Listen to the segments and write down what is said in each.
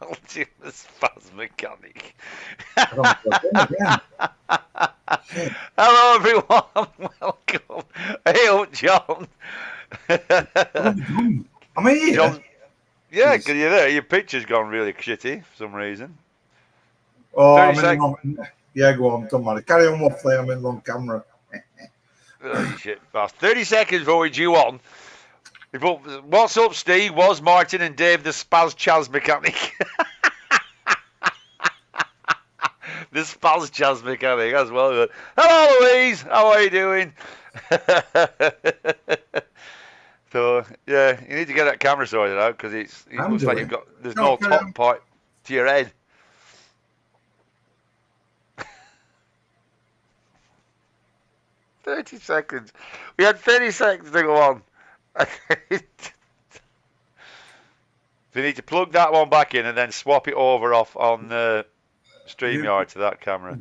Ultimate Spaz Mechanic. Hello, everyone. Welcome. Hey, John. I'm here. John, yeah, because you're there. Your picture's gone really shitty for some reason. Oh, I'm in the wrong. Yeah, go on. Don't matter. Carry on waffling. I'm in the wrong camera. Oh, you shit fast. 30 seconds before we due on. What's up, Steve? Was Martin and Dave the Spaz Chaz Mechanic? The Spaz Chaz Mechanic as well. Hello, Louise. How are you doing? So, yeah, you need to get that camera sorted out because it looks like there's no top part to your head. "30 seconds. We had 30 seconds to go on. So you need to plug that one back in and then swap it over off on StreamYard to that camera.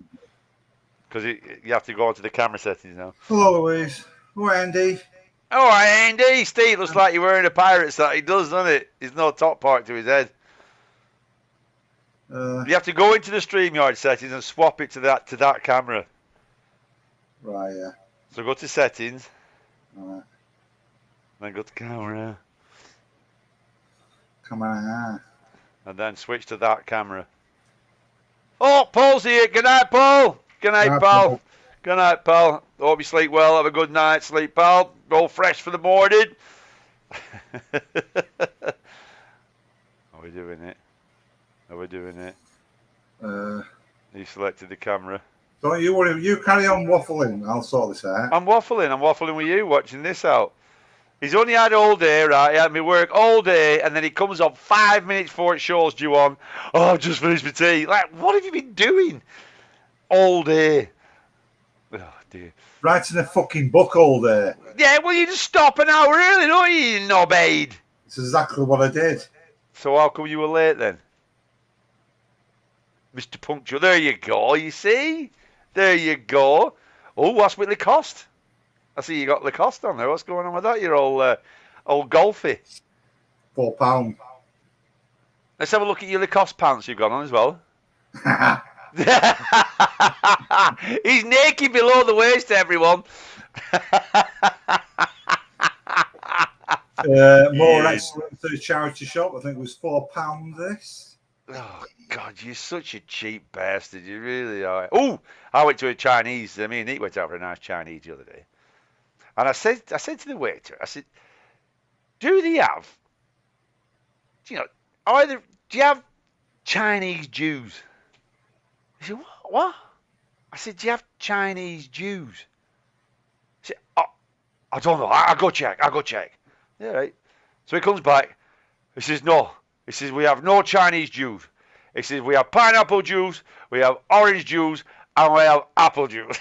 Because you have to go onto the camera settings now. Hello, Louise. Oh, Andy. Oh, Andy. Steve looks like you're wearing a pirate's hat. He does, doesn't it? There's no top part to his head. You have to go into the StreamYard settings and swap it to that camera. Right, yeah. So go to settings. Right. Then go to camera. Come on. And then switch to that camera. Oh, Paul's here. Good night, Paul. Good night, pal. Good night, pal. Hope you sleep well. Have a good night, sleep, pal. Go fresh for the morning. Are we doing it? Are we doing it? You selected the camera. Don't you worry. You carry on waffling. I'll sort this out. I'm waffling. I'm waffling with you, watching this out. He's only had all day, right? He had me work all day, and then he comes up 5 minutes before it shows due on. Oh, I've just finished my tea. Like, what have you been doing all day? Oh, dear. Writing a fucking book all day. Yeah, well, you just stop an hour early, don't you, you knobhead? It's exactly what I did. So how come you were late then? Mr. Punctual. There you go, you see? There you go. Oh, what's with Lacoste? I see you got Lacoste on there. What's going on with that? You're all golfy. £4. Let's have a look at your Lacoste pants you've got on as well. He's naked below the waist, everyone. More excellent to the charity shop. I think it was £4 this. Oh, God, you're such a cheap bastard. You really are. Oh, I went to a Chinese. Me and Nick went out for a nice Chinese the other day. And I said to the waiter, I said, do you have Chinese Jews? He said, what? I said, do you have Chinese Jews? He said, oh, I don't know. I'll go check. Yeah, right. So he comes back. He says, no. He says, we have no Chinese Jews. He says, we have pineapple Jews, we have orange Jews, and we have apple Jews.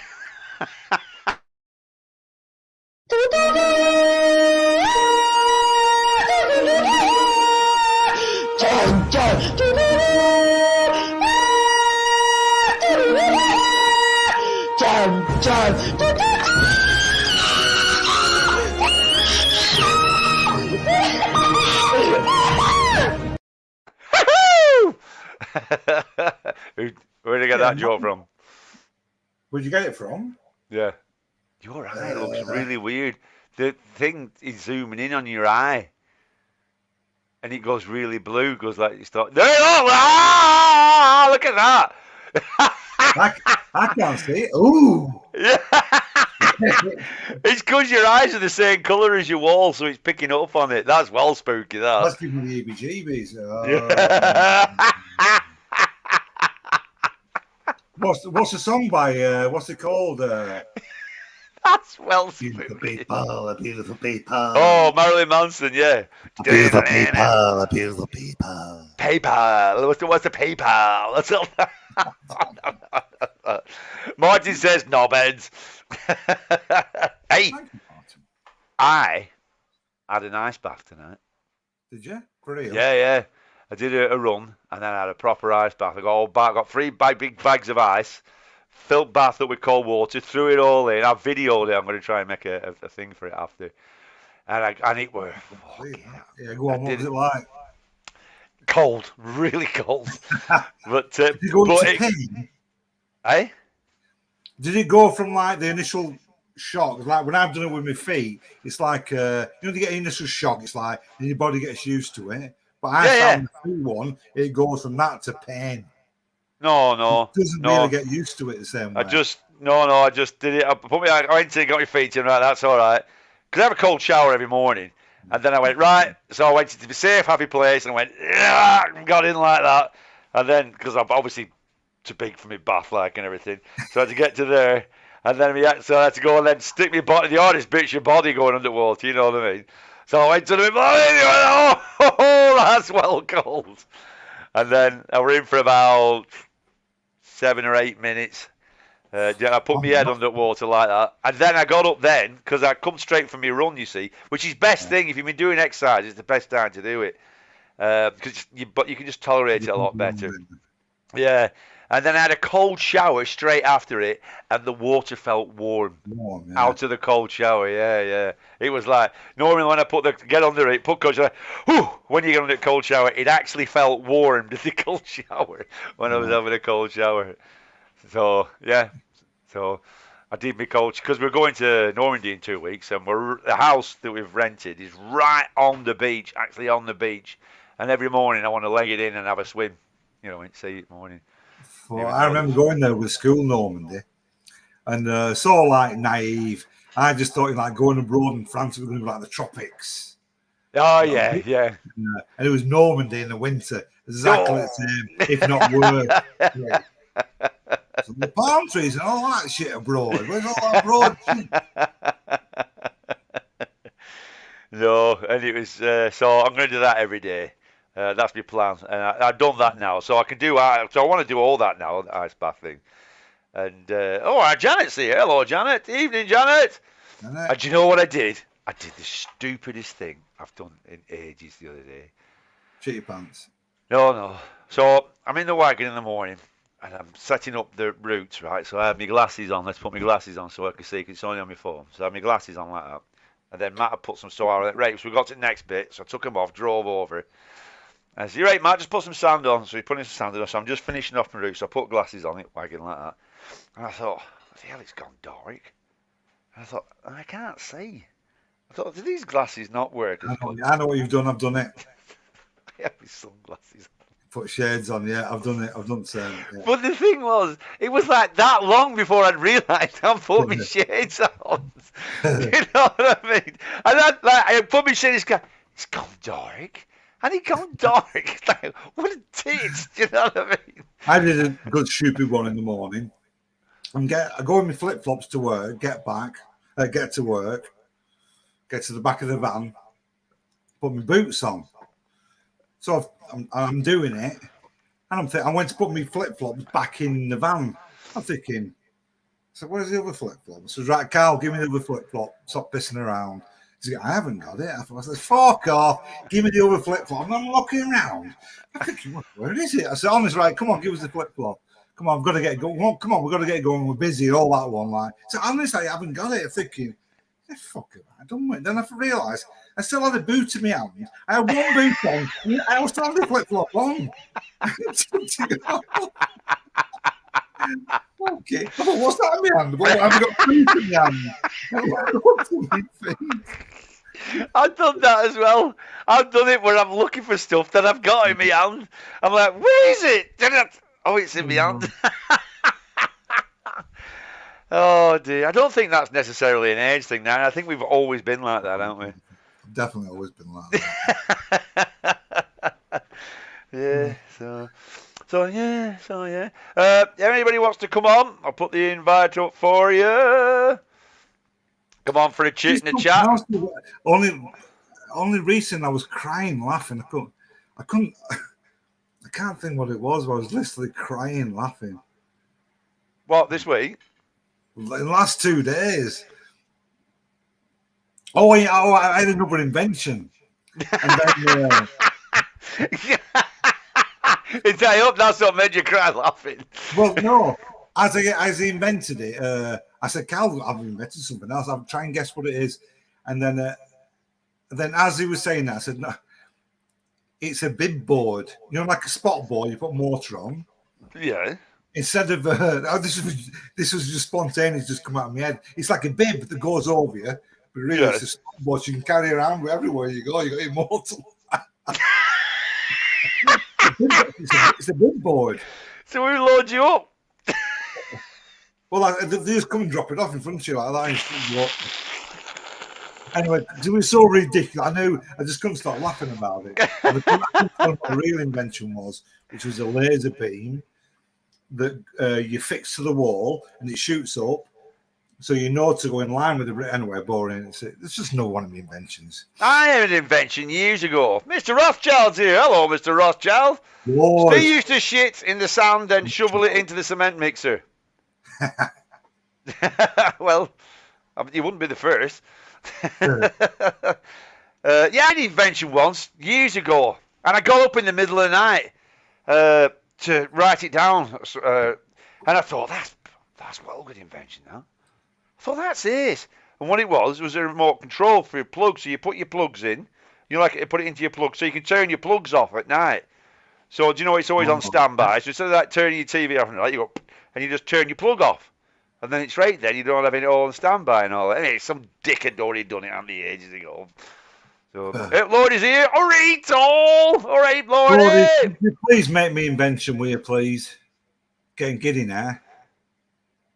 Where'd you get that joke from? Where'd you get it from? Yeah. Your eye looks really weird. The thing is zooming in on your eye. And it goes really blue. Goes like, there you go! Ah, look at that! I can't see it. Ooh! Yeah. It's because your eyes are the same colour as your wall, so it's picking up on it. That's well spooky, that. That's giving me the heebie-jeebies. What's the song by, what's it called? That's well spooky. Beautiful people, beautiful people. Oh, Marilyn Manson, yeah. Beautiful people, beautiful people. PayPal. What's the PayPal? That's all. Martin says knobheads. Hey, I had an ice bath tonight. Did you? Pretty. Yeah. I did a run and then I had a proper ice bath. I got 3 big bags of ice, filled bath up with cold water, threw it all in. I videoed it. I'm going to try and make a thing for it after. And it was. Yeah, go on. What was it like? Cold, really cold. But Did you go into pain? Eh? Did it go from like the initial shock? Like when I've done it with my feet, it's like you know, you get initial shock. It's like and your body gets used to it. But I found the feet one, it goes from that to pain. No. It doesn't really get used to it the same way. I just did it. I went in, got my feet in, right, that's all right. Because I have a cold shower every morning. And then I went, right, so I went to the safe, happy place, and I went, yeah, got in like that. And then, because I'm obviously too big for my bath, like, and everything, so I had to get to there. And then so I had to go and then stick my body, the hardest bit's your body going underwater, you know what I mean? So I went to the body, and went, oh, that's well cold. And then I were in for about 7 or 8 minutes. I put my head underwater like that, and then I got up then because I come straight from my run, you see, which is best thing if you've been doing exercise. It's the best time to do it but you can just tolerate it a lot better. Yeah, and then I had a cold shower straight after it, and the water felt warm out of the cold shower. Yeah. It was like normally when I get under it, put cold shower, whew, when you get under the cold shower, it actually felt warm to the cold shower when I was having a cold shower. So yeah, so I did my coach because we're going to Normandy in 2 weeks, and the house that we've rented is right on the beach, actually on the beach. And every morning I want to leg it in and have a swim, you know, in the morning. Well, I remember going there with school Normandy, and so like naive. I just thought like going abroad in France, we were going to be like the tropics. Oh yeah. And it was Normandy in the winter, exactly the same, if not worse. So the palm trees and all that shit abroad. Where's all that abroad shit? No, and it was so I'm going to do that every day. That's my plan, and I've done that now, so I can do. So I want to do all that now, the ice bath thing. And Janet's here. Hello, Janet. Evening, Janet. And do you know what I did? I did the stupidest thing I've done in ages the other day. Shit your pants. No. So I'm in the wagon in the morning. And I'm setting up the routes, right? So I have my glasses on. Let's put my glasses on so I can see. It's only on my phone. So I have my glasses on like that. And then Matt had put some stuff on it. Right, so we got to the next bit. So I took them off, drove over. And I said, right, Matt, just put some sand on. So he put in some sand on. So I'm just finishing off my route. So I put glasses on it, wagging like that. And I thought, what the hell, it's gone dark. And I thought, I can't see. I thought, do these glasses not work? I know what you've done. I've done it. I have my sunglasses on. Put shades on, yeah. I've done it. I've done the same. Yeah. But the thing was, it was like that long before I'd realised I put my shades on. You know what I mean? And I put my shades on, it's gone dark. And it gone dark. It's like, what a tits, you know what I mean? I did a good stupid one in the morning. I go in my flip-flops to work, get to work, get to the back of the van, put my boots on. So I'm doing it, and I went to put my flip-flops back in the van. I'm thinking, so where's the other flip-flop? So right, Carl, give me the other flip-flop. Stop pissing around. He's like, I haven't got it. I said, fuck off. Give me the other flip-flop. And I'm looking around. I'm thinking, where is it? I said, honest, right, come on, give us the flip-flop. Come on, I've got to get going. Come on, we've got to get going. We're busy, all that one. Like, so honest, I haven't got it. I'm thinking, fuck it, I don't wait. Then I realised I still had a boot in my hand. I had one boot on. I was still had the flip-flop on. Okay. I thought, what's that in my hand? Well, I've got boot in my hand. I've done that as well. I've done it where I'm looking for stuff that I've got in my hand. I'm like, where is it? Oh, it's in my hand. Oh dear. I don't think that's necessarily an age thing now. I think we've always been like that, haven't we? Definitely always been like that. Yeah, so yeah. Anybody wants to come on? I'll put the invite up for you. Come on for a chit and a chat. Only recent I was crying, laughing. I can't think what it was. But I was literally crying, laughing. What, this week? In the last 2 days. Oh, yeah, I had another invention. And then, I hope that's what made you cry laughing. Well, no. As I invented it, I said, Cal, I've invented something else. I'll try and guess what it is. And then as he was saying that, I said, no. It's a bib board. You know, like a spot board. You put mortar on. Yeah. Instead of this was just spontaneous, just come out of my head. It's like a bib that goes over you, but really Yeah. it's a spot board you can carry around with everywhere you go. You got immortal. It's a bib board. So we load you up. Well, they just come and drop it off in front of you like that. Anyway, it was so ridiculous. I knew I just couldn't stop laughing about it. And I couldn't tell what the real invention was, which was a laser beam that you fix to the wall and it shoots up, so you know to go in line with the. Anyway, boring. It's just no one of my inventions. I had an invention years ago. Mr. Rothschild's here. Hello, Mr. Rothschild. Lord. Steve used to shit in the sand and shovel it into the cement mixer. Well, you wouldn't be the first. Yeah, I had an invention once, years ago, and I got up in the middle of the night to write it down, and I thought, that's well good invention now. I thought, that's it. And what it was a remote control for your plugs, so you put your plugs in, you like it to put it into your plug, so you can turn your plugs off at night. So do you know it's always on standby, so instead of like turning your TV off and you go, and you just turn your plug off. And then it's right then, you don't have it all on standby and all that. Anyway, some dick had already done it on the ages ago. So, Lord is here. All right, all right, Lord. Could you please make me invention, will you, please? Getting giddy now.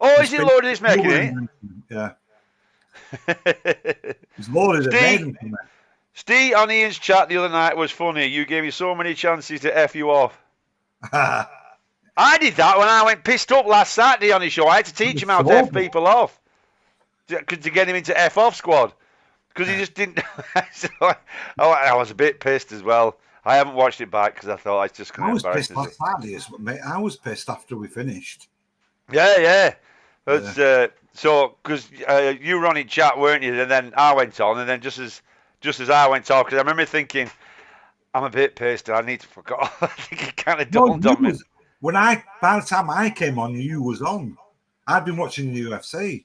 Oh, is it Lord is making it? Yeah. It's Lord that made him for me. Steve on Ian's chat the other night was funny. You gave me so many chances to F you off. I did that when I went pissed up last Saturday on his show. I had to teach him how to F people off. To get him into F.Off Squad. Because he just didn't. So I was a bit pissed as well. I haven't watched it back because I thought it's just going to embarrass me. I was pissed last Saturday, mate. I was pissed after we finished. Yeah. So, because you were on in chat, weren't you? And then I went on, and then just as I went on, because I remember thinking, I'm a bit pissed, and I need to forget. I think it kind of dawned on me. By the time I came on, you was on. I'd been watching the UFC.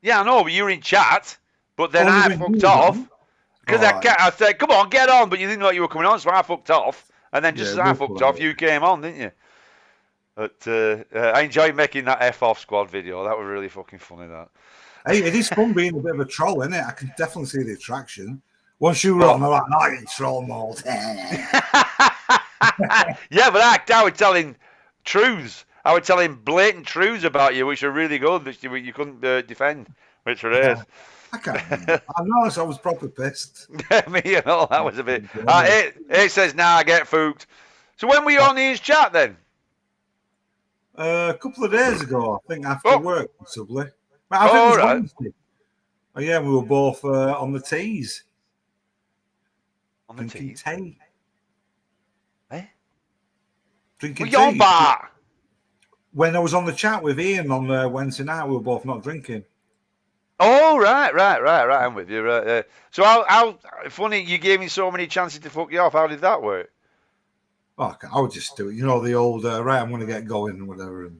Yeah, I know, but you were in chat. But then I fucked off because I said, "Come on, get on," but you didn't know you were coming on, so I fucked off. And then just as I fucked off, you came on, didn't you? But I enjoyed making that F.Off Squad video. That was really fucking funny. That. Hey, it is fun being a bit of a troll, isn't it? I can definitely see the attraction. Once you were on, I'm like, "I can troll mode." Yeah, but I was telling truths. I was telling blatant truths about you, which are really good, which you couldn't defend, which were hers. I can't remember. I noticed I was proper pissed. Me and all that was a bit. It says, "Nah, I get fooked." So when were you on his chat then? A couple of days ago, I think after work, possibly. I think it was Wednesday. Oh yeah, we were both on the teas. On the drinking teas? tea. Eh? Drinking tea. Your bar. When I was on the chat with Ian on Wednesday night, we were both not drinking. Oh, right. I'm with you. Right. So how funny, you gave me so many chances to fuck you off. How did that work? Oh, I would just do it. You know, the old, right, I'm going to get going and whatever.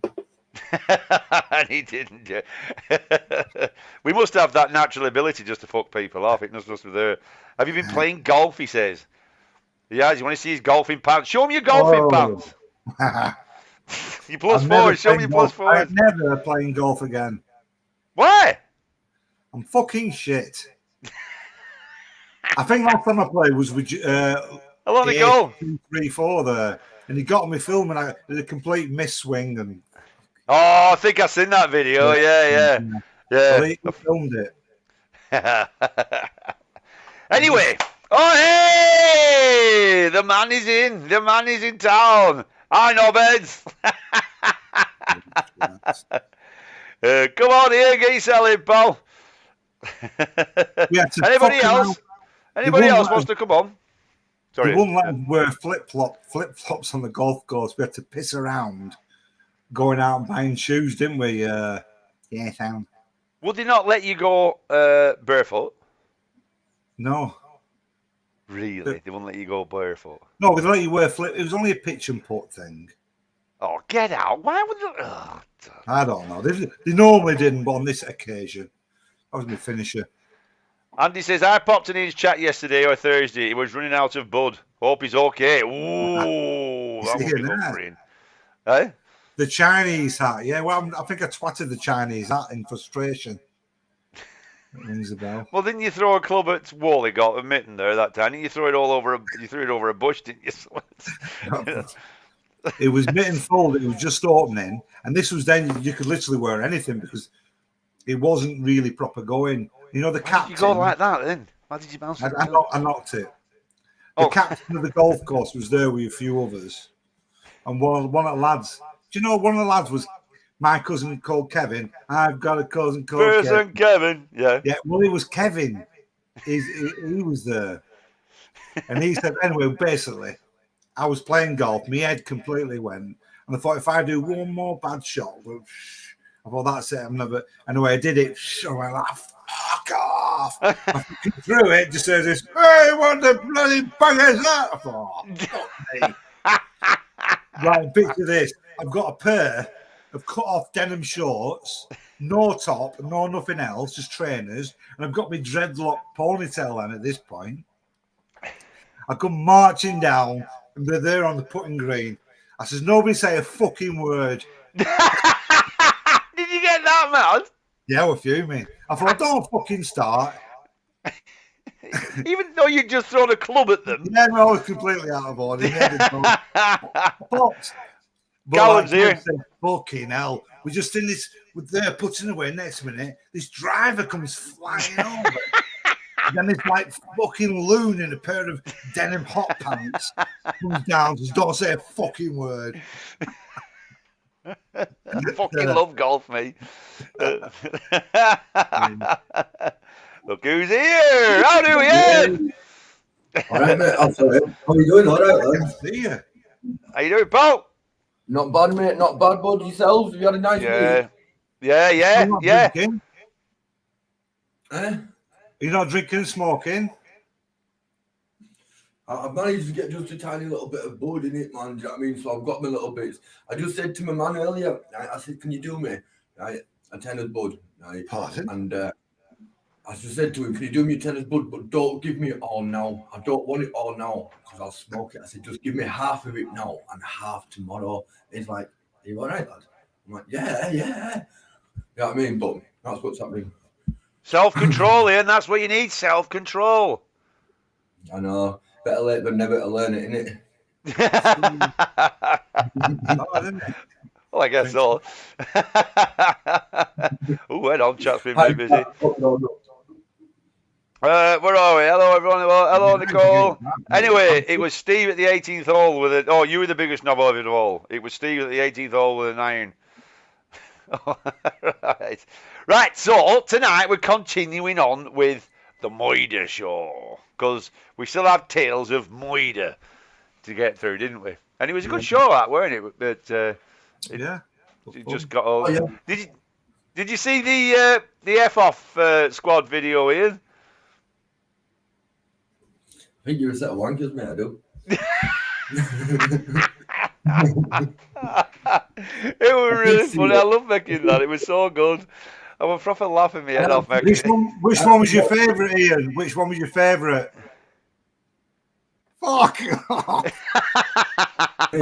And he didn't. We must have that natural ability just to fuck people off. It must be there. Have you been playing golf, he says? Yeah, you want to see his golfing pants? Show me your golfing pants. You plus forward. Show me your plus forward. I'm never playing golf again. Why? I'm fucking shit. I think last time I played was with how long ago? 2, 3, 4 there, and he got me filming. I did a complete miss swing, and I think I've seen that video. Yeah. He filmed it. Anyway, hey, the man is in. The man is in town. I know, beds. Come on here, get yourself in, pal. Anybody else? Anybody else wants to come on? Sorry. We wouldn't let them wear flip-flops on the golf course. We had to piss around going out and buying shoes, didn't we? Yeah, Sam. Would they not let you go barefoot? No. Really? They wouldn't let you go barefoot? No, they'd let you wear flip. It was only a pitch and putt thing. Oh, get out. Why would they? Oh, I don't know. They normally didn't, but on this occasion, I was my finisher. Andy says, I popped in his chat yesterday or Thursday. He was running out of bud. Hope he's okay. Ooh, that would be good for him. Eh? The Chinese hat, yeah. Well, I think I twatted the Chinese hat in frustration. That rings a bell. Well, didn't you throw a club at Wally got a mitten there that time? Didn't you throw it all over you threw it over a bush, didn't you? It was mitten full. It was just opening, and this was then you could literally wear anything because it wasn't really proper going. You know, the captain. Why did you go like that then? Why did you bounce it? I knocked it. The captain of the golf course was there with a few others, and one of the lads. Do you know one of the lads was my cousin called Kevin? I've got a cousin called Kevin. Yeah. Yeah. Well, it was Kevin. He was there, and he said anyway. Basically, I was playing golf. My head completely went, and I thought if I do one more bad shot, I thought that's it. I'm never. Anyway, I did it. I went like, fuck off. I threw it. Just says this. Hey, what the bloody bugger is that? I thought, oh, fuck me. Right, picture this. I've got a pair of cut off denim shorts, no top, no nothing else, just trainers, and I've got my dreadlock ponytail on at this point. I come marching down, and they're there on the putting green. I says, nobody say a fucking word. Did you get that mad? Yeah, we're fuming. I thought, don't fucking start. Even though you just thrown a club at them. Yeah, no, I was completely out of order. Gallons here. Said, fucking hell. We're just in this, we're there putting away. Next minute, this driver comes flying over. Then this like fucking loon in a pair of denim hot pants comes down, just don't say a fucking word. I fucking love golf, mate. Look who's here! How do we end? All right, mate. How are you doing? All right, man. See you. How you doing, Paul? Not bad, mate. Not bad, bud. Yourselves? Have you had a nice week? Yeah. Drinking? Eh? You're not drinking and smoking? I've managed to get just a tiny little bit of bud in it, man. Do you know what I mean? So I've got my little bits. I just said to my man earlier, I said, can you do me a tenner's bud? Right? Pardon? And I just said to him, can you do me a tenner's bud, but don't give me it all now. I don't want it all now because I'll smoke it. I said, just give me half of it now and half tomorrow. He's like, are you all right, lad? I'm like, yeah. You know what I mean? But that's what's happening. Self-control, Ian. That's what you need, self-control. I know. Better late than never to learn it, innit? Well, I guess so. Oh, head on, chat's been very busy. Where are we? Hello, everyone. Hello, Nicole. Anyway, it was Steve at the 18th hole with it. Oh, you were the biggest knob of it all. It was Steve at the 18th hole with an iron. Right, so tonight we're continuing on with the Moida show because we still have tales of Moida to get through, didn't we? And it was a good show, that, weren't it? But it just got over. Oh, yeah. Did you see the F.Off Squad video, Ian? I think you're a set of wankers, mate. I do. It was really funny. I love making that. It was so good. I was proper laughing my head off making Which one was your favourite, Ian? Which one was your favourite? Fuck off. I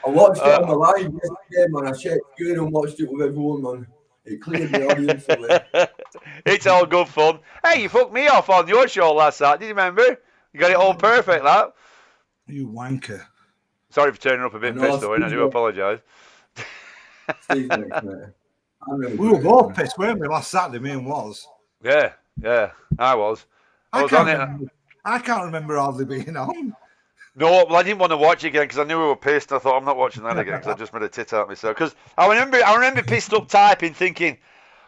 watched it on the live yesterday, man. I checked good and watched it with everyone, man. It cleared the audience away. It's all good fun. Hey, you fucked me off on your show last night. Did you remember? You got it all perfect, that. You wanker. Sorry for turning up a bit pissed, though, and I do apologise. We were both pissed, weren't we, last Saturday, me and Was? Yeah, I was. I was on it. I can't remember hardly being on. No, well, I didn't want to watch it again because I knew we were pissed. I thought, I'm not watching that again because I just made a tit out myself. Because I remember pissed up typing, thinking,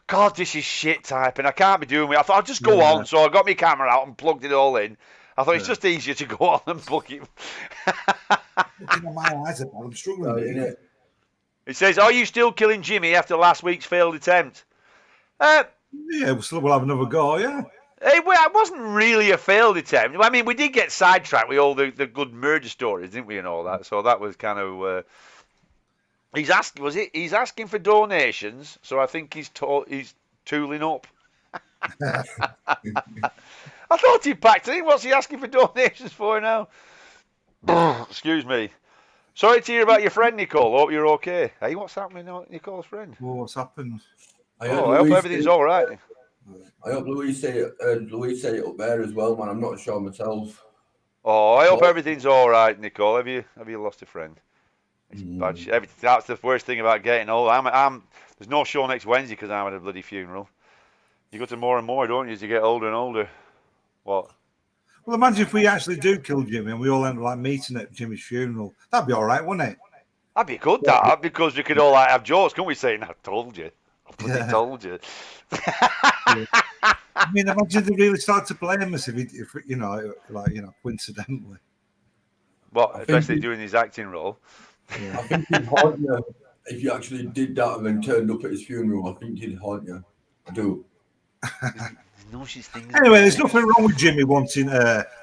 God, this is shit typing. I can't be doing it. I thought, I'll just go on. So I got my camera out and plugged it all in. I thought it's just easier to go on and plug it. My eyes are bad. I'm struggling. It says, are you still killing Jimmy after last week's failed attempt? Yeah, we'll have another go, yeah. It wasn't really a failed attempt. I mean, we did get sidetracked with all the good murder stories, didn't we, and all that. So that was kind of... He's asking. Was it? He's asking for donations. So I think he's tooling up. I thought he packed it in. What's he asking for donations for now? Excuse me. Sorry to hear about your friend, Nicole. Hope you're okay. Hey, what's happening to Nicole's friend? Well, what's happened? I hope everything's all right. I hope Louise said it up there as well, man. I'm not sure myself. Oh, I hope everything's all right, Nicole. Have you lost a friend? It's bad shit. That's the worst thing about getting old. There's no show next Wednesday because I'm at a bloody funeral. You go to more and more, don't you, as you get older and older? What? Well, imagine if we actually do kill Jimmy and we all end up like meeting at Jimmy's funeral. That'd be all right, wouldn't it? That'd be good, that, because we could all like have jokes, couldn't we? Saying, "I told you, I bloody told you." I mean, imagine they really start to blame us if coincidentally. What, especially doing his acting role. Yeah. I think he'd haunt you if you actually did that and then turned up at his funeral. I think he'd haunt you. I do. Anyway, there's nothing wrong with Jimmy wanting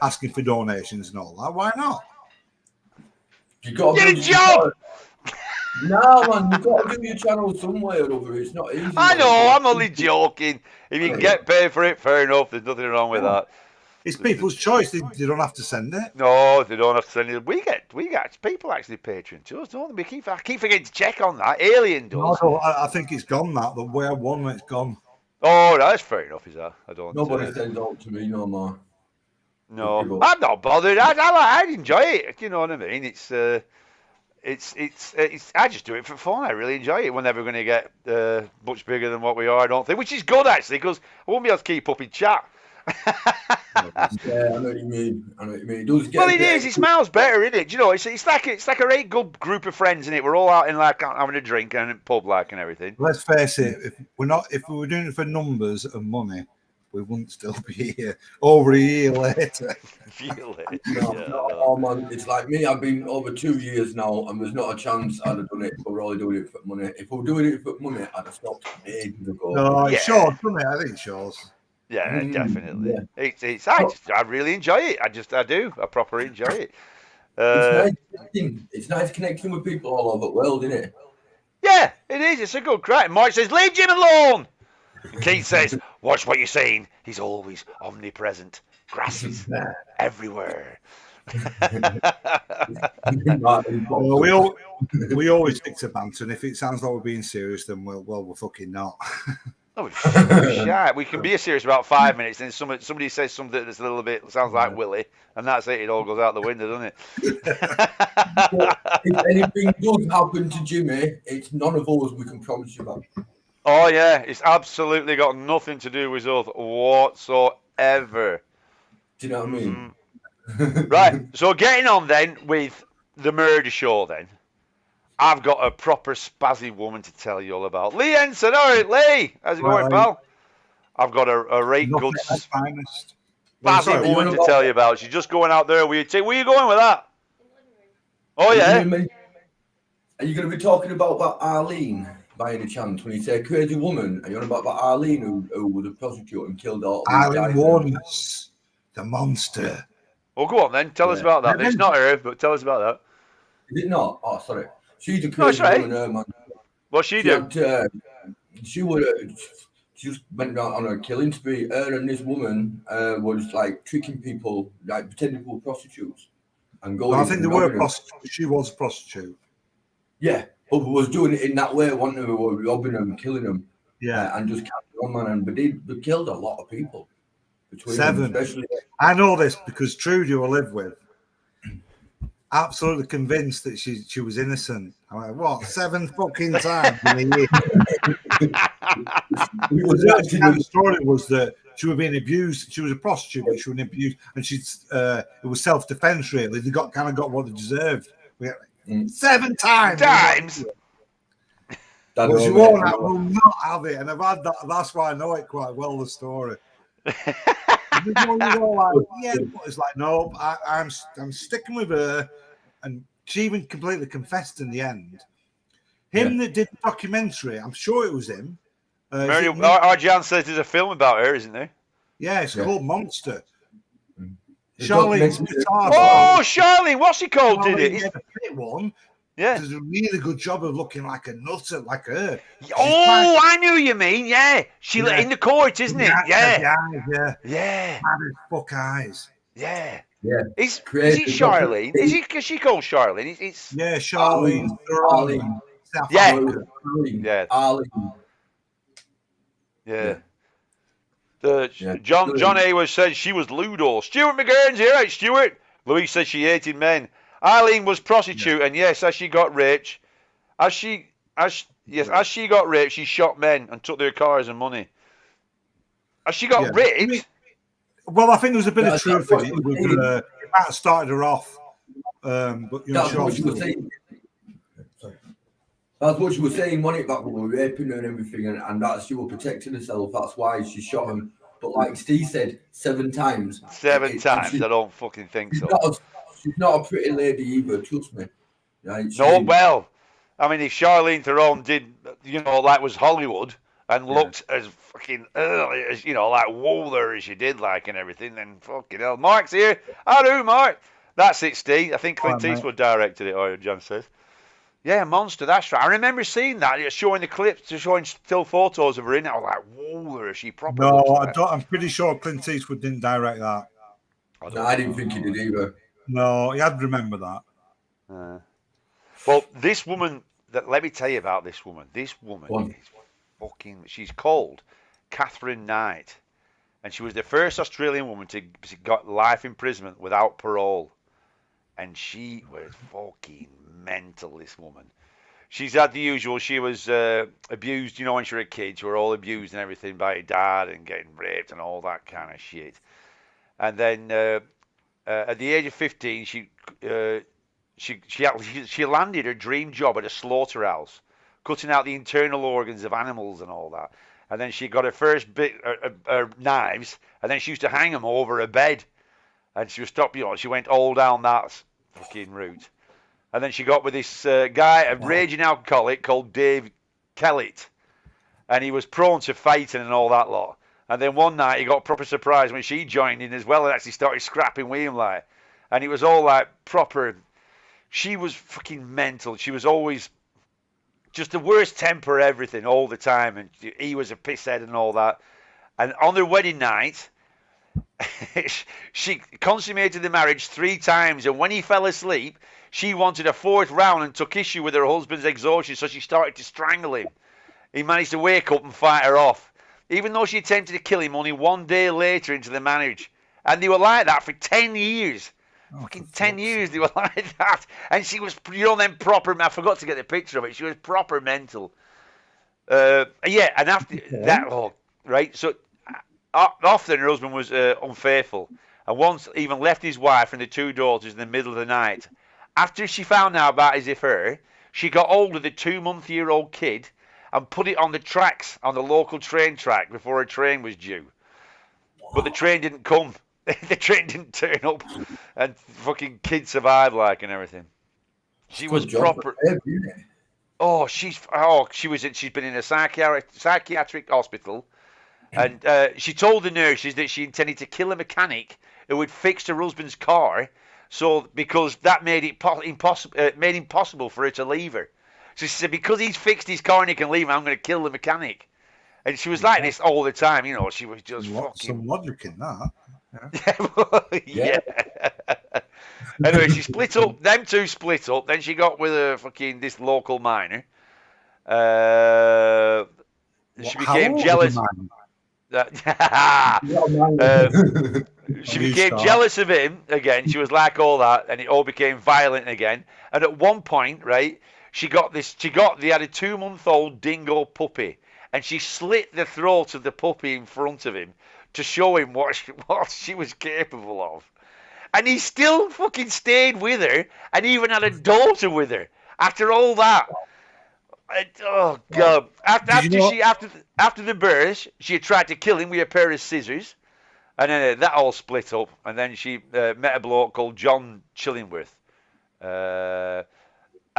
asking for donations and all that. Why not? You got to get a job. No, man, you got to do your channel some way or other. It's not easy. I know. I'm only joking. If you can get paid for it, fair enough. There's nothing wrong with that. It's people's choice. They don't have to send it. No, they don't have to send it. We get people actually Patreon to us, don't they? I keep forgetting to check on that. Alien does. No, I think it's gone. The way I won, it's gone. Oh, that's fair enough. Is that? I don't. Nobody sends out to me no more. No, I'm not bothered. I enjoy it. You know what I mean? It's. I just do it for fun. I really enjoy it. We're never going to get much bigger than what we are, I don't think, which is good actually, because I won't be able to keep up in chat. Yeah, I know what you mean. Well, it is. It smells better, isn't it? Do you know, it's like a very good group of friends, isn't it? We're all out in like having a drink and a pub like and everything. Let's face it. If we were doing it for numbers and money, we wouldn't still be here over a year later. Oh man, it's like me. I've been over 2 years now, and there's not a chance I'd have done it. But we're only doing it for money. If we were doing it for money, I'd have stopped ages ago. No, it shows, doesn't it? I think it shows. Yeah, definitely. Yeah. I really enjoy it. I do. I properly enjoy it. It's nice connecting with people all over the world, isn't it? Yeah, it is. It's a good crack. Mike says, "Leave Jim alone." And Keith says, "Watch what you're saying. He's always omnipresent. Grasses everywhere." Well, we always stick to banter, and if it sounds like we're being serious, then we're fucking not. Oh, shit. We can be serious about 5 minutes, and somebody says something that's a little bit sounds like Willie, and that's it. It all goes out the window, doesn't it? If anything does happen to Jimmy, it's none of us. We can promise you that. Oh yeah, it's absolutely got nothing to do with us whatsoever. Do you know what I mean? Right. So getting on then with the murder show then. I've got a proper spazzy woman to tell you all about. Lee Ensign. All right, Lee. How's it going, pal? I've got a right good spazzy woman to tell you about. She's just going out there. Where are you going with that? Oh, yeah. Are you going to be talking about Arlene by any chance? When you say crazy woman, are you on about Arlene who was a prostitute and killed all Arlene Warnes, the monster. Oh, go on then. Tell us about that. It's not her, but tell us about that. Is it not? Oh, sorry. She's a crazy woman, man. What's she do? She just went on a killing spree. Her and this woman was like tricking people, like pretending to be prostitutes, and going. I think they were prostitutes. She was a prostitute. Yeah, but was doing it in that way, wanting to robbing them, killing them. Yeah, and just carrying on, man. But they killed a lot of people. Between 7. Them, especially. I know this because Trudy, who I live with, absolutely convinced that she was innocent. I'm like, what? 7 fucking times in a year. The story was that she was being abused. She was a prostitute, but she was abused, and it was self-defense. Really, they got what they deserved. 7 times. But she won't. I will not have it, and I've had that. That's why I know it quite well. The story. It's like, no, I'm sticking with her, and she even completely confessed in the end. That did the documentary, I'm sure it was him. Arjan says there's a film about her, isn't there? Yeah, it's called Monster. Charlene. Oh, Charlene, what's she called? Did it? The fit one. Yeah. does a really good job of looking like a nutter, like her. Oh, I knew you mean. Yeah. She Yeah. in the court, isn't it? Yeah. The eyes, yeah. Yeah. Mad as fuck eyes. Yeah. Yeah. Is Crazy. it Charlene? Is she called Charlene? It's Yeah, Charlene Arlene. South Yeah. Africa. Yeah. Arlene. Yeah. Yeah. John Hayward said she was Ludo. Stuart McGurn's here, right, Stuart? Louise says she hated men. Eileen was prostitute, and yes, as she got rich, as she got rich, she shot men and took their cars and money. As she got rich. Well, I think there was a bit of That's truth what in she it. was It saying. might have started her off, but you know, That's what she was saying. That's what she was saying, wasn't it? That we were raping her and everything, and that she was protecting herself. That's why she shot him. But like Steve said, 7 times. 7 times. I don't fucking think so. She's not a pretty lady either. Trust me. Right, No, well, I mean, if Charlene Theron did, like was Hollywood and looked as fucking, as like whoa there as she did, like and everything, then fucking hell. Mark's here. I do, Mark. That's it, Steve. I think Clint Eastwood directed it, or John says. Yeah, monster. That's right. I remember seeing that, showing the clips, showing still photos of her in it. I was like, whoa there, is she proper? No, I don't. I'm pretty sure Clint Eastwood didn't direct that. I didn't think he did either. No, he had to remember that. Well, this woman, let me tell you about this woman. This woman is fucking, she's called Catherine Knight. And she was the first Australian woman to got life imprisonment without parole. And she was fucking mental, this woman. She's had the usual, she was abused, when she was a kid. She were all abused and everything by her dad and getting raped and all that kind of shit. And then at the age of 15, she landed her dream job at a slaughterhouse, cutting out the internal organs of animals and all that. And then she got her first bit knives, and then she used to hang them over her bed. And she was she went all down that fucking route. And then she got with this guy, a raging alcoholic called Dave Kellett, and he was prone to fighting and all that lot. And then one night he got proper surprised when she joined in as well and actually started scrapping with him, like. And it was all like proper. She was fucking mental. She was always just the worst temper, everything, all the time. And he was a pisshead and all that. And on their wedding night, she consummated the marriage 3 times. And when he fell asleep, she wanted a 4th round and took issue with her husband's exhaustion. So she started to strangle him. He managed to wake up and fight her off. Even though she attempted to kill him only 1 day later into the marriage. And they were like that for 10 years. Fucking 10 years they were like that. And she was, them proper, I forgot to get the picture of it. She was proper mental. And after that, right. So often her husband was unfaithful. And once even left his wife and the 2 daughters in the middle of the night. After she found out about his affair, she got hold of the 2-month-old kid and put it on the tracks, on the local train track before a train was due. But the train didn't come. The train didn't turn up, and fucking kid survived, like, and everything. She was proper. She's been in a psychiatric hospital, and she told the nurses that she intended to kill a mechanic who had fixed her husband's car, because that made it impossible for her to leave her. So she said, because he's fixed his car and he can leave, I'm going to kill the mechanic. And she was like this all the time, She was just some logic in that. Yeah. Anyway, she split up. Them 2 split up. Then she got with this local miner. She became jealous. She became jealous of him again. She was like all that, and it all became violent again. And at one point, right, they had a 2-month-old dingo puppy, and she slit the throat of the puppy in front of him to show him what she was capable of. And he still fucking stayed with her and even had a daughter with her after all that. Oh, God. After the birth, she had tried to kill him with a pair of scissors. And then that all split up. And then she met a bloke called John Chillingworth. And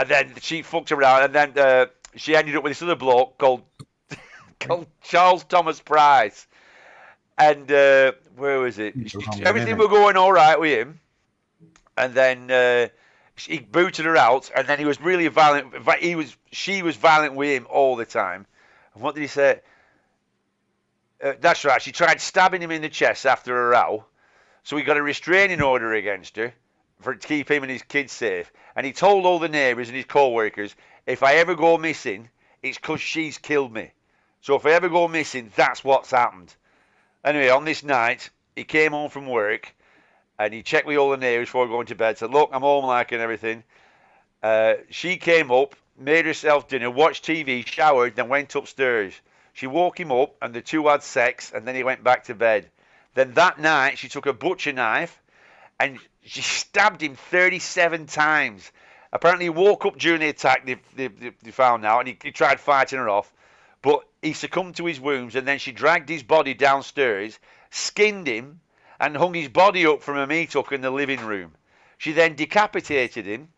then she fucked around. And then she ended up with this other bloke called Charles Thomas Price. And where was it? Everything was going all right with him. And then he booted her out, and then he was really violent. She was violent with him all the time. And what did he say? That's right. She tried stabbing him in the chest after a row, so he got a restraining order against her to keep him and his kids safe. And he told all the neighbours and his co-workers, if I ever go missing, it's because she's killed me. So if I ever go missing, that's what's happened. Anyway, on this night, he came home from work, and he checked with all the neighbours before going to bed. Said, look, I'm home like and everything. She came up, made herself dinner, watched TV, showered, then went upstairs. She woke him up, and the two had sex, and then he went back to bed. Then that night, she took a butcher knife, and she stabbed him 37 times. Apparently, he woke up during the attack, they found out, and he tried fighting her off. But he succumbed to his wounds, and then she dragged his body downstairs, skinned him, and hung his body up from a meat hook in the living room. She then decapitated him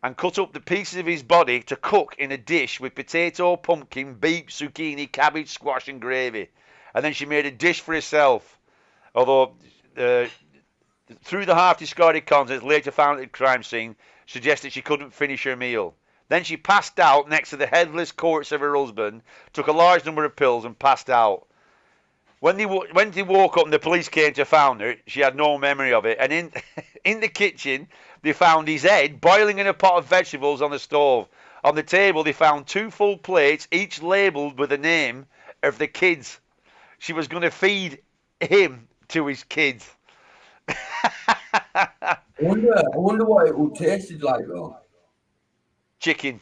and cut up the pieces of his body to cook in a dish with potato, pumpkin, beet, zucchini, cabbage, squash, and gravy. And then she made a dish for herself. Although, through the half-discarded contents later found at the crime scene, suggested she couldn't finish her meal. Then she passed out next to the headless corpse of her husband, took a large number of pills, and passed out. When they woke up and the police came to find her, she had no memory of it. And in the kitchen, they found his head boiling in a pot of vegetables on the stove. On the table, they found 2 full plates, each labelled with the name of the kids. She was going to feed him to his kids. I wonder what it would tasted like, though. Chicken.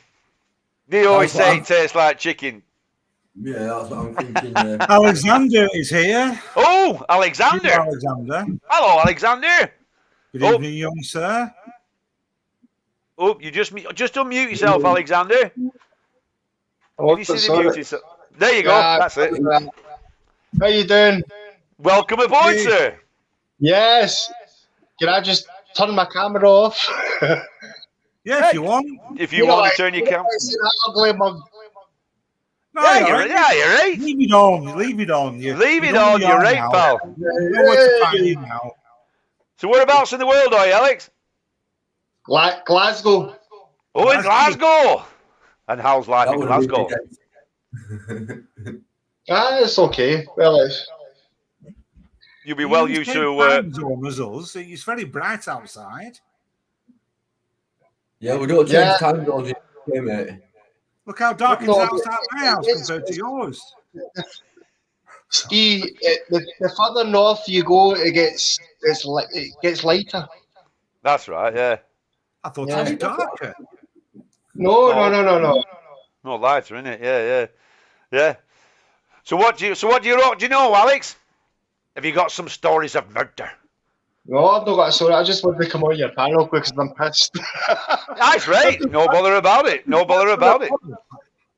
They always say it tastes like chicken. Yeah, that's what I'm thinking. Yeah. Alexander is here. Oh, Alexander. Hello, Alexander. Hello, Alexander. Good evening, young sir. Oh, you just unmute yourself, Alexander. Can you see the mute yourself? There you go. That's it. How you doing? Welcome aboard, sir. Yes. Can I just turn my camera off? Yeah, if you want. If you want to turn your camera. No, Yeah, you're right. Leave it on. Leave it on. Leave it on. You're right, now. pal. You know where to find you now. So whereabouts in the world are you, Alex? Glasgow. Oh, in Glasgow. And how's life in Glasgow? It's okay. Well, You'll be well used to. It's very bright outside. Yeah, we don't change time zones, mate. Look how dark it's outside my house compared to yours. Ski, the further north you go, it gets lighter. That's right, yeah. I thought it was darker. No. No lighter, isn't it? Yeah. So what do you know, Alex? Have you got some stories of murder? No, I've not got a story. I just wanted to come on your panel because I'm pissed. That's right. No bother about it.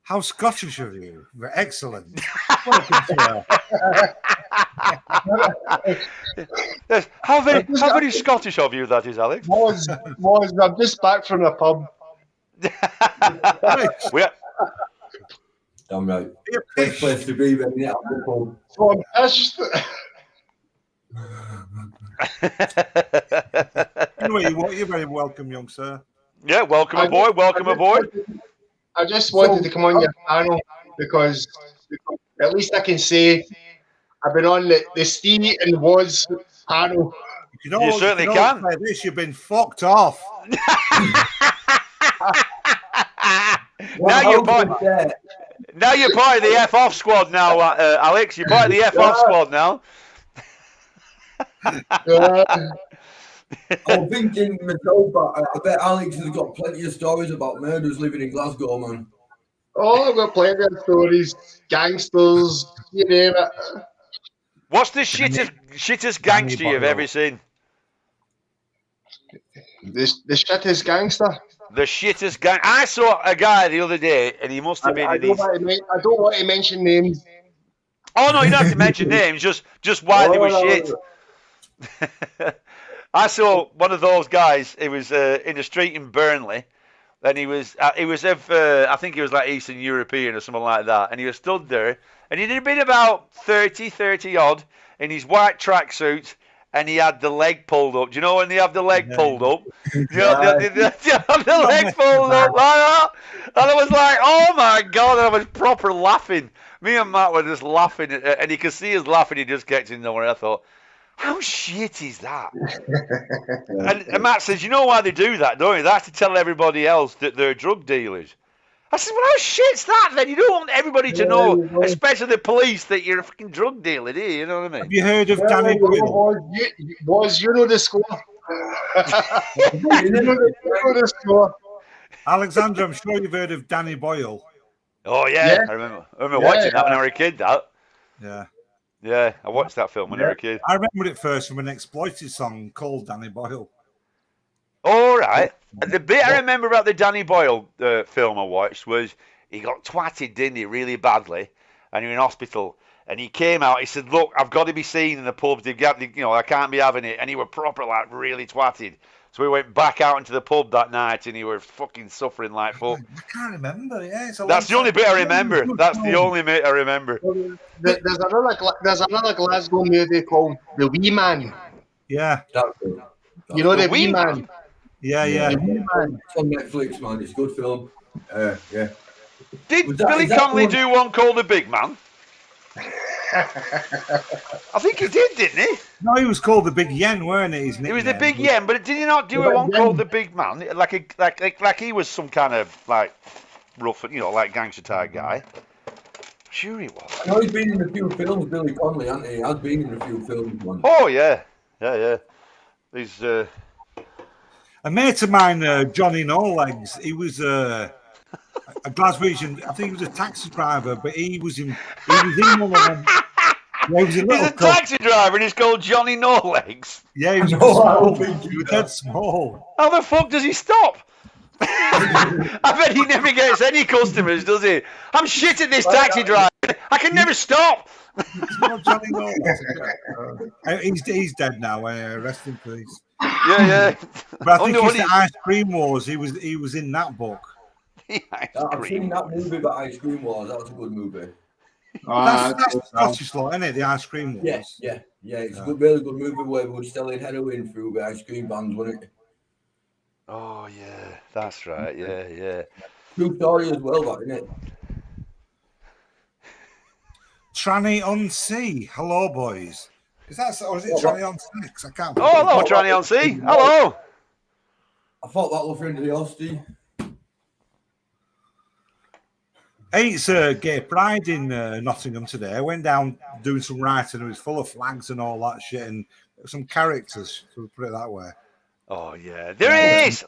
How Scottish of you. Excellent. Yes. How very Scottish of you that is, Alex. I'm just back from the pub. Damn right. Best place to be when you're at the pub. So I'm pissed. Anyway, you're very welcome, young sir. Yeah, welcome aboard. I just wanted to come on your panel because at least I can say I've been on the Steve and Was panel. You certainly can. Say this, you've been fucked off. Now you're part of the F.Off Squad now, Alex. You're part of the F.Off Squad now. I'm thinking myself, but I bet Alex has got plenty of stories about murders living in Glasgow, man. Oh, I've got plenty of stories. Gangsters, you name it. What's the shittest gangster you've ever seen? The shittest gangster? The shittest gang. I saw a guy the other day, and he must have been I don't want to mention names. Oh, no, you don't have to mention names, just why they were shit. I saw one of those guys. He was in the street in Burnley, and he was I think he was like Eastern European or something like that, and he was stood there, and he'd been about 30 odd in his white tracksuit and he had the leg pulled up. Do you know when they have the leg Yeah. pulled up? You Yeah. have the leg pulled up like that. And I was like, oh my God, and I was proper laughing. Me and Matt were just laughing, and you could see us laughing. He just gets in nowhere. I thought, how shit is that? And Matt says, you know why they do that, don't you? That's to tell everybody else that they're drug dealers. I said, well, how shit's that then? You don't want everybody to know, especially the police, that you're a fucking drug dealer, do you? You know what I mean? Have you heard of Danny Boyle? You know the score. you know the score. Alexander, I'm sure you've heard of Danny Boyle. Oh, yeah. Yeah. I remember watching that when I was a kid, that. Yeah. Yeah, I watched that film when I was a kid. I remember it first from an Exploited song called Danny Boyle. All right. The bit I remember about the Danny Boyle film I watched was he got twatted, didn't he, really badly, and he was in hospital. And he came out. He said, "Look, I've got to be seen in the pub. I can't be having it." And he was proper, like, really twatted. So we went back out into the pub that night, and he was fucking suffering like fuck. I can't remember. Yeah, that's the only bit I remember. That's the only bit I remember. There's another Glasgow movie called The Wee Man. Yeah. You know The Wee Man? Yeah. The Wee Man. It's on Netflix, man. It's a good film. Yeah. Did Billy Connolly do one called The Big Man? I think he did, didn't he? No, he was called the Big Yen, weren't he? He was the Big Yen, but did he not do one called The Big Man? Like he was some kind of like rough, like gangster type guy. Sure he was. I know he's been in a few films, Billy Connolly, hasn't he? He has been in a few films, man. Oh yeah. He's a mate of mine, Johnny No Legs. He was a Glaswegian. I think he was a taxi driver, but he was in one of them. Yeah, he's a taxi driver, and he's called Johnny No Legs. Yeah, he was small. He was dead small. How the fuck does he stop? I bet he never gets any customers, does he? I'm shit at this taxi driver. I can never stop. Johnny No Legs. He's dead now. Rest in peace. Yeah. But I think it's the Ice Cream Wars. He was in that book. I've seen that movie, but Ice Cream Wars. That was a good movie. That's Scottish law, isn't it? The Ice Cream Wars. Yeah. It's a really good movie where we were selling heroin through the ice cream vans, wasn't it? Oh yeah, that's right. Yeah. True story as well, that, isn't it? Tranny on Sea. Hello, boys. Or is it Tranny on Sex? I can't. Oh, hello, Tranny on Sea. Hello. I thought that was friend of the hostie. Hey, it's Gay Pride in Nottingham today. I went down doing some writing. It was full of flags and all that shit and some characters, to put it that way. Oh, yeah. There is.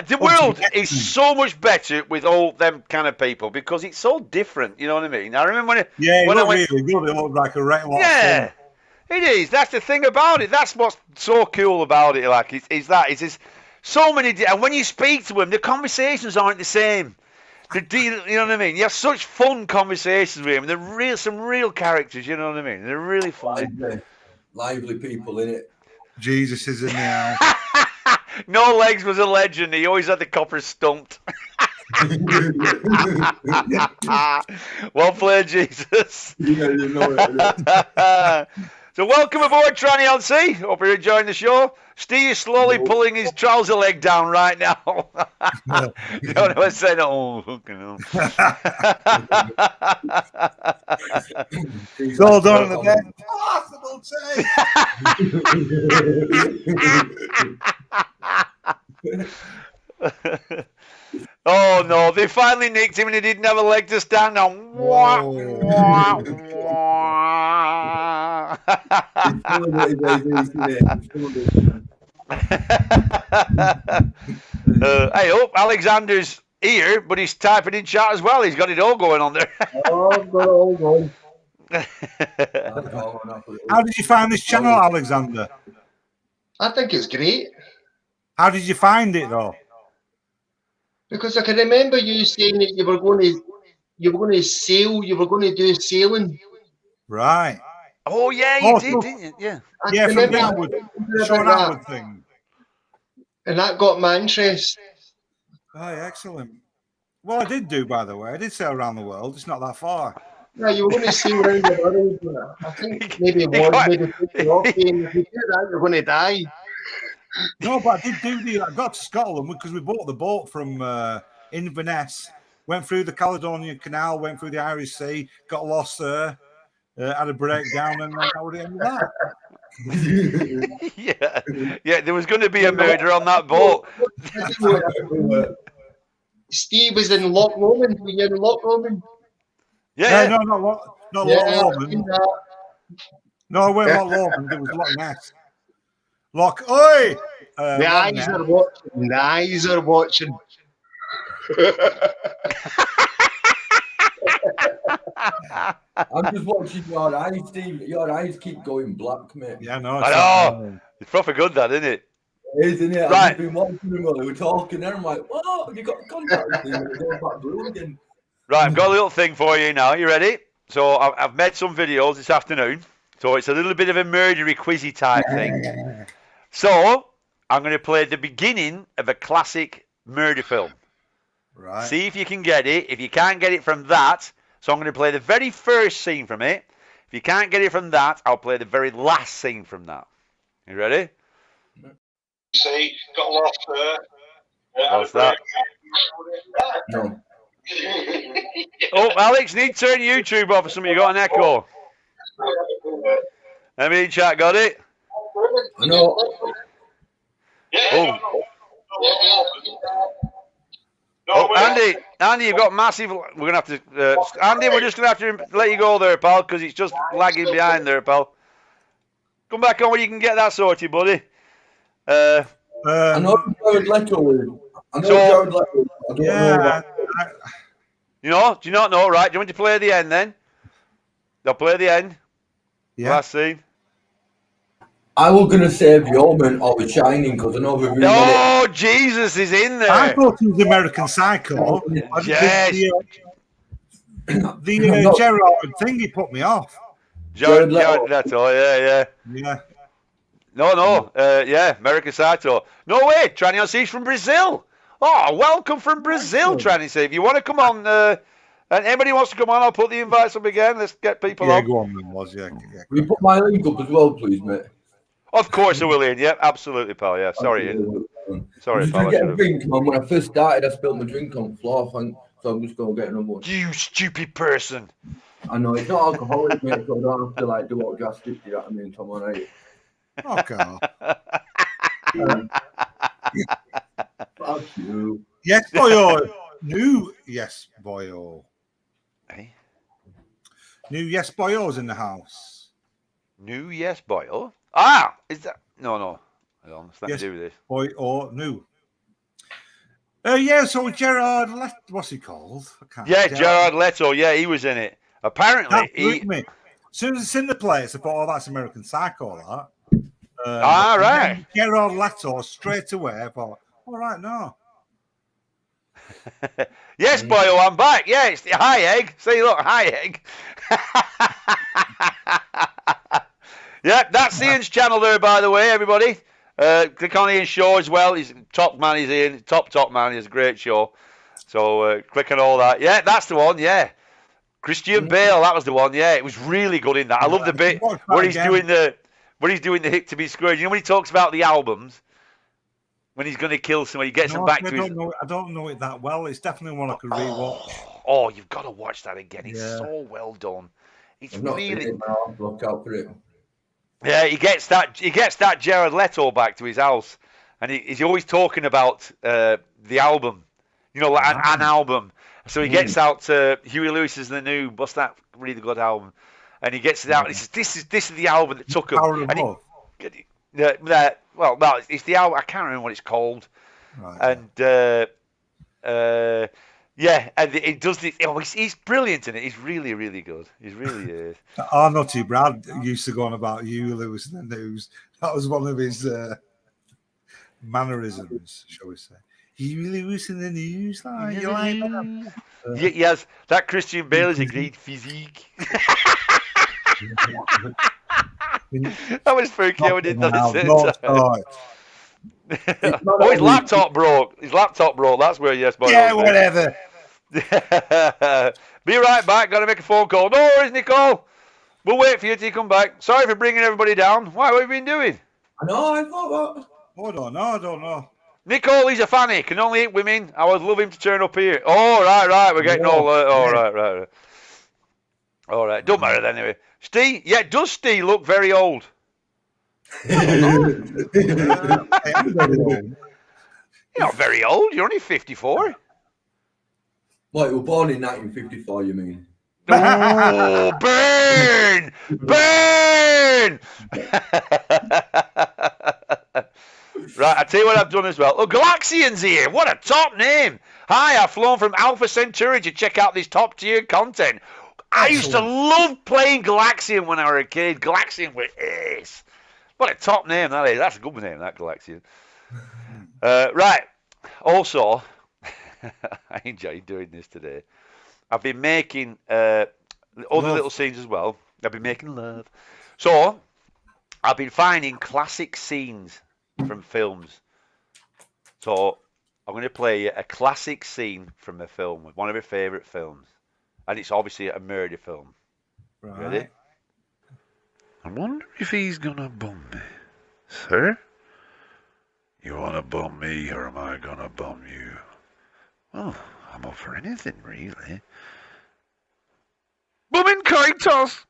The world is so much better with all them kind of people because it's so different. You know what I mean? I remember when I went... really good. It looked like a right lot. Yeah, it is. That's the thing about it. That's what's so cool about it. Like, it's just so many... And when you speak to them, the conversations aren't the same. You know what I mean? You have such fun conversations with them. They're some real characters. You know what I mean? They're really fun. Lively people, innit? Jesus is in there. No Legs was a legend. He always had the coppers stumped. Well played, Jesus. Yeah, you know it. So welcome aboard, Tranny on Sea. Hope you're enjoying the show. Steve is slowly pulling his trouser leg down right now. You know what I said? Oh, fucking hell. It's all done in the bed. Possible Oh no, they finally nicked him and he didn't have a leg to stand on. I hope Alexander's here, but he's typing in chat as well. He's got it all going on there. Oh, I've got it all going. How did you find this channel, Alexander? I think it's great. How did you find it though? Because I can remember you saying that you were going to sail, you were going to do sailing. Right. Oh yeah, you did, didn't you? Yeah. Yeah, from the Atwood thing. And that got my interest. Oh, excellent. Well, I did do, by the way. I did sail around the world. It's not that far. Yeah, you were going to say around the world. I think maybe it was maybe off game. If you do that, you're going to die. No, but I did do the. I got to Scotland because we bought the boat from Inverness. Went through the Caledonian Canal, went through the Irish Sea, got lost there, had a breakdown, and that was the end of that. yeah. There was going to be a murder on that boat. Steve was in Loch Lomond. Were you in Loch Lomond? Yeah. No, not Loch Lomond. No, I went Loch Lomond. It was Loch Ness. Loch, oi! The eyes are watching. The eyes are watching. I'm just watching your eyes, Steve. Your eyes keep going black, mate. Yeah, no. I know. It's proper good, that, isn't it? Isn't it? Right. I've been watching them while they were talking there. I'm like, what? You got contact with them and going back blue again. Right, I've got a little thing for you now. You ready? So I've made some videos this afternoon. So it's a little bit of a murdery quizzy type thing. So I'm going to play the beginning of a classic murder film. Right. See if you can get it. If you can't get it from that, so I'm going to play the very first scene from it. If you can't get it from that, I'll play the very last scene from that. You ready? See, got lost there. What's that? No. Oh, Alex, need to turn YouTube off or something. You got an echo. Everybody in chat got it? No. Oh, Andy, you've got massive. We're gonna have to. Andy, we're just gonna have to let you go there, pal, because it's just lagging behind there, pal. Come back on when you can get that sorted, buddy. I know Jared Leto. I know Jared Leto. I don't know about. You know? Do you not know? Right? Do you want me to play at the end then? I'll play at the end. Yeah. Last scene. I was gonna say Bjorman or The Shining because I know we've been. Oh, Jesus is in there. I thought it was American Psycho. Yes. The Gerard thing, he put me off. Jared Leto, yeah. No, yeah, American Psycho. No way, Tranny on Seas from Brazil. Oh, welcome from Brazil, Tranny. If you want to come on, and anybody wants to come on, I'll put the invites up again. Let's get people on. Yeah, go on, then, was yeah. Will you put my link up as well, please, mate? Of course I will, Ian. Yeah, absolutely, pal. Yeah, sorry, Ian. Sorry, pal. Get a drink, man. When I first started, I spilled my drink on the floor, so I'm just going to get another one. You stupid person. I know, it's not alcoholic, mate, so I don't have to, like, do all drastic, you know what I mean, Tom, on eight. Okay. Fuck you. Yes, boyo. New yes, boyo. Hey? New yes, boyo's in the house. New yes, boy. Oh, ah, is that? No. I don't understand. Yes, To do with this. boy or new. Yeah, so Gerard, what's he called? Gerard Leto. Yeah, he was in it. Apparently, he. Me. As soon as it's in the place, I thought, oh, that's American Psycho, that. Right. Gerard Leto straight away. I thought, all right, no. Yes, boy, I'm back. Yeah, it's the Hi Egg. See, look, Hi Egg. Yeah, that's Ian's channel there, by the way, everybody. Click on Ian's show as well. He's top man. He's Ian, top man. He's a great show. So click on all that. Yeah, that's the one. Yeah, Christian Bale. That was the one. Yeah, it was really good in that. I love the bit where he's doing the hit to be squared. You know when he talks about the albums. When he's going to kill someone, he gets them back to his... I don't know it that well. It's definitely one I could rewatch. Oh, you've got to watch that again. It's so well done. It's really... Look out for it. Yeah, he gets that Jared Leto back to his house, and he's always talking about the album, you know, like an album. So he gets out Huey Lewis's The New, what's that really good album? And he gets it out, and he says, "This is the album that took him." Well, no, it's the album. I can't remember what it's called. Right. And yeah, and it does this. Oh, he's brilliant in it. He's really, really good. He's really is. Arnold T. Brad used to go on about Huey Lewis in the news. That was one of his mannerisms, shall we say? Huey Lewis in the news, like you like that? Yes, that Christian Bale is a great physique. That was spooky. I did that at the same time. Oh, his laptop broke. That's where yes, boy. Yeah, whatever. But Be right back. Got to make a phone call. No worries, Nicole. We'll wait for you till you come back. Sorry for bringing everybody down. What have you been doing? I know, I thought that. I don't know. Nicole, he's a fanny. Can only eat women. I would love him to turn up here. Oh, right. We're getting all... right. All right. Don't matter then, anyway. Steve? Yeah, does Steve look very old? You're not very old. You're only 54. What, you were born in 1954, you mean? Oh, burn! Burn! Right, I tell you what I've done as well. Oh, Galaxian's here. What a top name. Hi, I've flown from Alpha Centauri to check out this top tier content. I used to love playing Galaxian when I was a kid. Galaxian was ace. What a top name that is. That's a good name, that Galaxian. Right. Also, I enjoyed doing this today. I've been making other little scenes as well. I've been making love. So, I've been finding classic scenes from films. So, I'm going to play a classic scene from a film, one of my favourite films. And it's obviously a murder film. Right. Ready? I wonder if he's going to bum me. Sir? You want to bum me or am I going to bum you? Well, I'm up for anything, really. Bumming coin toss!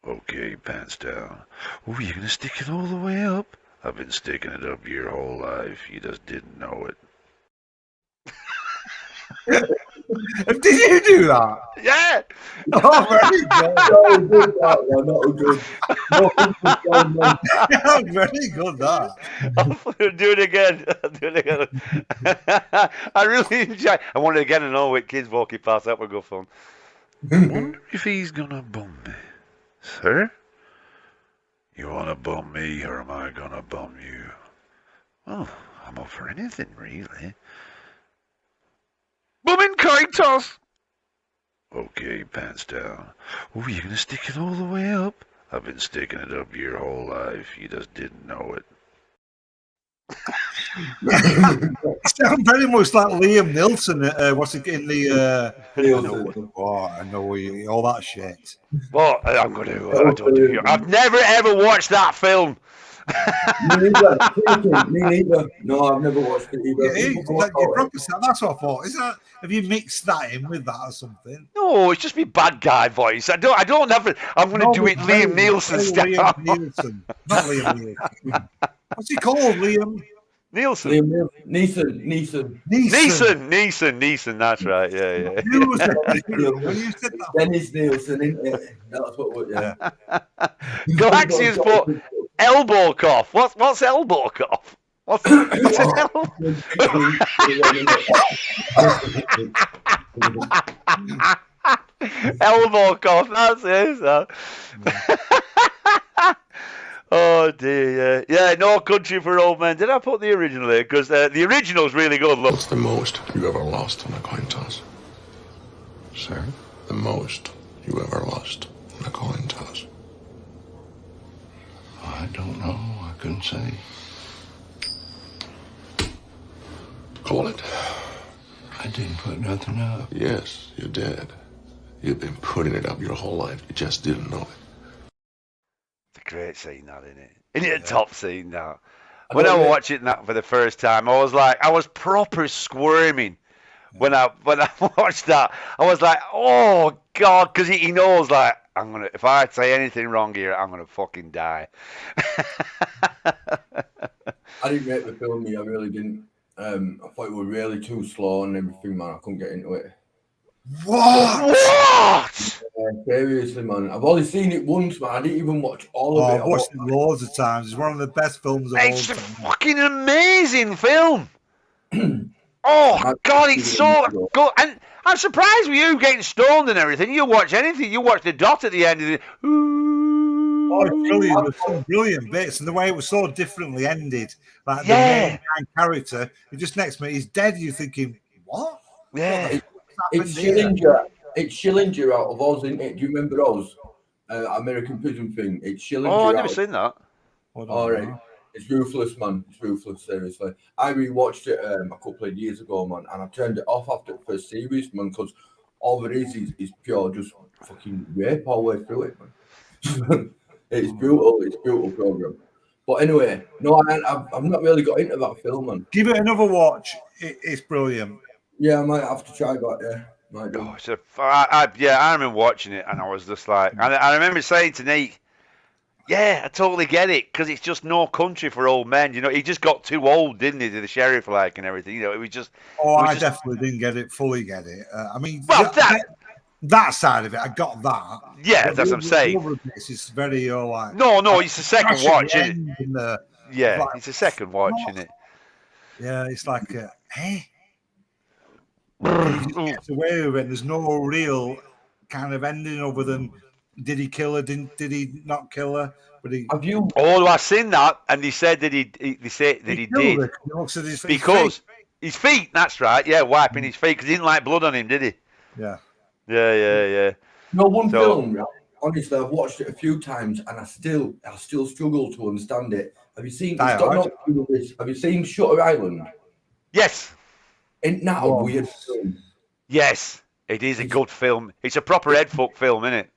Okay, pants down. Oh, you're going to stick it all the way up? I've been sticking it up your whole life. You just didn't know it. Did you do that? Yeah! Oh, very good. No, good that one, not good. Yeah, very good, that. I'll do it again. I really enjoy. I want it again and all with kids walking past. That would go fun. I wonder if he's gonna bum me. Sir? You wanna bum me or am I gonna bum you? Well, I'm up for anything, really. Bumming coin toss! Okay, pants down. Oh, you're gonna stick it all the way up? I've been sticking it up your whole life. You just didn't know it. You sound very much like Liam Nielsen. What's it in the? I know you, all that shit. Well, I'm going to. I don't do. I've never ever watched that film. Me neither. Me neither. No, I've never watched it either. That's what I thought. Is that? Have you mixed that in with that or something? No, it's just me bad guy voice. I don't have it. I'm going to do it Liam Nielsen style. Liam Nielsen, not Liam Nielsen. What's he called, Liam? Nielsen. Neeson. Neeson. That's right. Yeah. When you said that, Dennis Nielsen, isn't it? That's what. Yeah. Galaxian's put elbow cough. What's elbow cough? What's an elbow? Elbow cough. That's it. Oh dear, yeah. No Country for Old Men. Did I put the original there? Because the original's really good. Look. What's the most you ever lost on a coin toss? Sir? The most you ever lost on a coin toss? I don't know. I couldn't say. Call it. I didn't put nothing up. Yes, you did. You've been putting it up your whole life. You just didn't know it. Great scene, that, isn't it? Isn't it a top scene, that? When I was watching that for the first time, I was proper squirming when I watched that. I was like, oh God, because he knows, like, if I say anything wrong here, I'm gonna fucking die. I didn't rate the film, I really didn't. I thought it was really too slow and everything, man. I couldn't get into it. What? Seriously, man. I've only seen it once, man. I didn't even watch all of it. I've watched it loads of times. It's one of the best films of all time. It's a fucking amazing film. Oh, God, it's so good. And I'm surprised with you getting stoned and everything. You watch anything. You watch the dot at the end of the... Oh, it's brilliant. It was some brilliant bits. And the way it was so differently ended. Like the main character, who just next to me, he's dead. You're thinking, what? Yeah. It's Schillinger. It's Schillinger out of Oz, isn't it? Do you remember Oz? American Prison thing. It's Schillinger. Oh, I've never seen that. All right. It's ruthless, man. It's ruthless, seriously. I rewatched it a couple of years ago, man, and I turned it off after the first series, man, because all it is pure just fucking rape all the way through it, man. It's brutal. It's a brutal program. But anyway, no, I've not really got into that film, man. Give it another watch. It's brilliant. Yeah, I might have to try that. Yeah, might do. Oh, I remember watching it, and I was just like, I remember saying to Nate, yeah, I totally get it, because it's just no country for old men. You know, he just got too old, didn't he, to the sheriff like and everything. You know, it was just. Oh, I definitely didn't fully get it. I mean, well, that side of it, I got that. Yeah, that's what I'm saying. It's very like. No, it's the second watch, isn't it? Yeah, like, it's the second watch, isn't it? Yeah, it's like, hey. He just gets away with it. There's no real kind of ending other than did he kill her? Did he not kill her? But have you? Oh, I've seen that, and they said that he did her. because his feet. That's right. Yeah, wiping his feet because he didn't like blood on him, did he? Yeah. No one film. Honestly, I've watched it a few times, and I still struggle to understand it. Have you seen? Have you seen Shutter Island? Yes. Isn't that a weird film? Yes, it is a good film. It's a proper head fuck film, isn't it?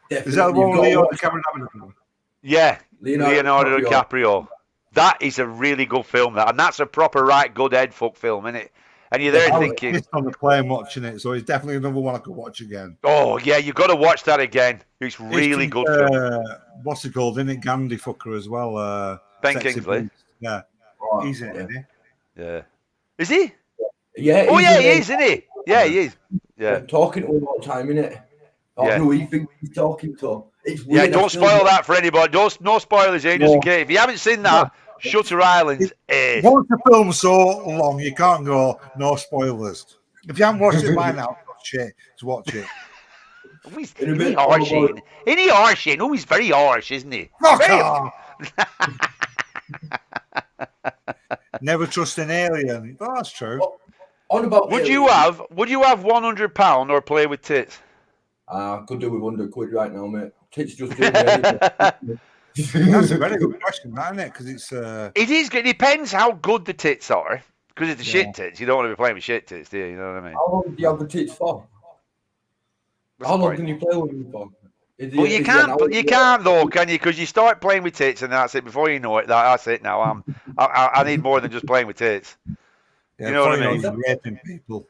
Definitely. Is that the one with Leonardo DiCaprio? Yeah, Leonardo DiCaprio. That is a really good film, and that's a proper good head fuck film, isn't it? And you're there thinking. Just on the plane watching it, so it's definitely another one I could watch again. Oh yeah, you've got to watch that again. It's really good film. What's it called? Isn't it Gandhi fucker as well? Ben Kingsley. Yeah, he's in it, isn't he? Yeah. Is he? Yeah. Oh yeah, he is, isn't he? Yeah, he is. Yeah. I'm talking to him all the time, innit? Who he thinks he's talking to. It's weird. Yeah, don't spoil that for anybody. No spoilers, just in case. If you haven't seen that, Shutter Island is. Once the film's so long, you can't go no spoilers. If you haven't watched it by now, shit to watch it. He's harsh, isn't he? Harsh, oh, he's very harsh, isn't he? Never trust an alien. Oh, that's true. On about would you have £100 or play with tits? I could do with £100 right now, mate. Tits just do That's a very good question, isn't it? Because it's it is. It depends how good the tits are. Because it's the shit tits. You don't want to be playing with shit tits, do you? You know what I mean? How long do you have the tits for? How long can you play with them for? Well, you can't though, can you? Because you start playing with tits and that's it. Before you know it, that's it. Now I need more than just playing with tits. Yeah, you know what I mean? Raping people.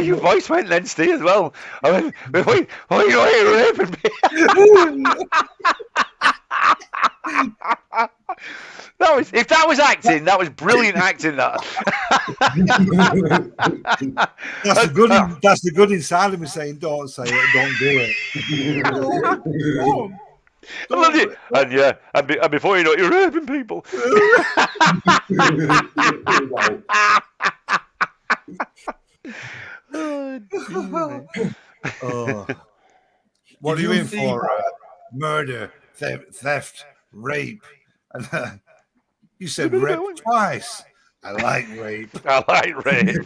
Your voice went then, Steve, as well. I went, wait, you're raping me. If that was acting, that was brilliant acting. That. That's the good inside of me saying, "Don't say it, don't do it." I love it. And before you know it, you're raping people. What are you in for? Murder, theft, rape. You said rape twice. I like rape. I like rape.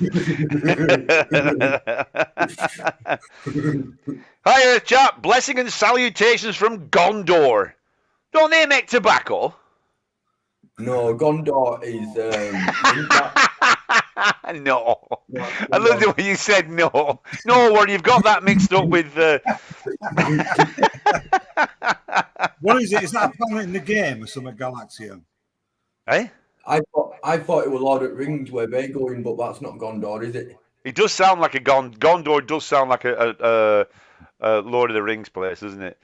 Hi, chap. Blessing and salutations from Gondor. Don't they make tobacco? No, Gondor is. No. I love the way you said no. No, where you've got that mixed up with. What is it? Is that a planet in the game or some Galaxian? Eh? I thought it was Lord of the Rings where they're going, but that's not Gondor, is it? It does sound like a Gondor. Does sound like a Lord of the Rings place, doesn't it?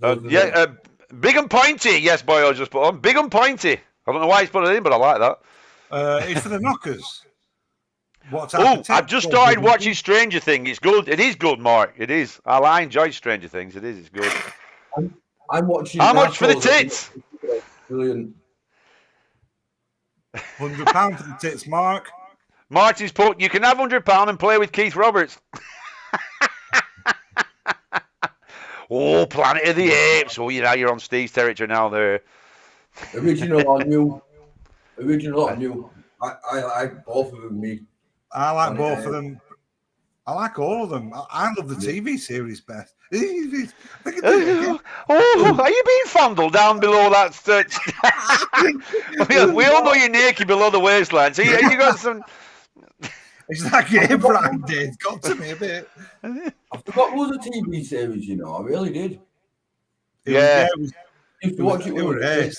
Big and pointy. Yes, boy, I just put on big and pointy. I don't know why he's put it in, but I like that. It's for the knockers. I've just started watching Stranger Things. It's good. It is good, Mark. It is. I enjoy Stranger Things. It is. It's good. I'm watching. How much for the tits? Brilliant. £100 for the tits, Mark. Martin's put. You can have £100 and play with Keith Roberts. Oh, Planet of the Apes. Oh, you're on Steve's territory now. There. Original or new? I like both of them. Me. I like both of them. I like all of them. I love the TV series best. Are you being fondled down below that stretch? We all know you're naked below the waistline. So you got some. It's like Abraham did. Got to me a bit. I forgot loads of TV series, you know. I really did. Yeah. Used to watch it when I was a kid.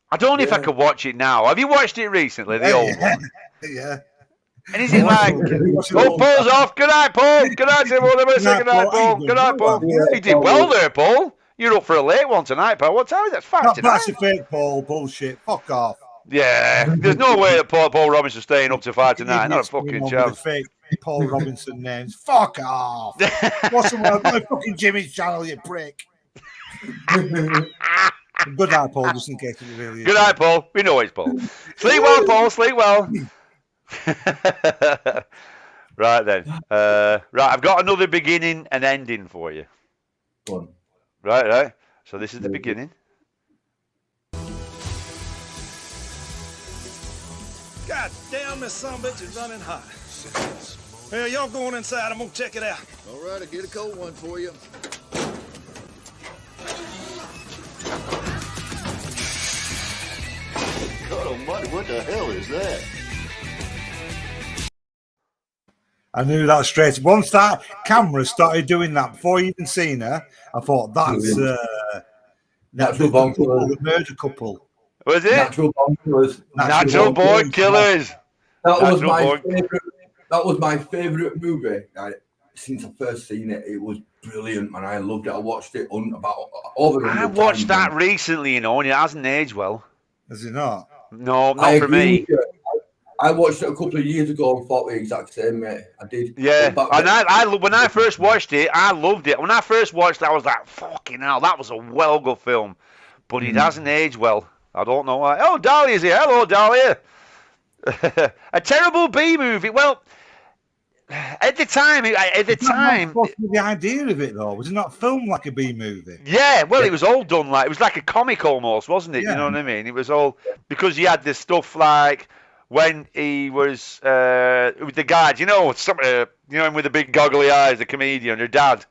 I don't know if I could watch it now. Have you watched it recently, the old one? Yeah. And is it like, oh, Paul's off. Good night, Paul. Good night, everyone. Good night, Paul. Good night, Paul. You did well there, Paul. You're up for a late one tonight, pal. What time is it? 5 tonight. That's a fake, Paul. Bullshit. Fuck off. Yeah. There's no way that Paul Robinson's staying up to 5 tonight. Not a fucking chance. Fake Paul Robinson names. Fuck off. What's the word? My fucking Jimmy's channel, you prick. Good night, Paul, just in case it really is. Good night, Paul. We know it's Paul. Sleep well, Paul. Sleep well. Right then. Right, I've got another beginning and ending for you. Go on. Right. So this is the beginning. God damn, this sumbitch is running hot. Well, y'all going inside. I'm gonna check it out. All right, I'll get a cold one for you. God almighty, what the hell is that? I knew that straight. Once that camera started doing that before you even seen her, I thought that's the murder couple. Was it? Natural Born Killers. Natural Born Killers. That was my favourite movie. Since I first seen it, it was brilliant, man. I loved it. I watched it I watched that recently, you know, and it hasn't aged well. Has it not? No, not for me. I watched it a couple of years ago and thought the exact same, mate. I did. Yeah, and when I first watched it, I loved it. When I first watched it, I was like, fucking hell, that was a well-good film. But it hasn't aged well. I don't know why. Oh, Dahlia's here. Hello, Dahlia. A terrible B movie. Well, at the time, the idea of it though, was it not filmed like a B movie? Yeah, well, it was all done like, it was like a comic almost, wasn't it? Yeah. You know what I mean? It was all, because you had this stuff like when he was with the guys, him with the big goggly eyes, the comedian, her dad.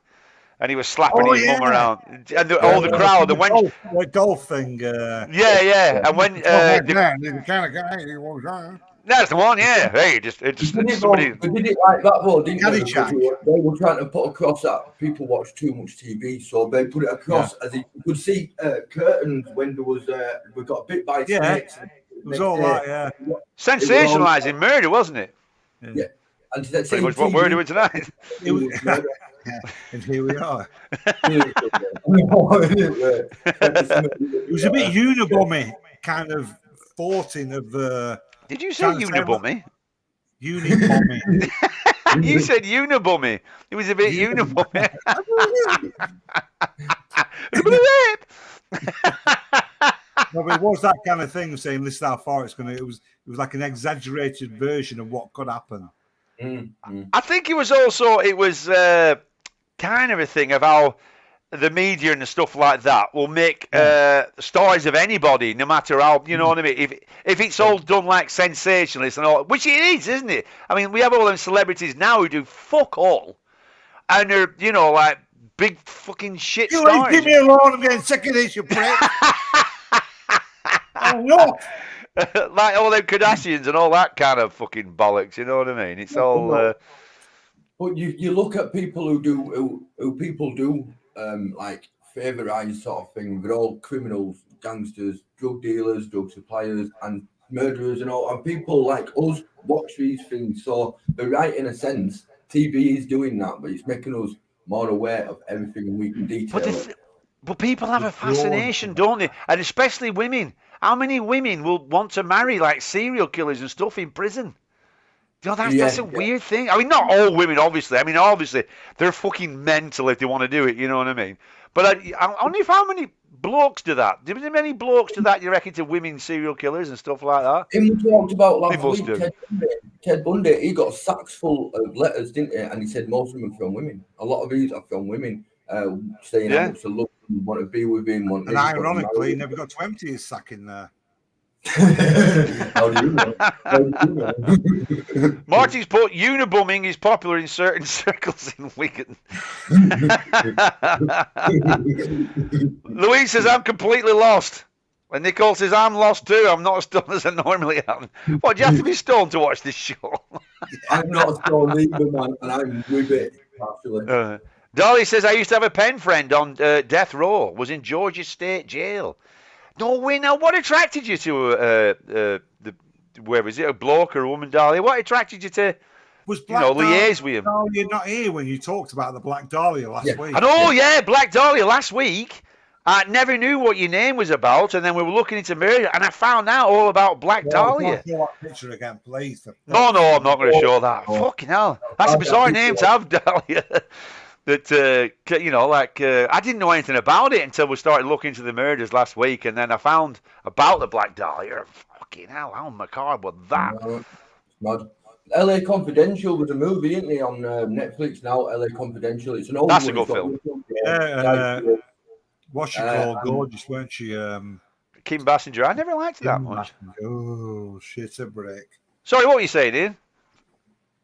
And he was slapping his mum around, and all the crowd. And when the golf thing, yeah, and when the kind of guy he was, that's the one, yeah. Hey, somebody. We did it like that, though, didn't we? They were trying to put across that people watch too much TV, so they put it across as you could see curtains when there was we got bit by snakes. It was all that, sensationalising murder, wasn't it? Yeah. And that's pretty much what we're doing tonight. And here we are. It was a bit Unabommy kind of thoughting of the. Did you say Unabommy? Unabommy. You said Unabommy. It was a bit Unabommy. No, but it was that kind of thing of saying this is how far it's going to. It was like an exaggerated version of what could happen. I think it was kind of a thing of how the media and the stuff like that will make stories of anybody, no matter how, you know what I mean? If it's all done like sensationalist and all, which it is, isn't it? I mean, we have all them celebrities now who do fuck all, and they're, like big fucking shit stories. Leave me alone, I'm getting sick of this, you prick. Oh, no. Like all them Kardashians and all that kind of fucking bollocks, you know what I mean? It's all. But you look at people who people do like favourize sort of thing. They're all criminals, gangsters, drug dealers, drug suppliers, and murderers and all. And people like us watch these things. So they're right in a sense. TV is doing that, but it's making us more aware of everything we can detail. But people have a fascination, don't they? And especially women. How many women will want to marry like serial killers and stuff in prison? That's a weird thing. I mean, not all women, obviously. I mean, obviously, they're fucking mental if they want to do it, you know what I mean? But I wonder how many blokes do that. Do there many blokes do that, you reckon, to women serial killers and stuff like that? We talked about last week, Ted Bundy, he got sacks full of letters, didn't he? And he said most of them from women. A lot of these are from women saying how much they love him, want to be with him. And ironically, he never got to empty his sack in there. How do you know? Marty's put Unabumming is popular in certain circles in Wigan. Louise says, I'm completely lost. And Nicole says, I'm lost too. I'm not as stoned as I normally am. What, do you have to be stoned to watch this show? I'm not stoned either, man, and I'm with it, actually. Dolly says, I used to have a pen friend on death row, was in Georgia State Jail. No way. Now, what attracted you to where was it, a bloke or a woman, Dolly? What attracted you to, Was liaise with him? Dahlia not here when you talked about the Black Dahlia last week? I know, yeah, Black Dahlia last week. I never knew what your name was about, and then we were looking into murder, and I found out all about Black Dahlia. Show that picture again, please. No, I'm not going to show that. Fucking hell. That's a bizarre name to have, Dahlia. That, I didn't know anything about it until we started looking into the murders last week, and then I found about the Black Dahlia. Fucking hell, how macabre was that? Mad. LA Confidential was a movie, isn't it, on Netflix now? LA Confidential. It's an old That's a good film. Yeah, what's she called? Gorgeous, weren't she? Kim Basinger. I never liked that much. Oh, shit, a break. Sorry, what were you saying, Ian?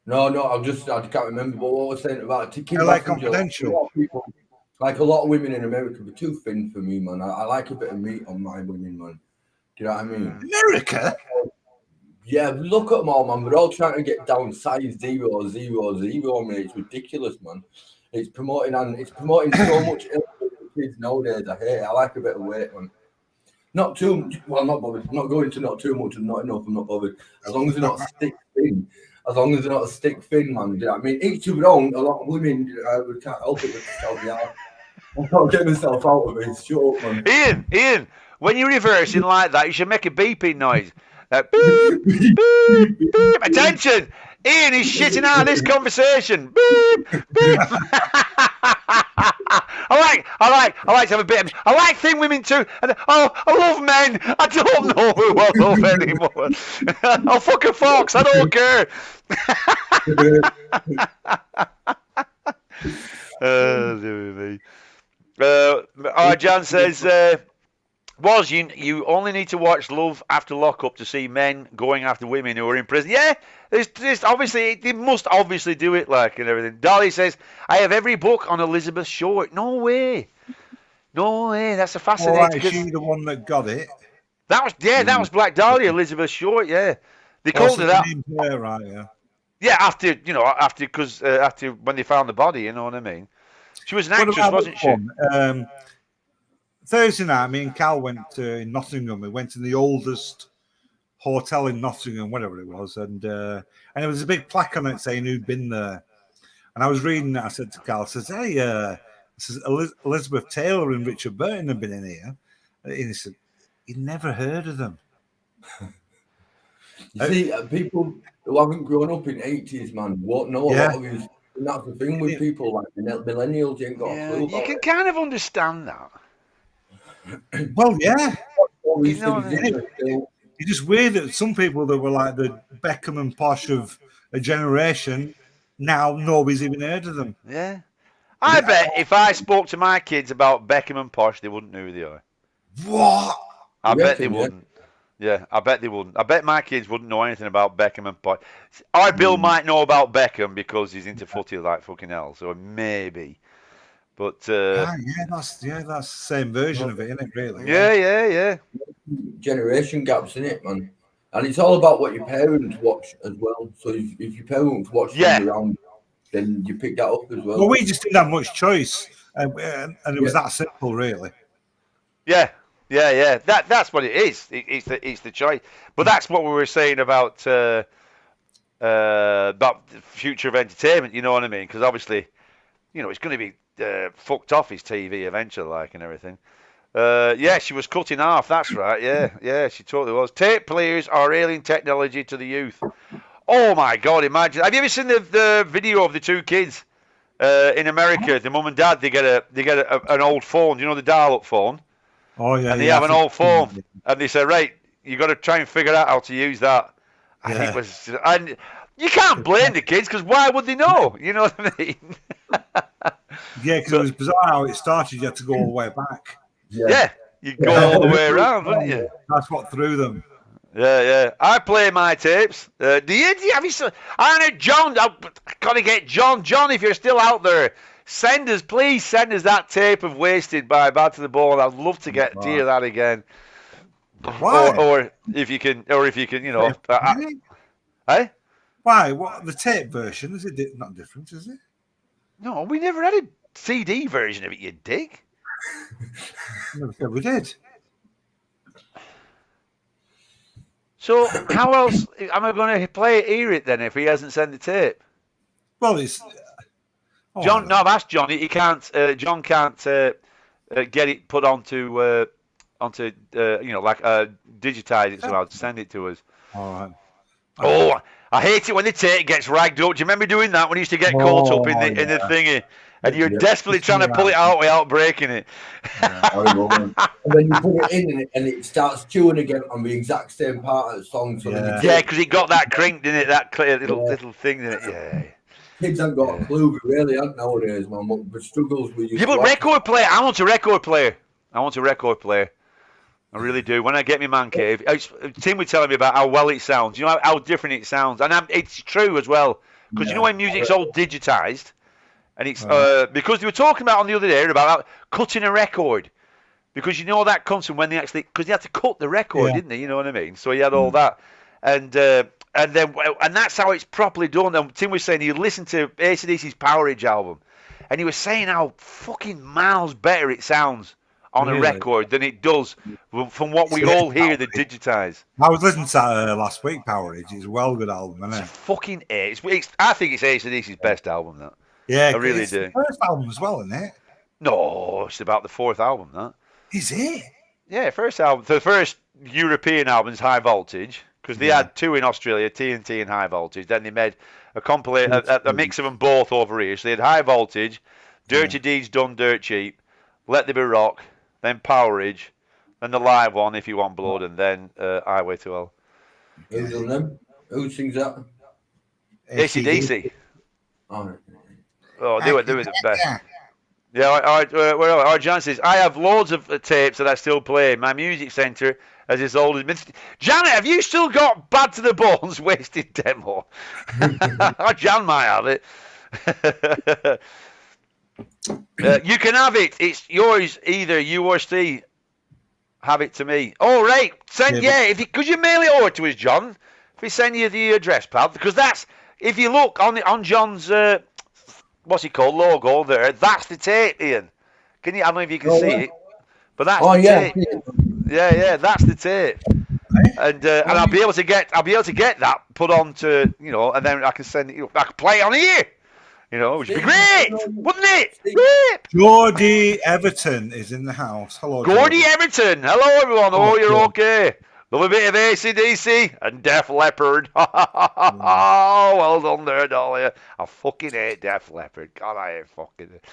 No, I can't remember what I was saying about Kim LA Basinger. Confidential. Like a lot of women in America, but too thin for me, man. I like a bit of meat on my women, man. Do you know what I mean? America? Yeah, look at them all, man. We're all trying to get down size 0, 0, 0. I mean, it's ridiculous, man. It's promoting so much kids nowadays. I hate it. I like a bit of weight, man. Not too well, not bothered. Not going to not too much and not enough. I'm not bothered. As long as they're not stick thin. As long as they're not a stick thin, man. You know what I mean? Each of their own. A lot of women can't help it themselves. I can't get myself out of it. Shut up, man. Ian, when you're reversing like that, you should make a beeping noise. Beep, beep, beep. Attention! Ian is shitting out of this conversation. Beep, beep. I like to have a bit of, I like thin women too. And I love men. I don't know who I love anymore. I'll fuck a fox. I don't care. Jan says, you only need to watch Love After Lockup to see men going after women who are in prison. Yeah, there's obviously, they must obviously do it, like, and everything. Dolly says, I have every book on Elizabeth Short. No way. That's a fascinating. Right, is she the one that got it? That was Black Dahlia, Elizabeth Short. Yeah, they called her that. Yeah, right. Yeah. Yeah, after when they found the body, you know what I mean. She was an actress, wasn't she? Thursday night, me and Cal went in Nottingham. We went to the oldest hotel in Nottingham, whatever it was, and there was a big plaque on it saying who'd been there. And I was reading it. I said to Cal, I says, "Hey, Elizabeth Taylor and Richard Burton have been in here." And he said, "He'd never heard of them." You see, people who haven't grown up in 80s, man, won't know a lot of these. And that's the thing with people like the millennials. You ain't got a clue. You can kind of understand that. Well, yeah. You know what I mean? It's just weird that some people that were like the Beckham and Posh of a generation, now nobody's even heard of them. Yeah. I bet if I spoke to my kids about Beckham and Posh, they wouldn't know who they are. What? I bet they wouldn't. Yeah, I bet they wouldn't. I bet my kids wouldn't know anything about Beckham and Posh. Our Bill might know about Beckham because he's into footy like fucking hell, so maybe. But that's the same version of it, isn't it? Really? Yeah. Generation gaps in it, man, and it's all about what your parents watch as well. So if your parents watch around, then you pick that up as well. Well, we just didn't have much choice, and it was that simple, really. Yeah. That's what it is. It's the choice. But that's what we were saying about the future of entertainment. You know what I mean? Because obviously, it's going to be fucked off his TV eventually, like, and everything. She was cut in half. That's right. Yeah, she totally was. Tape players are alien technology to the youth. Oh my God! Imagine. Have you ever seen the video of the two kids in America? The mum and dad. They get an old phone. You know, the dial-up phone. Oh yeah. And they have an old phone, and they say, right, you got to try and figure out how to use that. And it was, and you can't blame the kids because why would they know? You know what I mean? Yeah, because it was bizarre how it started. You had to go all the way back. Yeah, you go all the way around, wouldn't you? That's what threw them. Yeah. I play my tapes. Have you? I know John. I've got to get John. John, if you're still out there, please send us that tape of Wasted by Bad to the Bone. I'd love to hear that again. Why? Or if you can, eh? Why? What the tape version is it? Not different, is it? No, we never had a CD version of it. You dick. Never said we did. So how else am I going to hear it then if he hasn't sent the tape? Well, it's John. No, I've asked John. He can't. John can't get it put onto digitize it somehow to send it to us. All right. Oh, I hate it when the tape gets ragged up. Do you remember doing that when you used to get caught up in the thingy, and you're desperately trying to pull it out without breaking it? And then you put it in and it starts chewing again on the exact same part of the song. So Yeah, because it got that crinked in it, that little thing in it. Yeah. Kids haven't got a clue. We really aren't nowadays, man. The struggles we used Yeah, but to have. record player. I want a record player. I really do. When I get my man cave, Tim was telling me about how well it sounds. You know how different it sounds, and it's true as well. Because you know when music's all digitized, and it's because they were talking about on the other day about cutting a record, because you know that comes from when they actually because they had to cut the record, didn't they? You know what I mean? So he had all that, and that's how it's properly done. And Tim was saying he listened to AC/DC's Power Age album, and he was saying how fucking miles better it sounds on a record than it does from what we all hear the digitized. I was listening to that last week, Power Age. It's a well good album, isn't it? It's fucking A. I think it's AC/DC's best album, that. Yeah, I really it's do. The first album as well, isn't it? No, it's about the fourth album, that. Is it? Yeah, first album. The first European album is High Voltage, because they had two in Australia, TNT and High Voltage. Then they made a mix of them both over here. So they had High Voltage, Dirty Deeds Done Dirt Cheap, Let There Be Rock, then Power Age, then the live one, If You Want Blood, and then Highway to Hell. Who's done them? Who sings that? AC/DC. Oh, they were the best. Yeah, all right, John says, I have loads of tapes that I still play. My music centre as it's old as... Janet, have you still got Bad to the Bones wasted demo? Jan might have it. You can have it. It's yours either. You or Steve. Have it to me. All right. Could you mail it over to us, John? If we send you the address, pal. Because that's... If you look on John's... what's it called? Logo there. That's the tape, Ian. Can you? I don't know if you can see it, but that's the tape. Yeah, that's the tape. And I'll be able to get that put onto and then I can send it. I can play it on here. Which would be great, wouldn't it? Great. Geordie Everton is in the house. Hello, Geordie Everton. Hello, everyone. Oh, you're okay. Love a bit of AC/DC and Def Leppard. Oh, well done there, Dahlia. I fucking hate Def Leppard. God, I hate fucking it.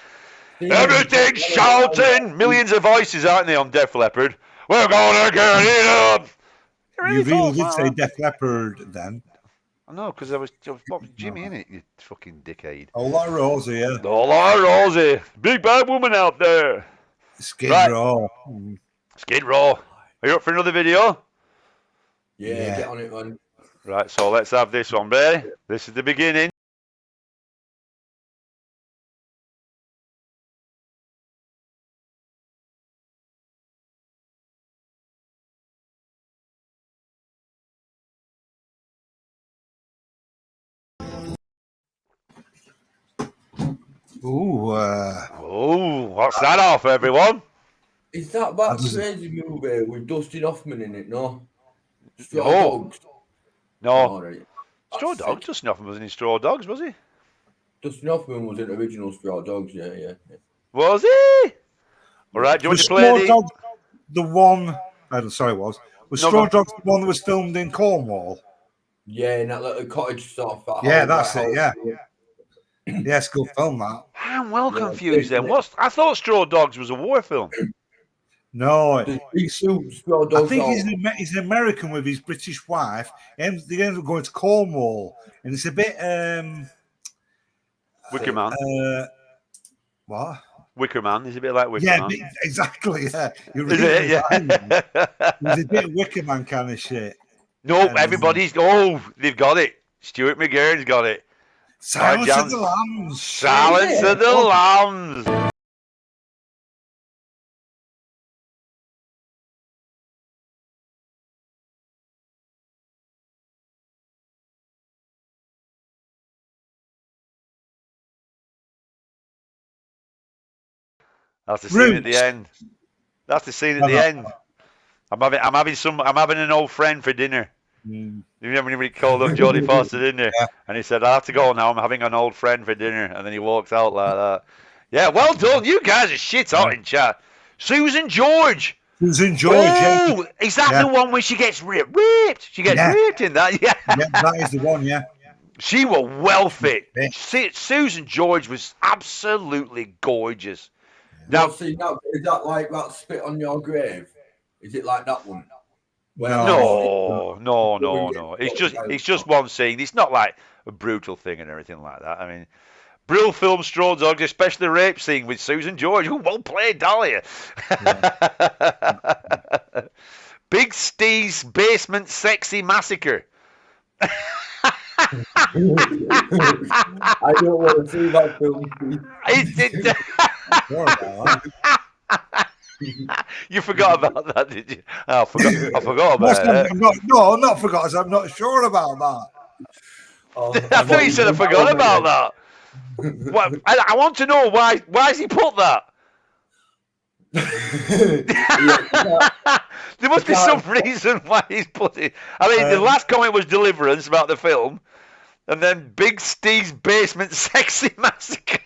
Everything's shouting. Millions of voices, aren't they, on Def Leppard? We're gonna get it up. You really did say Def Leppard then. I know, because I was Jimmy in it, you fucking dickhead. A lot of Rosie, yeah. A lot of Rosie. Big bad woman out there. Skid Row. Skid Row. Are you up for another video? Yeah, get on it, man. Right, so let's have this one, baby. This is the beginning. What's that off, everyone? Is that crazy movie with Dustin Hoffman in it? No. No. Oh, right. Straw Dogs? Dustin Hoffman wasn't in Straw Dogs, was he? Dustin Hoffman was in original Straw Dogs, yeah. Was he? All right, do you want to play the... Dogs, the one... Was Straw Dogs the one that was filmed in Cornwall? Yeah, in that little cottage sort of... Yeah, that's it, yeah. Yeah, it's a good film, that. I'm well confused then. I thought Straw Dogs was a war film. No, I think he's an American with his British wife, and they end up going to Cornwall, and it's a bit Wicker Man. What? Wicker Man. It's a bit like Wicker Man. Yeah, exactly. Yeah, Is it? Yeah. It's a bit Wicker Man kind of shit. No, everybody's. They've got it. Stuart McGurn's got it. Silence of the Lambs. Silence of the Lambs. That's the scene at the Roots. end. That's the scene at the end. I'm having an old friend for dinner. You remember when he called up Jodie Foster, didn't he? Yeah. And he said, I have to go now. I'm having an old friend for dinner. And then he walks out like that. Yeah, well done. You guys are shit hot in chat. Susan George. Susan George. Oh, is that the one where she gets ripped? She gets ripped in that. Yeah. Yeah, that is the one. Yeah. She was well fit. Susan George was absolutely gorgeous. Now, see, now, is that like that spit on your grave? Is it like that one? No. It's just one scene. It's not like a brutal thing and everything like that. I mean, Brill film Straw Dogs, especially the rape scene with Susan George. Who well played, Dahlia. Yeah. Big Steve's Basement Sexy Massacre. I don't want to see that film. You forgot about that, did you? I forgot about it. Not forgot. I'm not sure about that. I thought you said I forgot about that. What, I want to know why has he put that? There must be some reason why he's put it. I mean, the last comment was Deliverance about the film, and then Big Steve's Basement Sexy Massacre.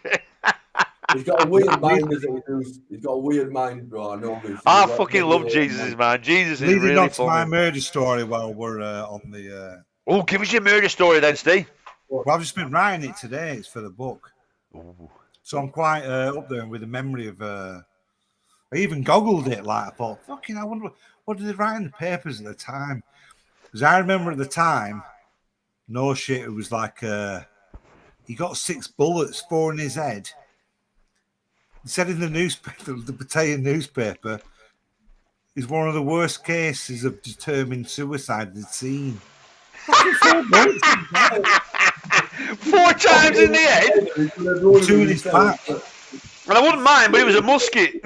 He's got a weird mind, doesn't he? He's got a weird mind, bro. I know this. I fucking love Jesus, man. Jesus is really on funny. My murder story while we're on the... Oh, give us your murder story then, Steve. Well, I've just been writing it today. It's for the book. Ooh. So I'm quite up there with the memory of... I even goggled it, like, I thought, fucking, I wonder, what did they write in the papers at the time? Because I remember at the time, no shit, it was like, he got 6 bullets, 4 in his head. It said in the newspaper, the Battalion newspaper, is one of the worst cases of determined suicide they'd seen. 4 times in the head? 2 in his back. And I wouldn't mind, but it was a musket.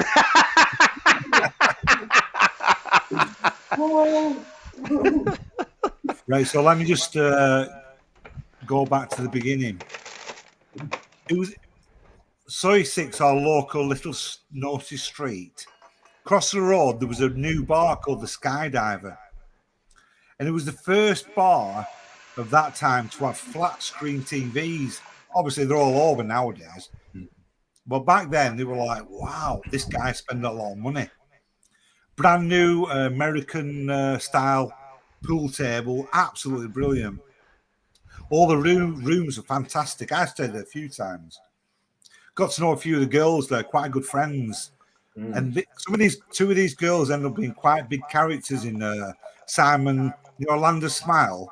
Right, so let me just go back to the beginning. It was Soy 6, our local little naughty street. Across the road, there was a new bar called the Skydiver. And it was the first bar of that time to have flat screen TVs. Obviously, they're all over nowadays. But back then, they were like, wow, this guy spent a lot of money. Brand new American style pool table, absolutely brilliant. All the rooms are fantastic. I stayed there a few times. Got to know a few of the girls there, quite good friends. And two of these girls ended up being quite big characters in Simon, Orlando Smile.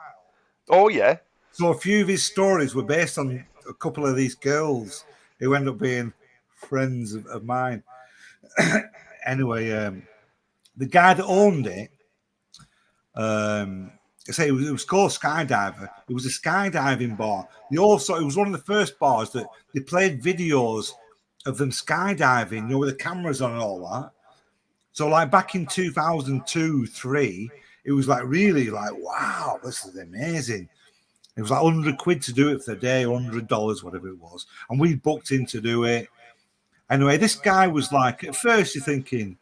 Oh, yeah. So a few of his stories were based on a couple of these girls who ended up being friends of mine. Anyway, the guy that owned it, it was called Skydiver. It was a skydiving bar. It was one of the first bars that they played videos of them skydiving, with the cameras on and all that. So like back in 2002-3, it was like really like, wow, this is amazing. It was like £100 to do it for the day, $100, whatever it was. And we booked in to do it. Anyway, this guy was like, at first you're thinking,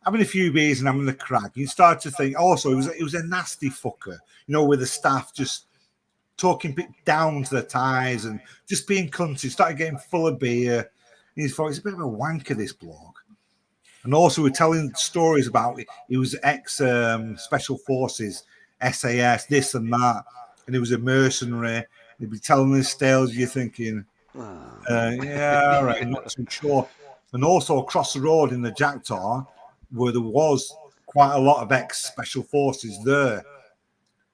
having a few beers and having the crack. You start to think, also, it was a nasty fucker, with the staff just talking down to the ties and just being cunty. Started getting full of beer. And he thought, he's a bit of a wanker, this bloke. And also, we're telling stories about he was ex-Special Forces, SAS, this and that. And he was a mercenary. He'd be telling his tales, you're thinking, yeah, all right, not too sure. And also, across the road in the Jackdaw, where there was quite a lot of ex-Special Forces there,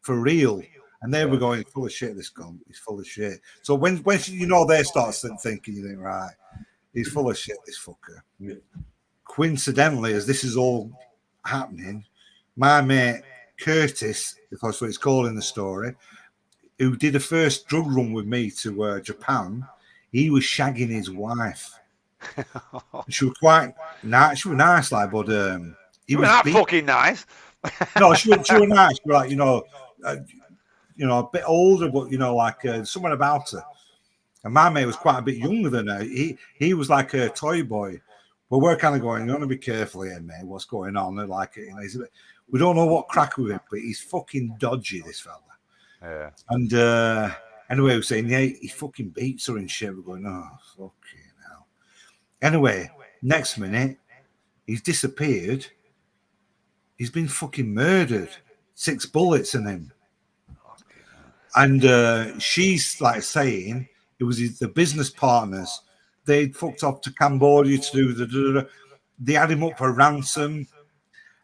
for real. And they were going, full of shit, this gun. He's full of shit. So when they start thinking, you think, right, he's full of shit, this fucker. Yeah. Coincidentally, as this is all happening, my mate Curtis, if that's what it's called in the story, who did the first drug run with me to Japan, he was shagging his wife. She was quite nice. She was nice, like, but he was not fucking nice. No, she was nice. She was like, a bit older, but like something about her. And my mate was quite a bit younger than her. He was like a toy boy, Well, we're kind of going, you want to be careful here, mate. What's going on? They're like, you know, we don't know what crack with him, but he's fucking dodgy, this fella. Yeah. And anyway, we're saying, yeah, he fucking beats her and shit. We're going, oh, fucking hell. Anyway, next minute, he's disappeared. He's been fucking murdered. 6 bullets in him. And she's like saying it was the business partners. They'd fucked off to Cambodia to do they had him up for ransom,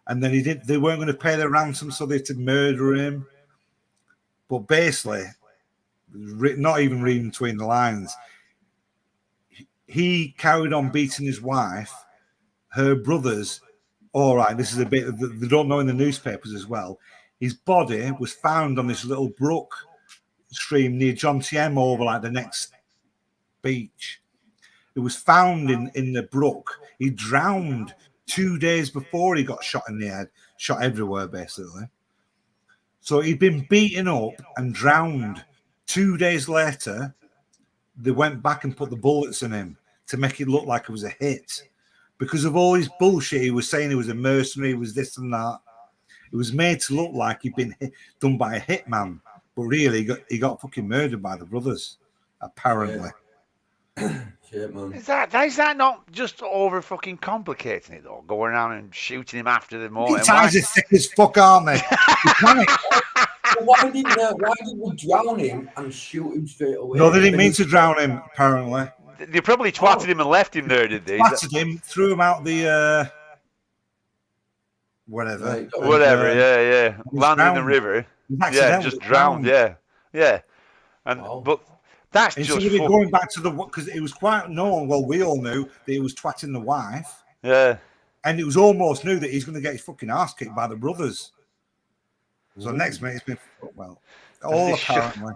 and then they weren't going to pay their ransom, so they had to murder him. But basically, not even reading between the lines, he carried on beating his wife. Her brothers, all right, this is a bit they don't know in the newspapers as well. His body was found on this little brook stream near John Tiem over like the next beach. It was found in the brook. He drowned 2 days before he got shot in the head, shot everywhere basically. So he'd been beaten up and drowned. 2 days later, they went back and put the bullets in him to make it look like it was a hit. Because of all his bullshit, he was saying he was a mercenary, he was this and that. It was made to look like he'd been done by a hitman. But really, he got fucking murdered by the brothers, apparently. Shit, man. Is that not just over fucking complicating it though? Going around and shooting him after the moment. His eyes are thick as fuck, aren't they? Why didn't we drown him and shoot him straight away? No, they didn't mean to drown him, apparently. They probably twatted him and left him there, did they? Twatted him, threw him out the whatever. Right, Whatever, yeah. Landed in the river. Yeah, just drowned, yeah. And but that's and just so going back to because it was quite known. Well, we all knew that he was twatting the wife. Yeah. And it was almost knew that he's going to get his fucking ass kicked by the brothers. So next minute, it's been all apparently.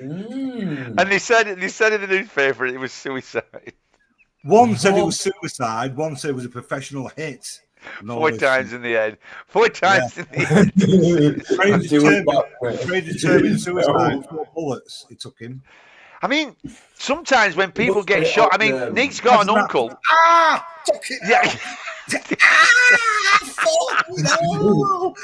And they said in the newspaper it was suicide. One said it was suicide. One said it was a professional hit. 4 times in the head. 4 times in the head. Very determined suicide. 4 bullets it took him. I mean, sometimes when people get shot, I mean, Nick's got an uncle. Fuck it. Yeah. Fuck no!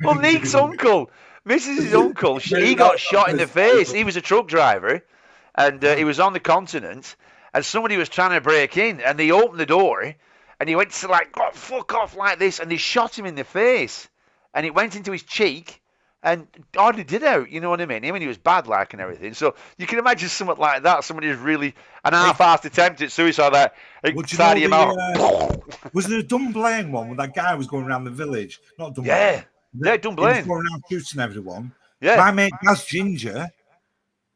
Well, Nick's uncle, Mrs.'s uncle, he got shot in the face. He was a truck driver, and he was on the continent, and somebody was trying to break in, and they opened the door, and he went to like, oh, fuck off like this, and they shot him in the face, and it went into his cheek, and hardly did out, you know what I mean? I mean, he was bad like and everything. So you can imagine something like that. Somebody who's really an half-assed attempt at suicide that inside him out. Was there a Dunblane one where that guy was going around the village? Not Dunblane. Yeah, Dunblane. He was going around shooting everyone. Yeah. My mate Gaz Ginger,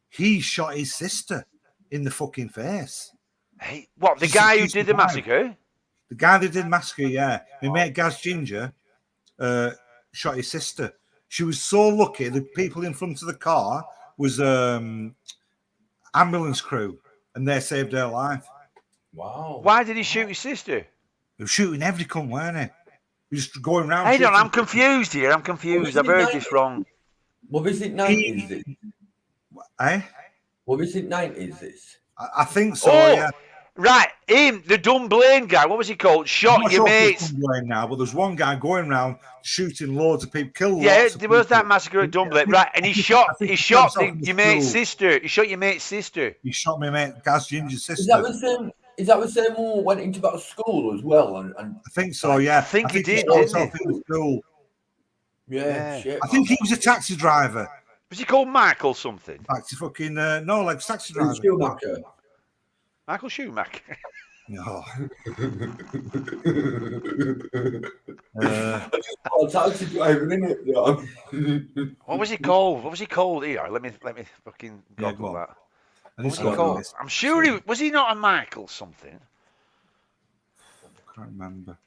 he shot his sister in the fucking face. Hey, what, the guy who did the massacre? The guy that did the massacre, yeah. My mate Gaz Ginger shot his sister. She was so lucky. The people in front of the car was ambulance crew, and they saved her life. Wow. Why did he shoot his sister? He was shooting every cunt, weren't he? He was just going around. Hold on, I'm confused here. I'm confused. I've heard this wrong. What is it, 90s? This? Eh? What is it, 90s? This? I think so, yeah. Right, him, the Dunblane guy, what was he called? Shot your mates. Now, but there's one guy going around shooting loads of people, killed lots Yeah, of there was people. that massacre at Dunblane, right? And he shot your mate's sister. He shot your mate's sister. He shot my mate Gaz Ginger's sister. Is that the same one who went into that school as well? And I think so, yeah. I think he did, shot didn't himself in the school. Yeah, shit. I think he was a taxi driver. Was he called Michael something? Taxi fucking taxi driver. Schumacher. Michael Schumacher. No. Taxi driver, innit, John? What was he called? What was he called? Here, let me fucking Google that. What was he called? I'm sure was he not a Michael something? I can't remember.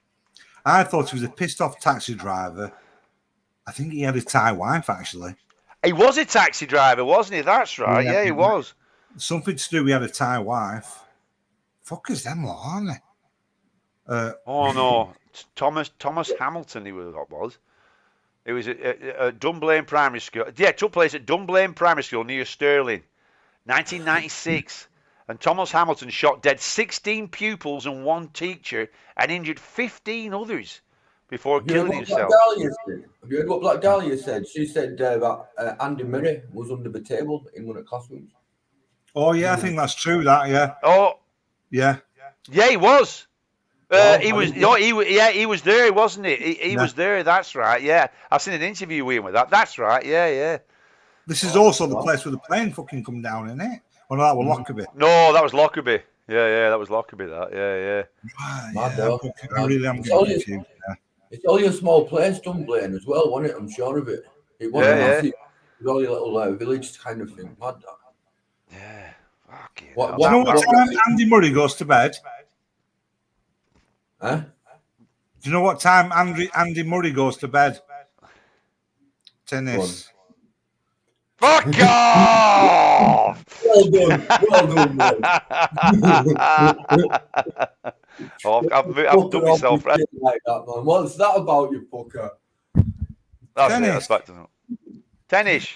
I thought he was a pissed off taxi driver. I think he had a Thai wife, actually. He was a taxi driver, wasn't he? That's right. Yeah, he was. Something to do, we had a Thai wife. Fuckers, them lot, aren't they? Oh, no. Thomas Hamilton, he was. It was at Dunblane Primary School. Yeah, it took place at Dunblane Primary School near Stirling. 1996. And Thomas Hamilton shot dead 16 pupils and 1 teacher and injured 15 others before Have you heard killing what Black himself. Dahlia said? Have you heard what Black Dahlia said? She said that Andy Murray was under the table in one of the classrooms. Oh yeah, I think that's true. That yeah. Oh, yeah. Yeah, he was. Oh, he I was. didn't No, he was there, wasn't he? He Yeah. was there. That's right. Yeah, I've seen an interview with him with that. That's right. Yeah. This is also the place where the plane fucking come down, isn't it? Well, that was Lockerbie. No, that was Lockerbie. Yeah, that was Lockerbie. That. Yeah. Ah, Mad yeah, though. I really am It's getting only- confused. Yeah. It's only a small place, Dunblane, as well, wasn't it? I'm sure of it. It wasn't Yeah. massive. It was only a little village kind of thing. Mad that. Yeah. Fucking What- hell, Do you know that- what time Andy Murray goes to bed? Huh? Do you know what time Andy Murray goes to bed? Tennis. Fuck off! Well done, mate. Oh, I've done myself. Fucking off like that, man. What's that about, you fucker? That's Tennis. it. That's back to tennis.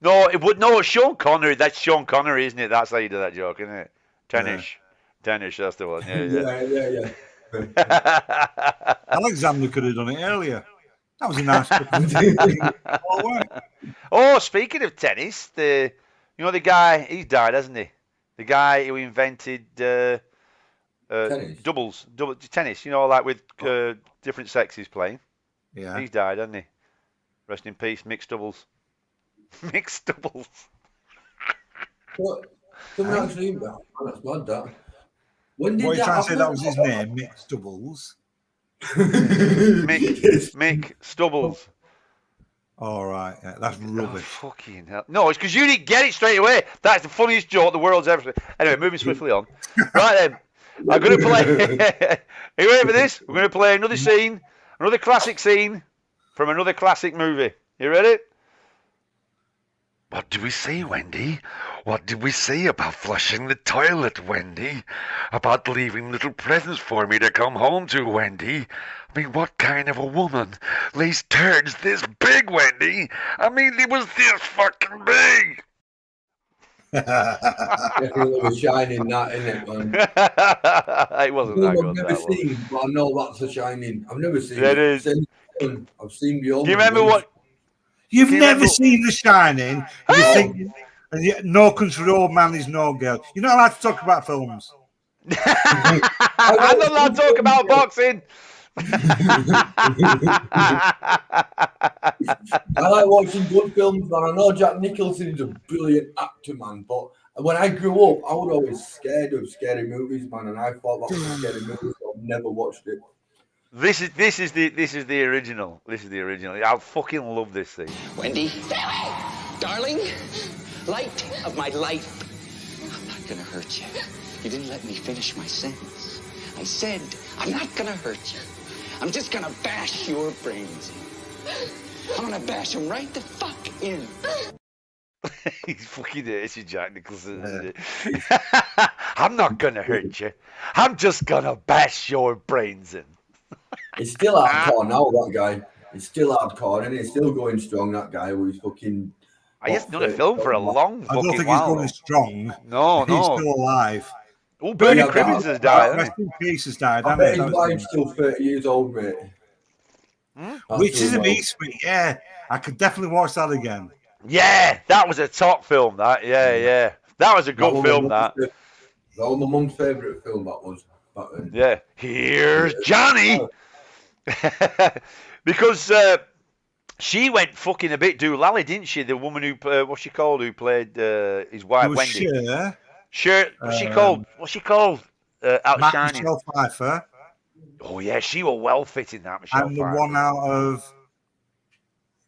No, it would no. Sean Connery. That's Sean Connery, isn't it? That's how you do that joke, isn't it? Tennis. That's the one. Yeah. Alexander could have done it earlier. That was a nice. Oh, speaking of tennis, the guy, he's died, hasn't he? The guy who invented Tennis. double tennis. Like with different sexes playing. Yeah. He's died, hasn't he? Rest in peace, mixed doubles. Mixed doubles. What? Someone actually, that's mad, that. When did What are you trying to say? happen? That was his name, Mixed Doubles. Mick Stubbles. All right, yeah, that's rubbish. Oh, fucking hell. No, it's because you didn't get it straight away. That's the funniest joke the world's ever seen. Anyway, moving swiftly on. Right then, I'm going to play. Are you ready for this? We're going to play another scene, another classic scene from another classic movie. You ready? What did we say, Wendy? What did we say about flushing the toilet, Wendy? About leaving little presents for me to come home to, Wendy? I mean, what kind of a woman lays turds this big, Wendy? I mean, it was this fucking big. Definitely was shining that, innit, man? It wasn't that I've good. never That one. seen, but I know that's a shining. I've never seen It it. is. I've seen the old. Do you remember what? You've Do you never remember- seen The Shining. And you think and yet, No Country Road Man is no girl. You're not allowed to talk about films. I'm not allowed to talk about boxing. I like watching good films, man. I know Jack Nicholson is a brilliant actor, man. But when I grew up, I was always scared of scary movies, man. And I thought that was a scary movie, so I've never watched it. This is the original. This is the original. I fucking love this thing. Wendy, stay away! Darling, light of my life. I'm not gonna hurt you. You didn't let me finish my sentence. I said, I'm not gonna hurt you. I'm just gonna bash your brains in. I'm gonna bash them right the fuck in. He's fucking this is Jack Nicholson, isn't it? I'm not gonna hurt you. I'm just gonna bash your brains in. He's still hardcore now, that guy. He's still hardcore, and he's still going strong, that guy, with his fucking... He hasn't done a film for a long I don't fucking think while. he's going strong. No. He's still alive. Oh, Bernie Yeah, Cribbins has died, hasn't Rest in peace has died, I hasn't bet he? his wife's still 30 years old, mate. That's Which is a doing well. beast, but yeah, I could definitely watch that again. he? Yeah, that was a top film, that. Yeah. That was a good was film, my that. mum's That was my mum's favourite film, that was. Back then. Yeah. Here's Johnny. Because she went fucking a bit doolally, didn't she? The woman who, what's she called, who played his wife, It was Wendy. Cher, What's she called? What's she called? Out Matt Shining. Michelle Pfeiffer, Oh, yeah, she was well fitting that, Michelle and the Pfeiffer. one out of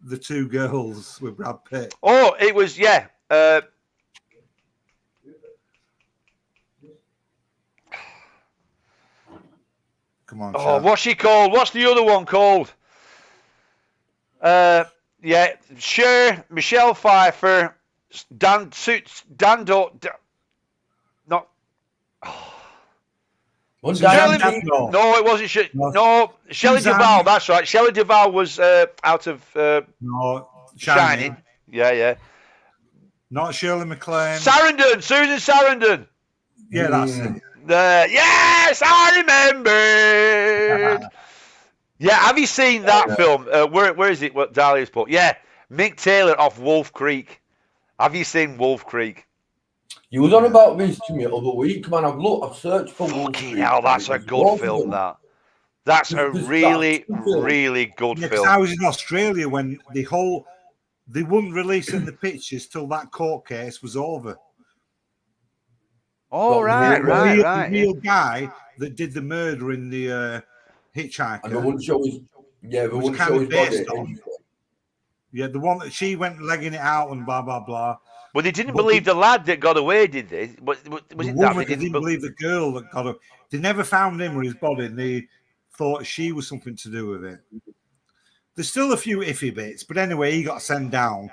the two girls with Brad Pitt. Oh, it was, yeah. Come on, Oh, Chad. what's she called? What's the other one called? Yeah, Cher, Michelle Pfeiffer, not. What's Suzanne that? Daniel. No, it wasn't. No, Shelley Suzanne. Duvall. That's right. Shelley Duvall was out of No, Shining. Yeah. Not Shirley MacLaine. Sarandon, Susan Sarandon. Yeah, that's it. Yes, I remember. Yeah, have you seen that film? Where is it? What Dahlia's put? Yeah, Mick Taylor off Wolf Creek. Have you seen Wolf Creek? You was on about this to me the other week, man. I've searched for Wolf Fucking Creek. hell, that's a good film. That's a really, really good Yeah, film. I was in Australia when they wouldn't release in the pictures till that court case was over. Oh, right. The real guy that did the murder in the Hitchhiker. And they wouldn't show his, they wouldn't show his body. Yeah, the one that she went legging it out and blah, blah, blah. Well, they didn't believe the lad that got away, did they? Was it that? They didn't believe the girl that got away. They never found him or his body, and they thought she was something to do with it. There's still a few iffy bits, but anyway, he got sent down.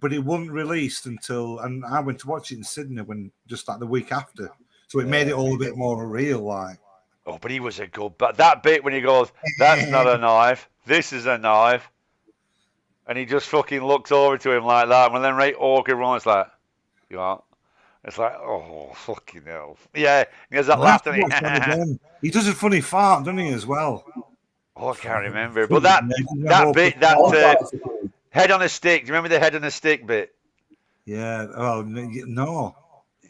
But it wasn't released until, and I went to watch it in Sydney just like the week after. So it made it all a bit more real, like. Oh, but he was a good. But that bit when he goes, "That's not a knife. This is a knife," and he just fucking looks over to him like that, and then right awkward one, it's like, you know, it's like, oh fucking hell, yeah. He has that laugh, and he does a funny fart, doesn't he, as well? Oh, I can't remember, but that bit, head on a stick. Do you remember the head on a stick bit? Yeah. Oh no.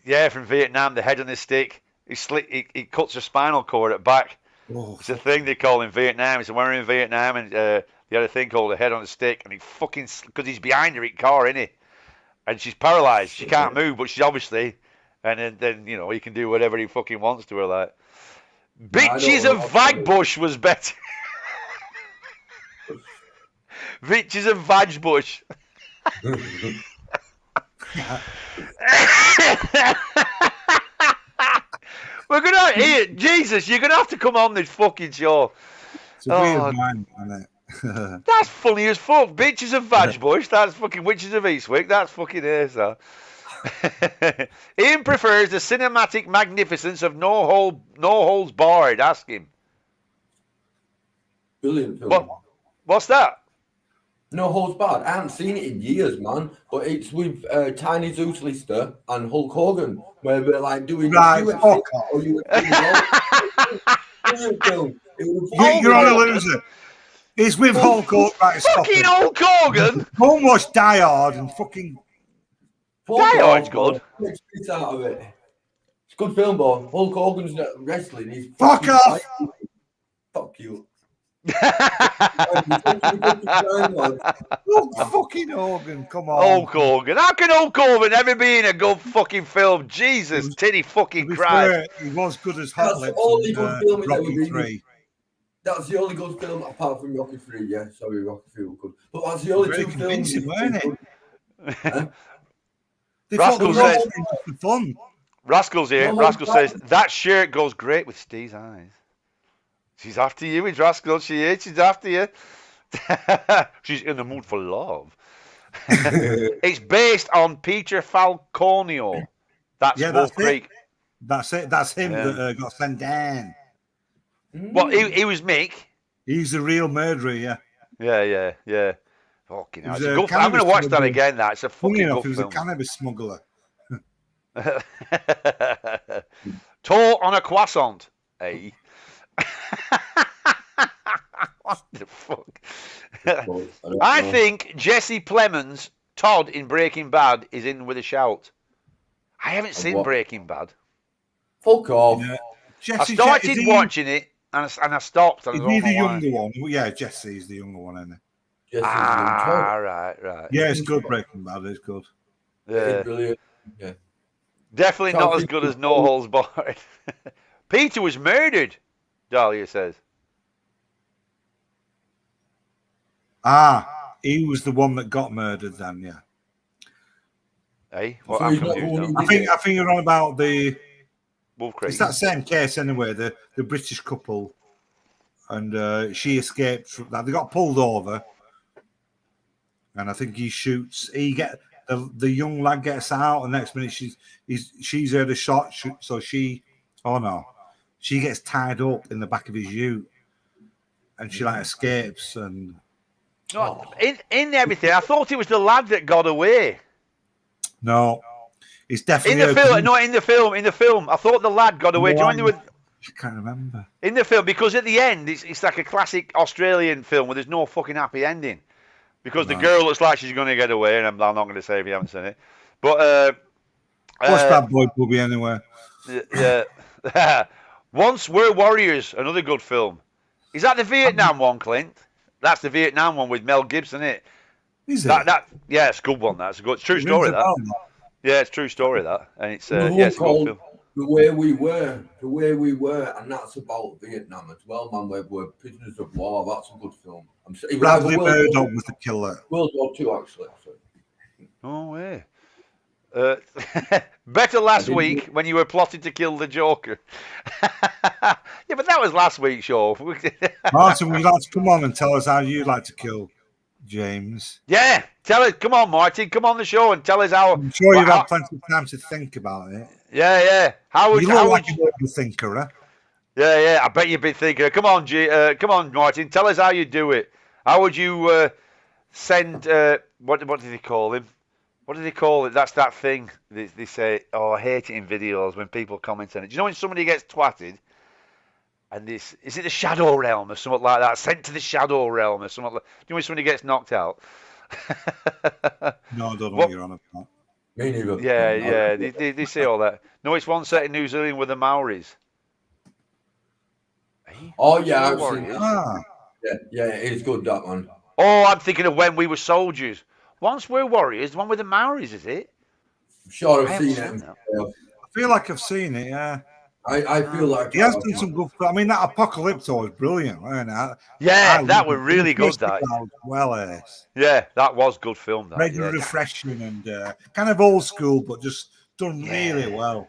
Yeah, from Vietnam, the head on a stick. He cuts your spinal cord at back. Oh, it's a thing they call in Vietnam. It's when we're in Vietnam, and they had a thing called a head on a stick, and he fucking, because he's behind her in car, isn't he? And she's paralyzed. She can't move, but she's obviously, and then you know he can do whatever he fucking wants to her. Like, Bitches of Vagbush was better. Bitches of Vagbush. We're gonna Jesus, you're gonna have to come on this fucking show. It's a weird mind, isn't it? That's funny as fuck. Bitches of Vagbush. That's fucking Witches of Eastwick. That's fucking so. Ian prefers the cinematic magnificence of No Holds Barred. Ask him. Brilliant film. What's that? No Holds Barred. I haven't seen it in years, man. But it's with Tiny Zeus Lister and Hulk Hogan, where they're like doing UFC. You're on a loser. It's with Hulk Hogan. Right, fucking Hulk Hogan. Go and watch Die Hard and fucking. Die Hard's good. It's out of it. It's a good film, boy. Hulk Hogan's wrestling. He's fuck off. Fuck you. Fucking Hogan, come on. Hulk Hogan. How can Hulk Hogan ever be in a good fucking film? Jesus, Titty fucking Christ. He was good as Hot Lips. That's the only good film Rocky 3. That's the only good film apart from Rocky 3. Yeah, sorry, Rocky 3 was good. But that's the only two films. Weren't it? Huh? Rascal says, fun. Rascal's here. Rascal says, that shirt goes great with Steve's eyes. She's after you, it's Rascal. She is. She's after you. She's in the mood for love. It's based on Peter Falconio. That's Wolf Creek. That's it. That's him that got sent down. Well, he was Mick. He's the real murderer, yeah. Yeah. Fucking hell. I'm going to watch that again. It's a fucking good film. He was a cannabis smuggler. Toe on a croissant, eh? What the fuck? I think Jesse Plemons, Todd in Breaking Bad, is in with a shout. I haven't seen Breaking Bad. Fuck off. Yeah. I started watching it and I stopped. Is he the younger one? Yeah, Jesse's the younger one, isn't he? Right. Yeah, it's good. Breaking Bad is good. Yeah. Brilliant. Yeah. Definitely not as good as No Holds Barred. Peter was murdered, Dahlia says. He was the one that got murdered then, yeah. Hey, what happened? I think you're on about the Wolf Creek. It's that same case anyway, the British couple, and she escaped from that. They got pulled over, and I think he shoots. The young lad gets out, and next minute she's heard a shot, so she gets tied up in the back of his ute, and she escapes and. No, in everything, I thought it was the lad that got away. No, it's definitely In the film, opening- not in the film. In the film, I thought the lad got away. Do you remember? I can't remember. In the film, because at the end, it's like a classic Australian film where there's no fucking happy ending. Because the girl looks like she's going to get away, and I'm not going to say if you haven't seen it. But Watch that boy, Bubby, anyway. Yeah. Once We're Warriors, another good film. Is that the Vietnam one, Clint? That's the Vietnam one with Mel Gibson in it. Is it? Yeah, it's a good one. That's a good, true story. That. Yeah, it's a true story. That, and it's it's a good film. The way we were, and that's about Vietnam as well, man. We're prisoners of war. That's a good film. Bradley Murdoch was the killer. World War II, actually. No way. Better last week when you were plotting to kill the Joker. Yeah, but that was last week's show. Martin, would you like to come on and tell us how you like to kill James? Yeah, tell us. Come on, Martin. Come on the show and tell us how. I'm sure you've had plenty of time to think about it. Yeah. How would you look like a thinker, huh? Yeah. I bet you've been thinking. Come on, Martin. Tell us how you do it. How would you send? What did they call him? What do they call it? That's that thing they say. Oh, I hate it in videos when people comment on it. Do you know when somebody gets twatted? And this is it the Shadow Realm or something like that? Sent to the Shadow Realm or something like. Do you know when somebody gets knocked out? No, I don't know what you're on about. Me neither. Yeah. They say all that. No, it's one set in New Zealand with the Maoris. Oh yeah, I've seen that. Yeah, it's good, that one. Oh, I'm thinking of When We Were Soldiers. Once We're Warriors, the one with the Maoris, is it? Sure, I've seen it. I feel like I've seen it, yeah. I feel like he has done some good. I mean, that Apocalypse was brilliant, wasn't it? Yeah, that was really good. That well, yeah, that was good film. That very refreshing and kind of old school, but just done really well.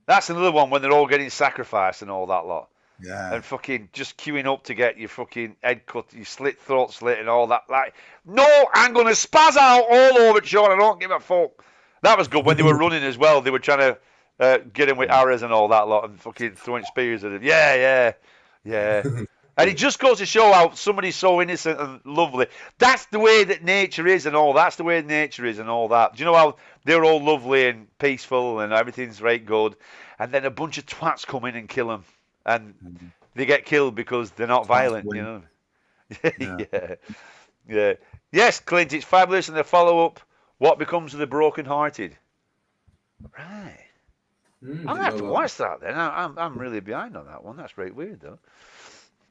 That's another one when they're all getting sacrificed and all that lot. Yeah. And fucking just queuing up to get your fucking head cut, your throat slit and all that. Like, no, I'm going to spaz out all over it, Sean. I don't give a fuck. That was good when they were running as well. They were trying to get him with arrows and all that lot and fucking throwing spears at him. Yeah. And it just goes to show how somebody's so innocent and lovely. That's the way that nature is and all. That's the way nature is and all that. Do you know how they're all lovely and peaceful and everything's right good? And then a bunch of twats come in and kill them. And they get killed because they're not violent, you know. Yeah. Yes, Clint, it's fabulous. And the follow-up, What Becomes of the Broken-Hearted? Right. I'm going to have to watch that then. I'm really behind on that one. That's very weird, though.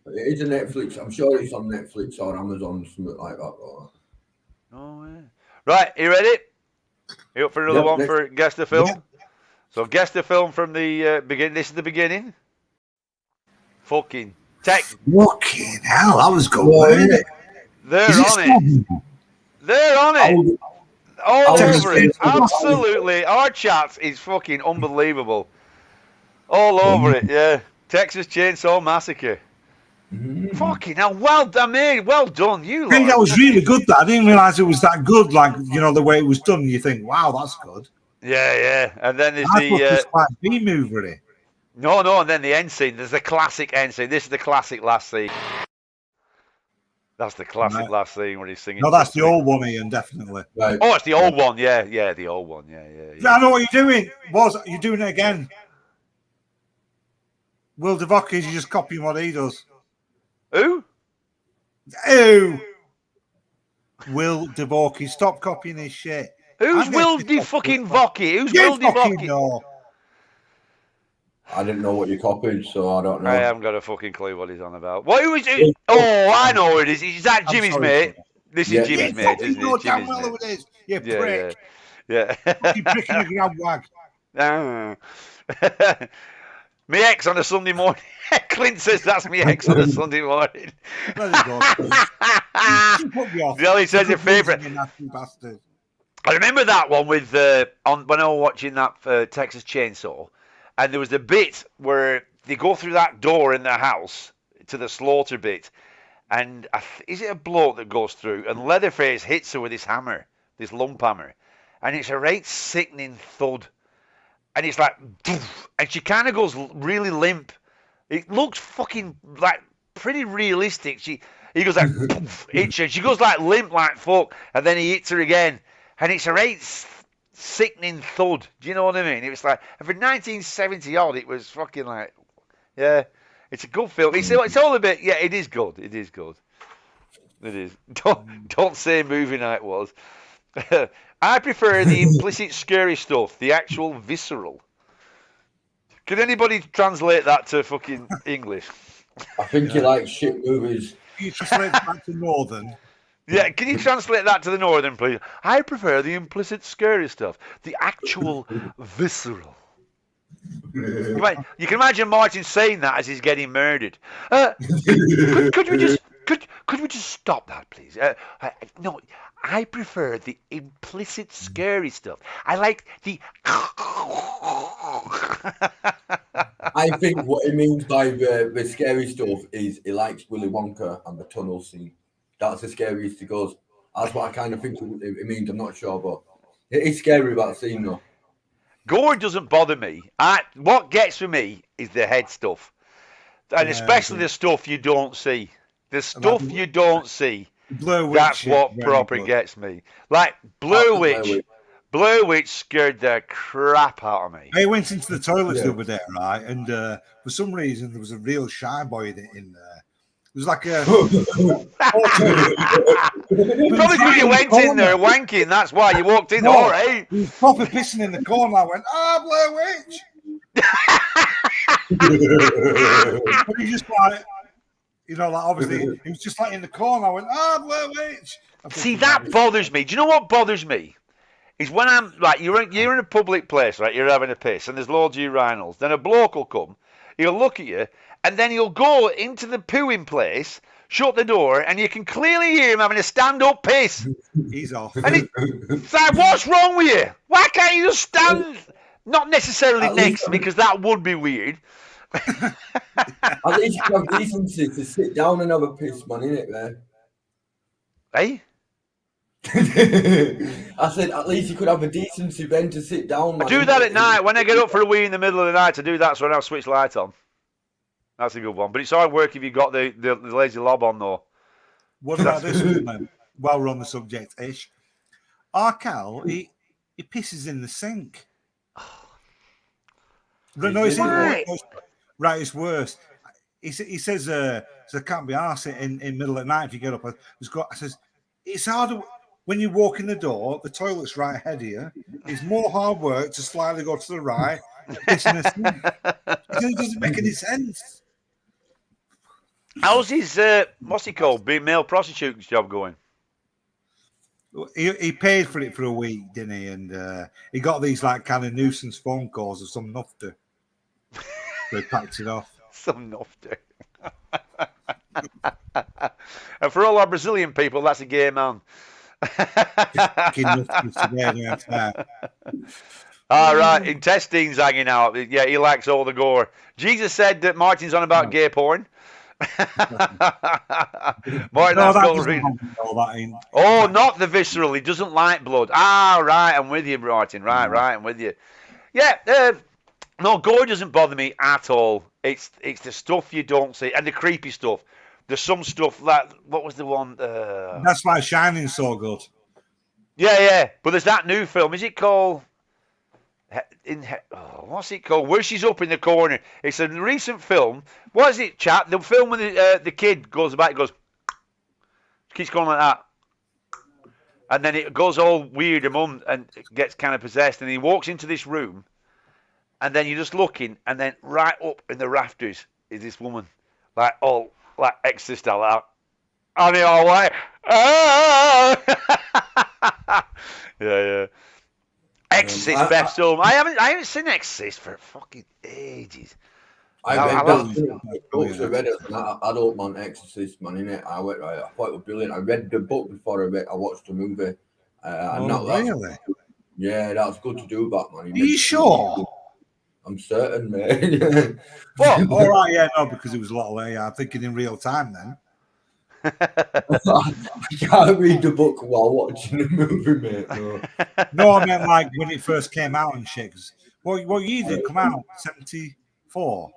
It is a Netflix. I'm sure it's on Netflix or Amazon, something like that. Though. Oh, yeah. Right, you ready? You up for another one for Guess the Film? Yep. So guess the film from the beginning. This is the beginning. Fucking tech. Fucking hell, that was good. Wasn't it? They're on it. They're on it. All over it. Absolutely. Our chat is fucking unbelievable. All over it, yeah. Texas Chainsaw Massacre. Fucking hell, well done, mate. Well done. You hey, that was really good. That I didn't realise it was that good. Like, you know, the way it was done. You think, wow, that's good. Yeah. And then there's the like B-movie. No, and then the end scene. There's the classic end scene. This is the classic last scene. That's the classic last scene where he's singing. No, that's the old one, Ian, definitely. Right. Oh, it's the old one. Yeah, the old one. Yeah. I know what you're doing. You're doing it again. Will DeVockis, you're just copying what he does. Who? Will DeVockis, stop copying his shit. Who's Will DeVockis? Who's Will DeVockis? I didn't know what you copied, so I don't know. I haven't got a fucking clue what he's on about. Who is it? Oh, I know who it is. Is that Jimmy's mate? This is Jimmy's mate, isn't it? You know damn well who it is. You prick. Yeah. Fucking pricking a grab wag. Me ex on a Sunday morning. Clint says that's me ex on a Sunday morning. Jelly says your favourite. I remember that one with when I was watching that Texas Chainsaw. And there was the bit where they go through that door in their house to the slaughter bit. And is it a bloke that goes through? And Leatherface hits her with his hammer, this lump hammer. And it's a right sickening thud. And it's like, and she kind of goes really limp. It looks fucking like pretty realistic. He goes like, hits her. She goes like limp like fuck. And then he hits her again. And it's a right sickening thud. Do you know what I mean? It was like, and for 1970 odd, it was fucking like, yeah, it's a good film. It's all a bit, yeah, it is good. It is good. It is. Don't say movie night was. I prefer the implicit scary stuff, the actual visceral. Can anybody translate that to fucking English? I think you like shit movies. You translate back to Northern. Yeah, can you translate that to the Northern, please? I prefer the implicit scary stuff, the actual visceral. You can imagine Martin saying that as he's getting murdered. Could we just stop that, please? No, I prefer the implicit scary stuff. I like the. I think what it means by the scary stuff is he likes Willy Wonka and the tunnel scene. That's the scariest he goes. That's what I kind of think it means. I'm not sure, but it is scary about scene though. Gore doesn't bother me. What gets with me is the head stuff, and especially the stuff you don't see. The stuff you don't see. That's what proper gets me. Like Blue Witch. Blue Witch scared the crap out of me. I went into the toilets the other day, right? And for some reason, there was a real shy boy in there. It was like a. Probably because you went in there wanking. That's why you walked in. All right. He was proper pissing in the corner. I went, Blue Witch. But he just like, like obviously, he was just like in the corner. I went, Blue Witch. See, that bothers me. Do you know what bothers me? Is when I'm like, you're in a public place, right? You're having a piss, and there's loads of urinals. Then a bloke will come, he'll look at you, and then he'll go into the pooing place, shut the door, and you can clearly hear him having a stand-up piss. He's off. And it's like, what's wrong with you? Why can't you just stand? Not necessarily next to me, because that would be weird. At least you have decency to sit down and have a piss, man, innit, man? Hey? I said, at least you could have a decency then to sit down, man. I do that at night. When I get up for a wee in the middle of the night, I do that so I don't switch lights on. That's a good one. But it's hard work if you've got the lazy lob on, though. What about this one, man? While we're on the subject-ish. Our Cal, he pisses in the sink. No, it's worse. He says, I can't be arsed in middle of the night if you get up. I says, it's harder when you walk in the door, the toilet's right ahead of you. It's more hard work to slightly go to the right and piss in the sink. It doesn't make any sense. How's his, what's he called, being male prostitute's job going? He paid for it for a week, didn't he? And he got these like kind of nuisance phone calls of some nufter. So he packed it off. Some nufter. And for all our Brazilian people, that's a gay man. All right, intestines hanging out. Yeah, he likes all the gore. Jesus said that Martin's on about gay porn. Martin, not the visceral. He doesn't like blood. Right, I'm with you, Martin. Right, I'm with you. Yeah, no, gore doesn't bother me at all. It's the stuff you don't see and the creepy stuff. There's some stuff like, what was the one? That's why Shining's so good. Yeah. But there's that new film. Is it called? What's it called? Where she's up in the corner. It's a recent film. What is it, chap? The film when the kid goes back, goes, keeps going like that, and then it goes all weird and gets kind of possessed, and he walks into this room, and then you're just looking, and then right up in the rafters is this woman, like all like Exorcist style out, and they all like, yeah. Exorcist best film. I haven't seen Exorcist for fucking ages. I read it. I don't want Exorcist, man, innit? I thought it was brilliant. I read the book before I watched the movie. Really? Yeah, that's good to do that, man. Are you sure? I'm certain, man. What? All right, yeah, no, because it was a lot of I'm thinking in real time then. I can't read the book while watching the movie, mate. No, I meant like when it first came out and shit. What year did it come out? 74.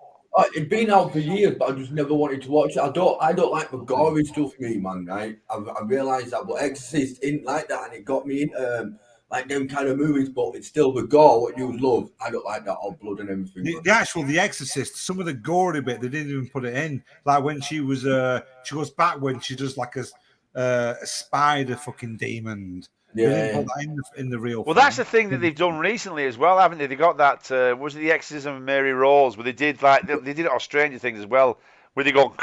It'd been out for years, but I just never wanted to watch it. I don't like the gory stuff, me, man. Right? I realised that, but Exorcist isn't like that, and it got me into. like them kind of movies, but it's still the gore, what you love. I don't like that all blood and everything. The Exorcist, some of the gory bit, they didn't even put it in. Like when she was, she goes back when she does like a spider fucking demon. They didn't put that in the real Well, film. that's the thing that they've done recently as well, haven't they? They got that, was it The Exorcism of Mary Rose, where they did like, they did it on Stranger Things as well, where they go,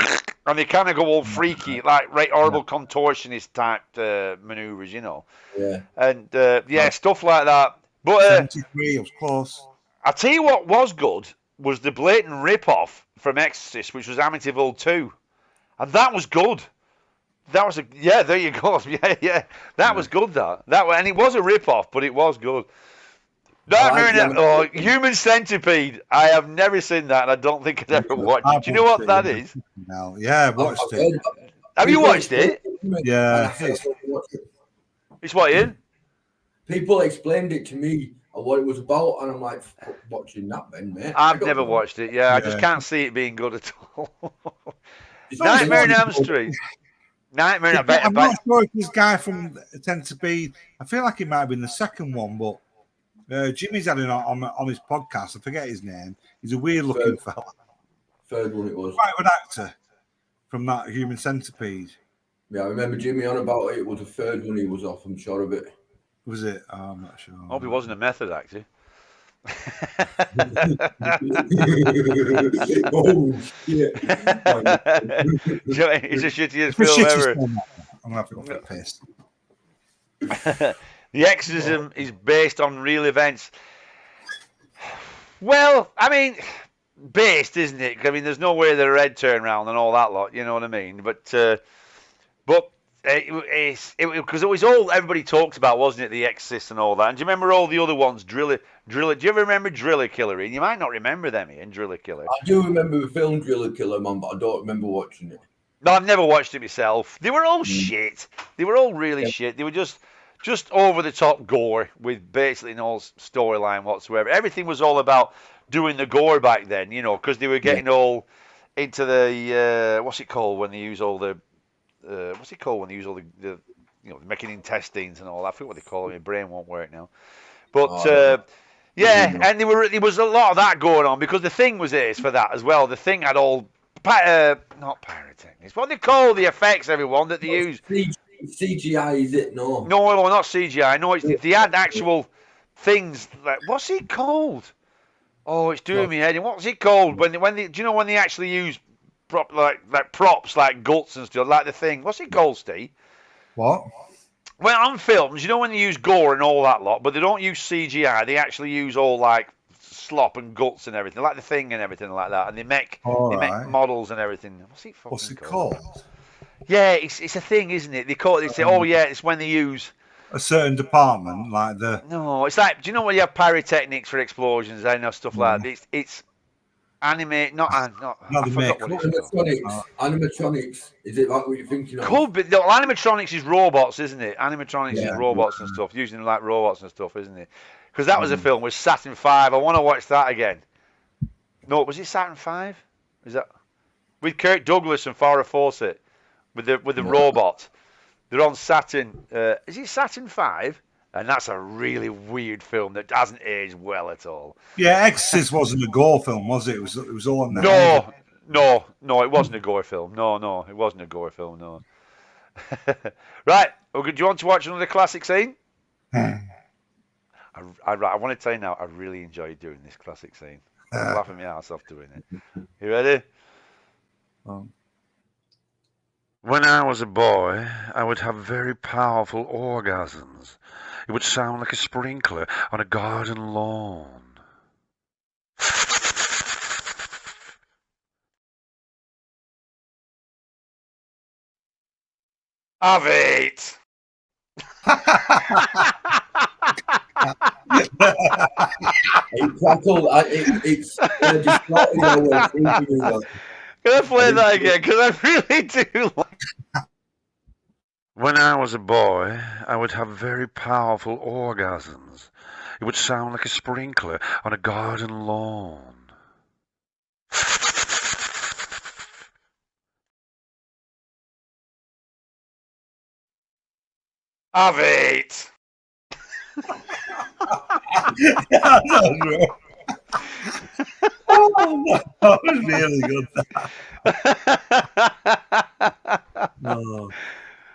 and they kind of go all freaky, like right horrible contortionist type maneuvers, you know. Yeah. And stuff like that. But 73, it was close. I'll tell you what was good was the blatant rip-off from Exorcist, which was Amityville 2. And that was good. That was there you go. Yeah. That was good, and it was a rip-off, but it was good. Human Centipede. I have never seen that, and I don't think I'd ever watched it. Do you know what that is? No. Yeah, I watched it. Have you watched it? Yeah. It's what, Ian? People explained it to me and what it was about, and I'm like, watching that then, mate. I've never watched it. Yeah, I just can't see it being good at all. Nightmare on Elm Street. I'm not sure if this guy from Centipede, I feel like it might have been the second one, but Jimmy's had it on his podcast. I forget his name. He's a weird looking fella. Third one it was. Quite a good actor from that Human Centipede. Yeah, I remember Jimmy on about it. It was the third one he was off, I'm sure of it. Was it? Oh, I'm not sure. I hope he wasn't a method actor. Oh, shit. It's the shittiest film ever. I'm going to have to go for a piss. The Exorcism is based on real events. Well, I mean, based, isn't it? I mean, there's no way that a head turn round and all that lot, you know what I mean? But because it was all everybody talked about, wasn't it? The Exorcist and all that. And do you remember all the other ones? Driller. Do you ever remember Driller Killer? And you might not remember them, Ian. Driller Killer. I do remember the film Driller Killer, man, but I don't remember watching it. No, I've never watched it myself. They were all shit. They were all really shit. They were just over the top gore with basically no storyline whatsoever. Everything was all about doing the gore back then, you know, because they were getting all into the what's it called when they use all the making intestines and all that. I forget what they call it. My brain won't work now. But and there was a lot of that going on because the Thing was ace for that as well. The Thing had all not pyrotechnics. What they call the effects, everyone that they use. CGI, is it? No, not CGI. No, they had actual things. Like, what's it called? Oh, it's doing me head in. What's it called when they do you know when they actually use props like guts and stuff like the Thing? What's it called, Steve? What? Well, on films, you know when they use gore and all that lot, but they don't use CGI. They actually use all like slop and guts and everything, like the Thing and everything like that. And they make models and everything. What's it called? Yeah, it's a thing, isn't it? They call it. They say, it's when they use a certain department, like the. No, it's like, do you know when you have pyrotechnics for explosions and stuff like that? It's anime, not I forgot what it's called. Animatronics. Is it like what you're thinking of? Could be. No, animatronics is robots, isn't it? Animatronics is robots and stuff, using like robots and stuff, isn't it? Because that was a film with Saturn V. I want to watch that again. No, was it Saturn V? Is that with Kirk Douglas and Farrah Fawcett with the robot? They're on Saturn. Is it Saturn V? And that's a really weird film that hasn't aged well at all. Yeah, Exorcist wasn't a gore film, was it? It was all on the No, it wasn't a gore film. No, it wasn't a gore film, no. Right, okay, do you want to watch another classic scene? I want to tell you now, I really enjoyed doing this classic scene. I'm laughing my ass off doing it. You ready? When I was a boy, I would have very powerful orgasms. It would sound like a sprinkler on a garden lawn. Have it! It's Can I play that again? Because I really do like. When I was a boy, I would have very powerful orgasms. It would sound like a sprinkler on a garden lawn. Have it! Yeah, no, bro. Oh, that was really good. No.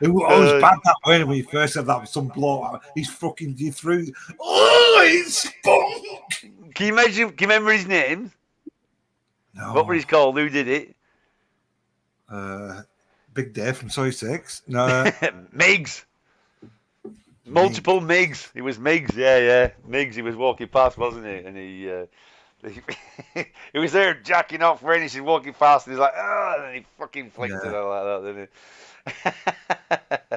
I was bad that way when you first said that with some bloke. He's fucking you through. Oh, it's spunk. Can you imagine? Can you remember his name? No. What was he called? Who did it? Big Dave from Soy 6. No. Miggs. Multiple Miggs. He was Miggs. Yeah. Miggs. He was walking past, wasn't he? And he was there jacking off when he's walking past, and he's like, oh, and he fucking flicked it out like that, didn't he?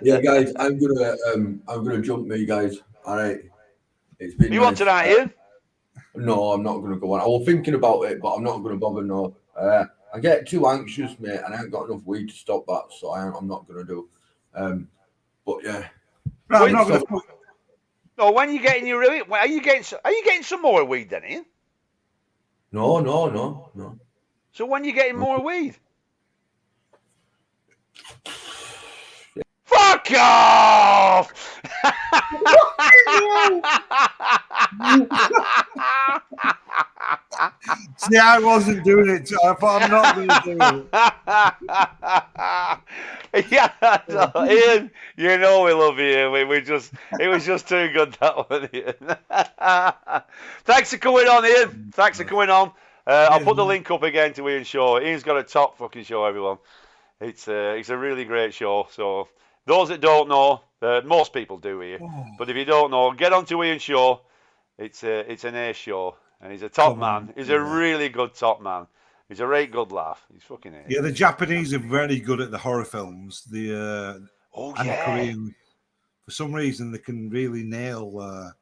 Yeah, guys, I'm gonna jump me, guys. All right. It's been You want tonight, Ian? No, I'm not gonna go on. I was thinking about it, but I'm not gonna bother. No, I get too anxious, mate, and I ain't got enough weed to stop that, so I'm not gonna do. But yeah. No, I'm not gonna. No, when you getting your are you getting some more weed then, Ian? No. So when you getting more weed? Fuck off! See, I wasn't doing it. I thought I'm not going to do it. Yeah, Ian, you know we love you. It was just too good, that one, Ian. Thanks for coming on, Ian. Thanks for coming on. I'll put the link up again to Ian Shaw. Ian's got a top fucking show, everyone. It's a really great show. So those that don't know, most people do here, but if you don't know, get onto Ian Shaw. It's an ace show, and he's a top man. He's a really good top man. He's a right good laugh. He's fucking ace. Yeah, the Japanese are very good at the horror films. The Korean, for some reason, they can really nail.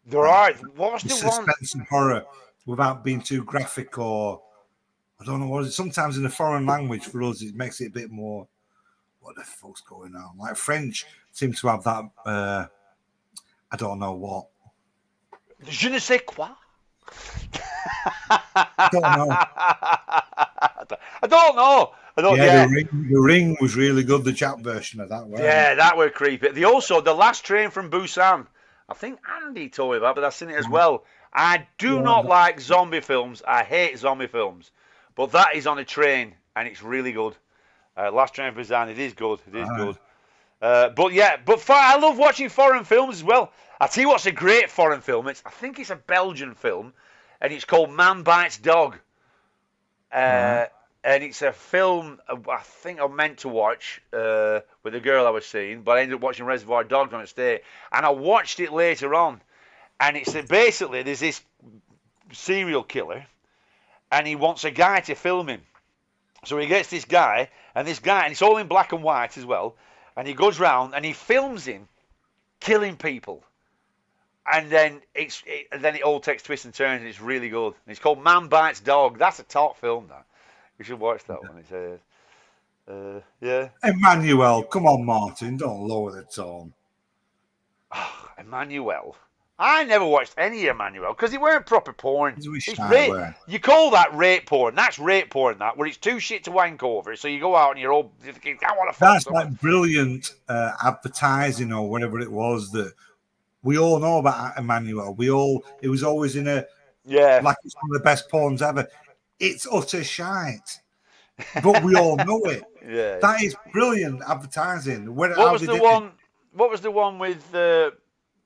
They're right. What was the suspense and horror without being too graphic or I don't know what it is. Sometimes in a foreign language for us, it makes it a bit more. What the fuck's going on? Like French seems to have that. I don't know what. Je ne sais quoi. I don't know. I don't know. Yeah, the ring was really good. The Jap version of that. Yeah, that were creepy. The last train from Busan. I think Andy told me about, but I've seen it as well. I do not like zombie films. I hate zombie films, but that is on a train and it's really good. Last Train from Busan. It is good. It is good. But I love watching foreign films as well. I tell you what's a great foreign film. I think it's a Belgian film, and it's called Man Bites Dog. And it's a film I think I meant to watch with the girl I was seeing, but I ended up watching Reservoir Dogs on a stay, and I watched it later on. And it's basically there's this serial killer, and he wants a guy to film him. So he gets this guy, and it's all in black and white as well. And he goes round and he films him killing people. And then it all takes twists and turns, and it's really good. And it's called Man Bites Dog. That's a top film, that. You should watch that one. It's yeah. Emmanuel, come on, Martin, don't lower the tone. Oh, Emmanuel. I never watched any Emmanuel because it weren't proper porn. It's rape. You call that rape porn. That's rape porn, that, where it's too shit to wank over. So you go out and you're all, I want to fuck That's someone. like brilliant advertising or whatever it was that we all know about Emmanuel. It was always in like it's one of the best porns ever. It's utter shite. But we all know it. Yeah. That is brilliant advertising. What was the one with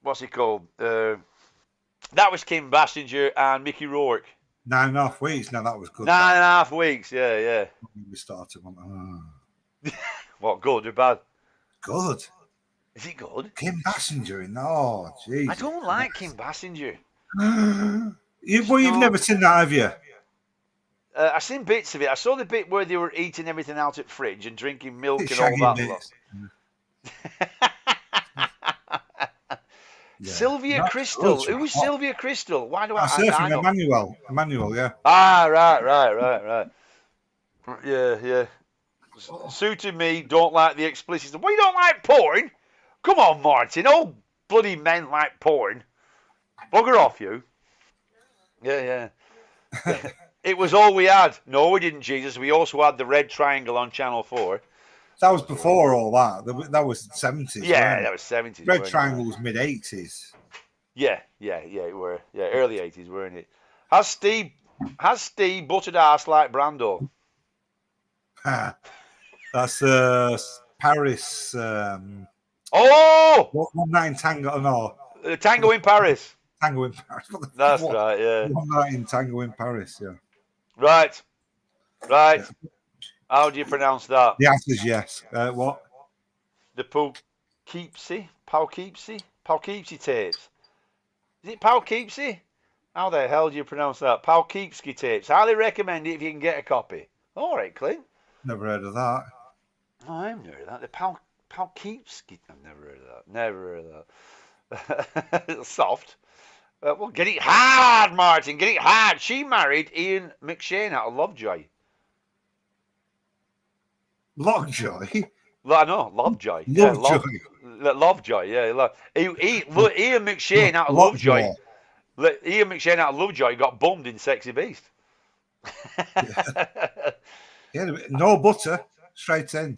what's it called? That was Kim Basinger and Mickey Rourke. 9.5 weeks. Now that was good. 9.5 weeks. Yeah. We started on. What, good or bad? Good. Is it good? Kim Basinger in. Oh, jeez. I don't like Kim Basinger. You've never seen that, have you? I've seen bits of it. I saw the bit where they were eating everything out at fridge and drinking milk and all that lot. Yeah. Sylvia Crystal. Who was Sylvia Crystal? Why do I know? Emmanuel, yeah. Right. Yeah. Suited me, don't like the explicit stuff. Well, you don't like porn? Come on, Martin. All bloody men like porn. Bugger off, you. Yeah. It was all we had. No, we didn't, Jesus. We also had the Red Triangle on Channel 4. That was before all that. That was 70s. Yeah, that was 70s. Red Triangle was mid-80s. Yeah, it were. Yeah, early 80s, weren't it? Has Steve buttered ass like Brando? That's Paris. Oh! One night in Tango. No, Tango in Paris. Tango in Paris. What the That's fuck? right, yeah. One night in Tango in Paris. Yeah. Right. Yeah. How do you pronounce that? The answer is yes. What? The Poughkeepsie tapes. Is it Poughkeepsie? How the hell do you pronounce that? Poughkeepsie tapes. Highly recommend it if you can get a copy. All right, Clint. Never heard of that. Oh, I've never heard of that. The Poughkeepsie. I've never heard of that. Never heard of that. Soft. Well, get it hard, Martin. Get it hard. She married Ian McShane out of Lovejoy. Lockjoy. I know, Lovejoy. Yeah, Lovejoy. Lovejoy. Yeah, Ian McShane out of Lovejoy. Ian McShane out of Lovejoy got bummed in Sexy Beast. Yeah, no butter, straight in.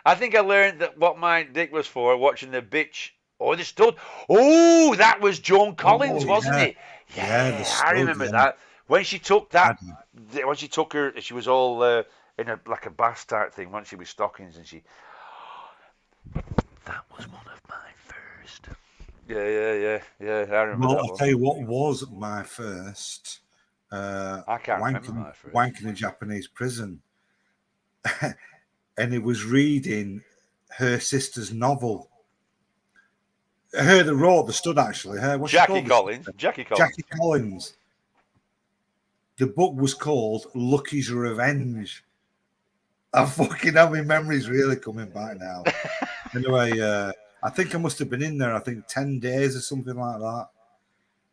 I think I learned that what my dick was for watching the bitch. Oh, the stud. Oh, that was Joan Collins, wasn't it? Yeah, the stud, I remember that. When she took that, when she took her, she was all in a like a bath type thing. Once she was stockings, and she. That was one of my first. Yeah. I remember that. I'll tell you what was my first. I can't remember my first. Wank in a Japanese prison, and it was reading her sister's novel. Her that wrote the stud, actually. Jackie Collins. Jackie Collins. The book was called Lucky's Revenge. I fucking have my memories really coming back now. Anyway, I think I must have been in there, 10 days or something like that.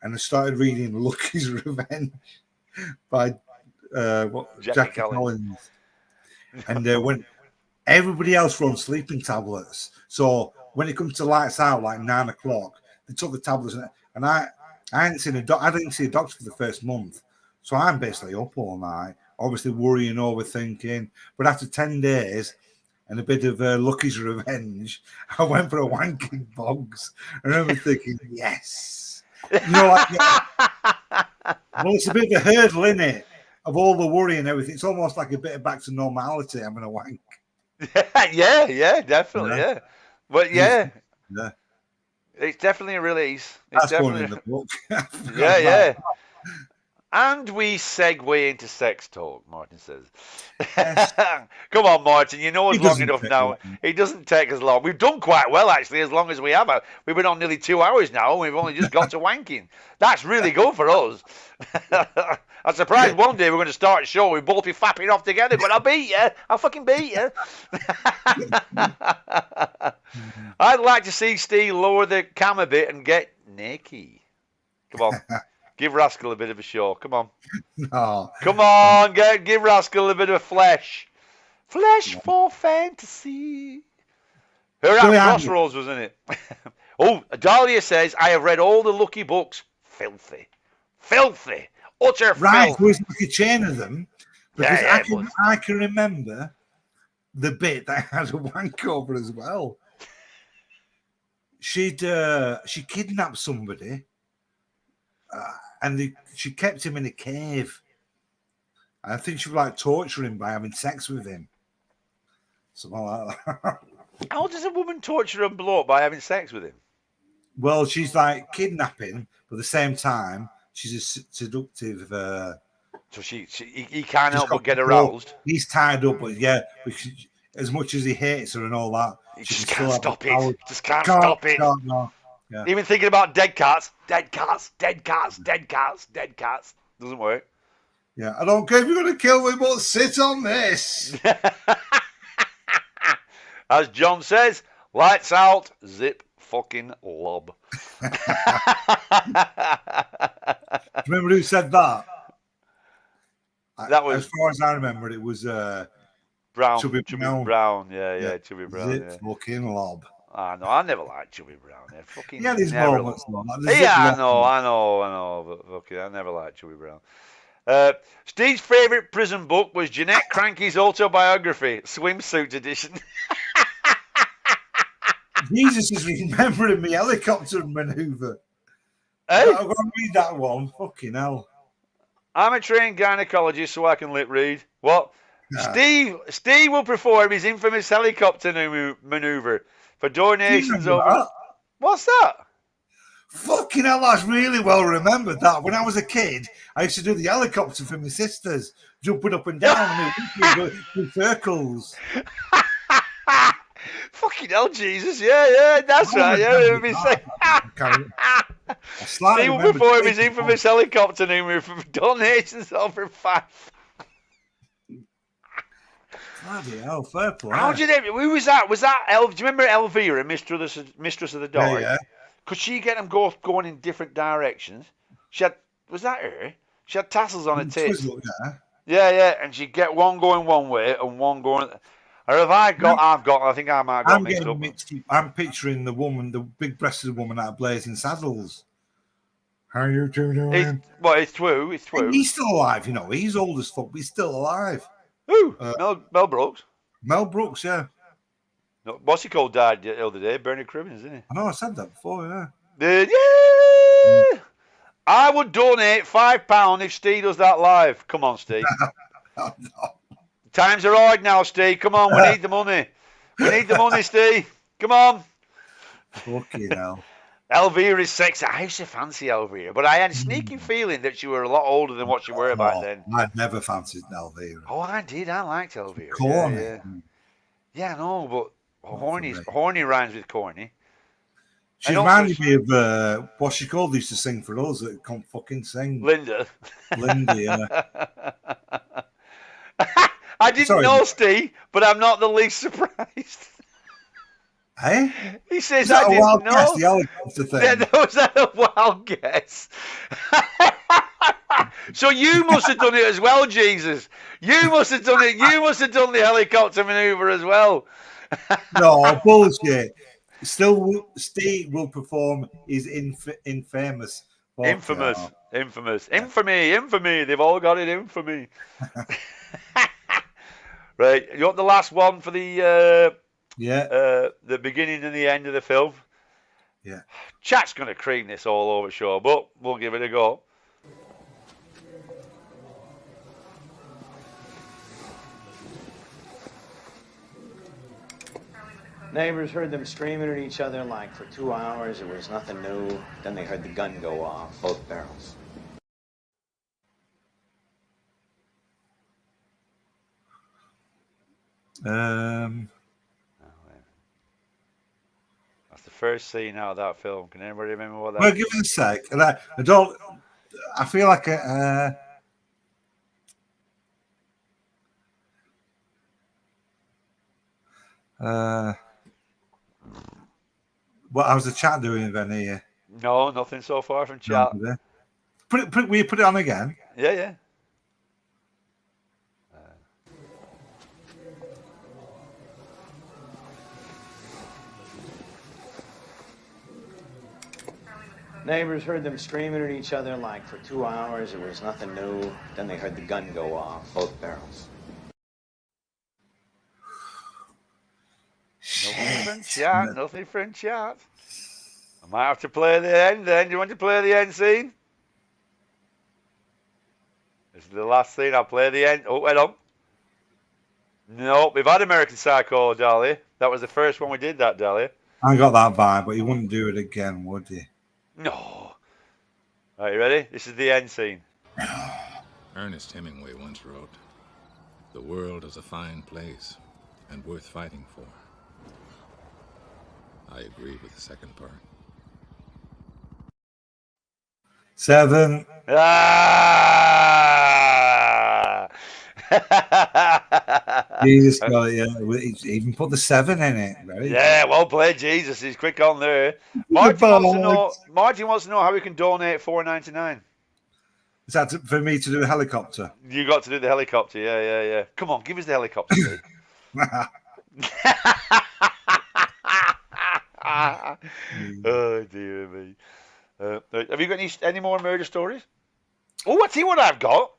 And I started reading Lucky's Revenge by Jackie Collins. And when everybody else were on sleeping tablets. So when it comes to lights out, like 9 o'clock, they took the tablets, and I didn't see a doctor for the first month. So I'm basically up all night, obviously worrying, overthinking. But after 10 days and a bit of Lucky's Revenge, I went for a wanking bogs. I remember thinking, yes. Well, it's a bit of a hurdle, isn't it? Of all the worry and everything. It's almost like a bit of back to normality having a wank. Yeah, definitely, yeah. But yeah. It's definitely a release. It's definitely in the book. Yeah. And we segue into sex talk, Martin says. Yes. Come on, Martin, you know us long enough now. It doesn't take us long. We've done quite well, actually, as long as we have. We've been on nearly 2 hours now, and we've only just got to wanking. That's really good for us. I'm surprised one day we're going to start a show, we'll both be fapping off together, but I'll beat you. I'll fucking beat you. I'd like to see Steve lower the cam a bit and get naked. Come on. Give Rascal a bit of a show. Come on. No. Come on. Give Rascal a bit of flesh. Flesh for fantasy. Her at Crossroads, wasn't it? Oh, Dahlia says, I have read all the Lucky books. Filthy. Utter filth. Right, there was like a chain of them. Because I can remember the bit that had a wank over as well. She kidnapped somebody. And she kept him in a cave. And I think she would like torture him by having sex with him. Something like that. How does a woman torture a bloke by having sex with him? Well, she's like kidnapping, but at the same time, she's a seductive. So he can't help but get aroused. He's tied up, but as much as he hates her and all that, he just can't stop it. Just can't stop it. No. Yeah. Even thinking about dead cats. Doesn't work. Yeah, I don't care if you're going to kill me, but sit on this. As John says, lights out, zip fucking lob. Remember who said that? That was, as far as I remember, it was Brown. Chubby Brown. Yeah, Chubby Brown. Zip fucking lob. No, I never liked Chubby Brown. Yeah, these moments. I know. But fucking, I never liked Chubby Brown. Steve's favourite prison book was Jeanette Cranky's autobiography, swimsuit edition. Jesus is remembering me helicopter manoeuvre. Hey? I've got to read that one. Fucking hell. I'm a trained gynecologist, so I can lip read. What? Yeah. Steve will perform his infamous helicopter maneuver for donations over. That? What's that? Fucking hell, that's really well remembered. That when I was a kid, I used to do the helicopter for my sisters, jumping up and down in circles. Fucking hell, Jesus! Yeah, that's right. Yeah, Steve will perform his infamous helicopter maneuver for donations over 5. Bloody hell, fair play. Who was that? Was that do you remember Elvira, Mistress of the Dark? Yeah. Could she get them going in different directions? Was that her? She had tassels on her tits. Yeah, and she'd get one going one way and one going. Or have I got? I think I might have got mixed up. I'm picturing the woman, the big-breasted woman out of Blazing Saddles. How are you two doing? It's true. He's still alive, you know. He's old as fuck, but he's still alive. Who? Mel Brooks. Mel Brooks, yeah. No, what's he called? Died the other day. Bernard Cribbins, isn't he? I know. I said that before. Yeah. Yeah. I would donate £5 if Steve does that live. Come on, Steve. No. Times are hard now, Steve. Come on, we need the money. We need the money, Steve. Come on. Fucking hell. Elvira is sexy. I used to fancy Elvira, but I had a sneaking feeling that you were a lot older than what you were back then. I'd never fancied Elvira. Oh, I did. I liked Elvira. Corny. Yeah, I know, but horny rhymes with corny. She reminded me of what's she called? Used to sing for us that can't fucking sing. Linda, yeah. I didn't know, Steve, but I'm not the least surprised. Hey? He says I didn't know. Guess, the helicopter thing. Yeah, was that a wild guess? So you must have done it as well, Jesus. You must have done it. You must have done the helicopter maneuver as well. No, bullshit. Still, Steve will perform his infamous. Infamous. Infamy. They've all got it infamy. Right. You want the last one for the the beginning and the end of the film? Yeah. Chat's going to cream this all over, sure, but we'll give it a go. Neighbors heard them screaming at each other like for 2 hours. It was nothing new. Then they heard the gun go off, both barrels. That's the first scene out of that film. Can anybody remember what that? Well, give it a sec. I don't. I feel like how's the chat doing then here? No, nothing so far from chat. No, will you put it on again? Yeah. Neighbors heard them screaming at each other like for 2 hours. It was nothing new. Then they heard the gun go off, both barrels. Nothing from chat. I might have to play the end then. Do you want to play the end scene? This is the last scene. I'll play the end. Oh, wait on. No, we've had American Psycho, Dahlia. That was the first one we did, that, Dahlia. I got that vibe, but he wouldn't do it again, would he? No. Are you ready? This is the end scene. Ernest Hemingway once wrote, "The world is a fine place and worth fighting for." I agree with the second part. 7. Jesus got it, yeah. He even put the 7 in it. Well played, Jesus. He's quick on there. Martin wants to know how we can donate $4.99. Is that for me to do a helicopter? You got to do the helicopter, yeah. Come on, give us the helicopter. Oh dear me. Have you got any more murder stories? Oh, I tell you what I've got.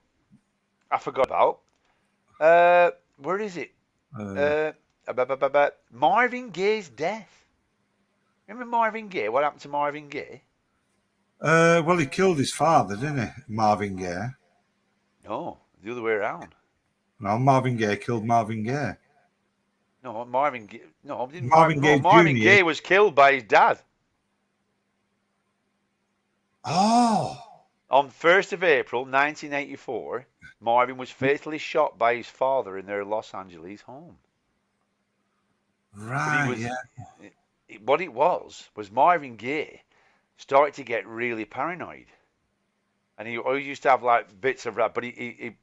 I forgot about. Where is it? Marvin Gaye's death. Remember Marvin Gaye? What happened to Marvin Gaye? Well, he killed his father, didn't he? Marvin Gaye. No, the other way around. No, Marvin Gaye killed Marvin Gaye. No, Marvin Gaye. No, didn't Marvin Gaye Marvin Jr. Gaye was killed by his dad. Oh. On 1st of April 1984, Marvin was fatally shot by his father in their Los Angeles home. Right, yeah. What it was Marvin Gaye started to get really paranoid. And he always used to have like bits of rap, but he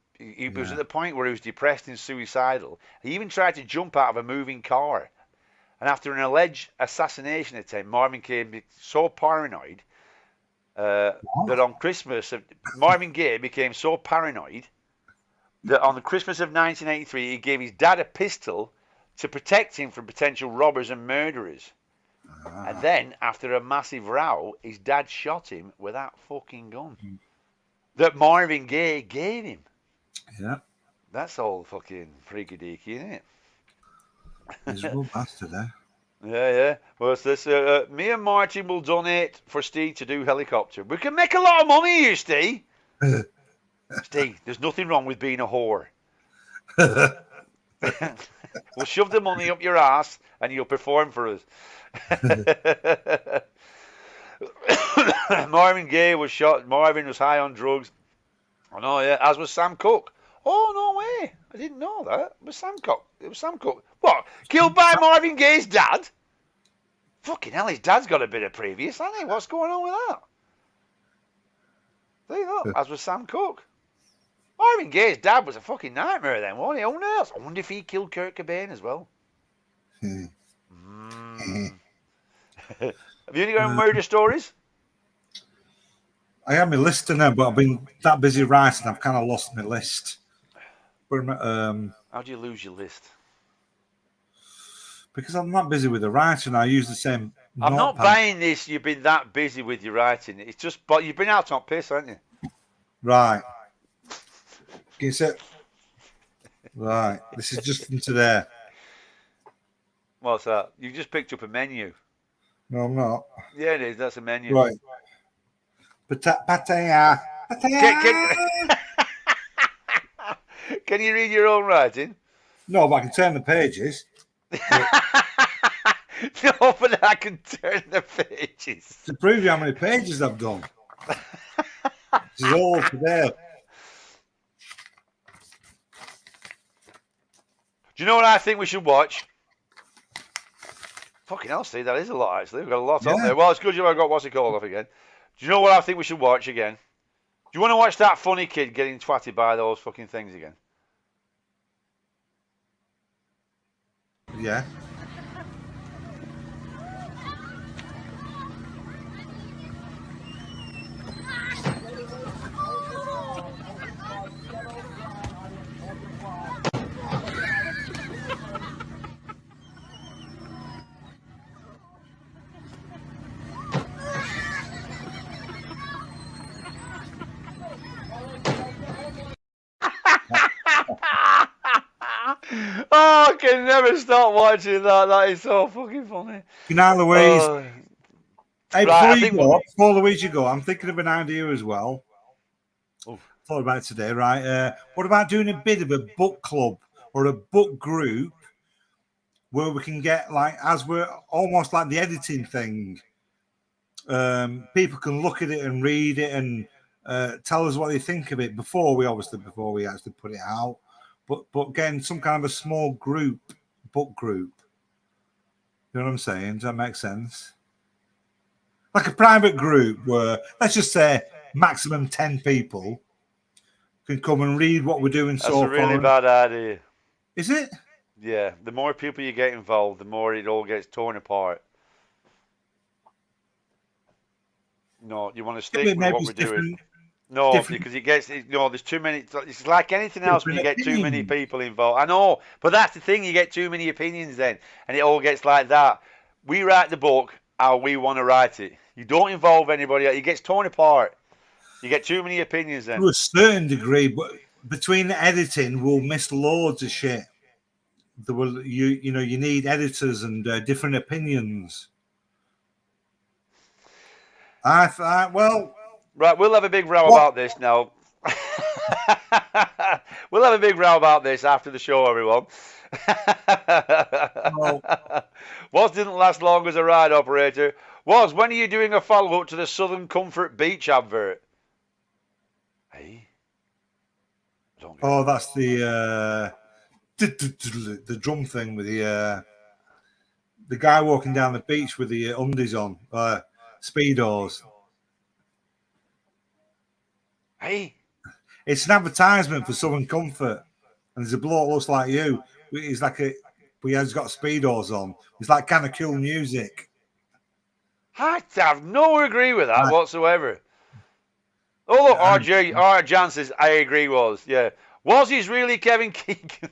was at the point where he was depressed and suicidal. He even tried to jump out of a moving car. And after an alleged assassination attempt, Marvin became so paranoid that on Christmas, Marvin Gaye became so paranoid that on the Christmas of 1983, he gave his dad a pistol to protect him from potential robbers and murderers. And then, after a massive row, his dad shot him with that fucking gun that Marvin Gaye gave him. Yeah. That's all fucking freaky deaky, isn't it? Miserable bastard, eh? Yeah. Well, it's this. Me and Martin will donate for Steve to do helicopter. We can make a lot of money here, Steve. Steve, there's nothing wrong with being a whore. We'll shove the money up your ass and you'll perform for us. Marvin Gaye was shot. Marvin was high on drugs. Oh, no, yeah, as was Sam Cooke. Oh, no way. I didn't know that. It was Sam Cooke. What? Killed by Marvin Gaye's dad? Fucking hell, his dad's got a bit of previous, hasn't he? What's going on with that? There you go. As was Sam Cooke. Marvin Gaye's dad was a fucking nightmare then, wasn't he? Who knows? I wonder if he killed Kurt Cobain as well. Have you any murder stories? I have my list now, but I've been that busy writing, I've kind of lost my list. But, how do you lose your list? Because I'm not busy with the writing, I use the same. I'm not buying this. You've been that busy with your writing. It's just, but you've been out on piss, haven't you? Right. Can you say? Right. This is just from today. What's that? You just picked up a menu. No, I'm not. Yeah, it is. That's a menu. Right. Pataya. Can you read your own writing? No, but I can turn the pages. No, but I can turn the pages. To prove you how many pages I've done. This is all today. Do you know what I think we should watch? Fucking hell, Steve, that is a lot, actually. We've got a lot on there. Well, it's good you've got what's it called off again. Do you know what I think we should watch again? Do you want to watch that funny kid getting twatted by those fucking things again? Yeah. Oh, I can never stop watching that. That is so fucking funny. You know, Louise. Hey, Right, before Louise, you go, I'm thinking of an idea as well. Thought about it today, right? What about doing a bit of a book club or a book group where we can get, like, as we're almost like the editing thing, people can look at it and read it and tell us what they think of it before we actually put it out. But again, some kind of a small group, book group. You know what I'm saying? Does that make sense? Like a private group where, let's just say, maximum 10 people can come and read what we're doing so far. That's a really bad idea. Is it? Yeah. The more people you get involved, the more it all gets torn apart. No, you want to stick with what we're doing. No, because it gets, there's too many. It's like anything else when you get too many people involved. I know, but that's the thing. You get too many opinions then, and it all gets like that. We write the book how we want to write it. You don't involve anybody else. It gets torn apart. You get too many opinions then. To a certain degree, but between the editing, we'll miss loads of shit. There will, you need editors and different opinions. Well, right, we'll have a big row What? about this now. We'll have a big row about this after the show, everyone. Woz didn't last long as a ride operator. Woz, when are you doing a follow-up to the Southern Comfort Beach advert? Hey? Oh, that's the drum thing with the guy walking down the beach with the undies on, Speedos. Hey? It's an advertisement for Southern Comfort, and there's a bloke looks like you. He's like but he's got Speedos on. It's like kind of cool music. I have no agree with that whatsoever. Oh, look, RJ Jan says, I agree, Woz. Yeah. Was he's really Kevin Keegan?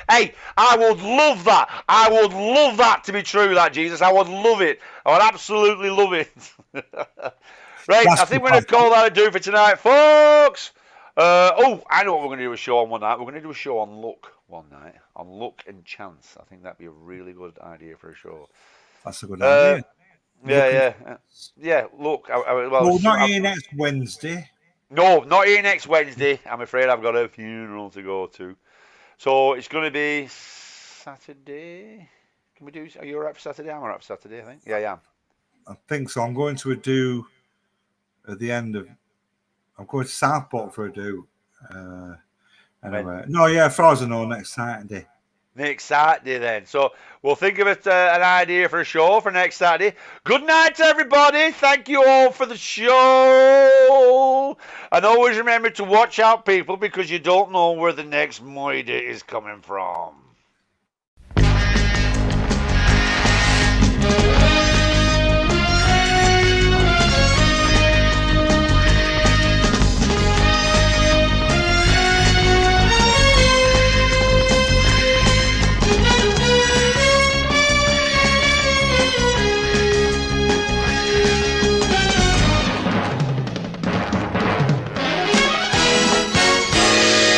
Hey, I would love that. I would love that to be true, that, Jesus. I would love it. I would absolutely love it. Right, I think we're going to call that a do for tonight, folks. I know what we're going to do a show on one night. We're going to do a show on luck one night. On luck and chance. I think that'd be a really good idea for a show. That's a good idea. Yeah, look. Not here next Wednesday. No, not here next Wednesday. I'm afraid I've got a funeral to go to. So it's going to be Saturday. Can we do? Are you all right for Saturday? I'm all right for Saturday, I think. Yeah, I am. I think so. I'm going to a do at the end of. I'm going to Southport for a do. Anyway, as far as I know, next Saturday. Next Saturday, then. So we'll think of it an idea for a show for next Saturday. Good night, everybody. Thank you all for the show. And always remember to watch out, people, because you don't know where the next Moida is coming from.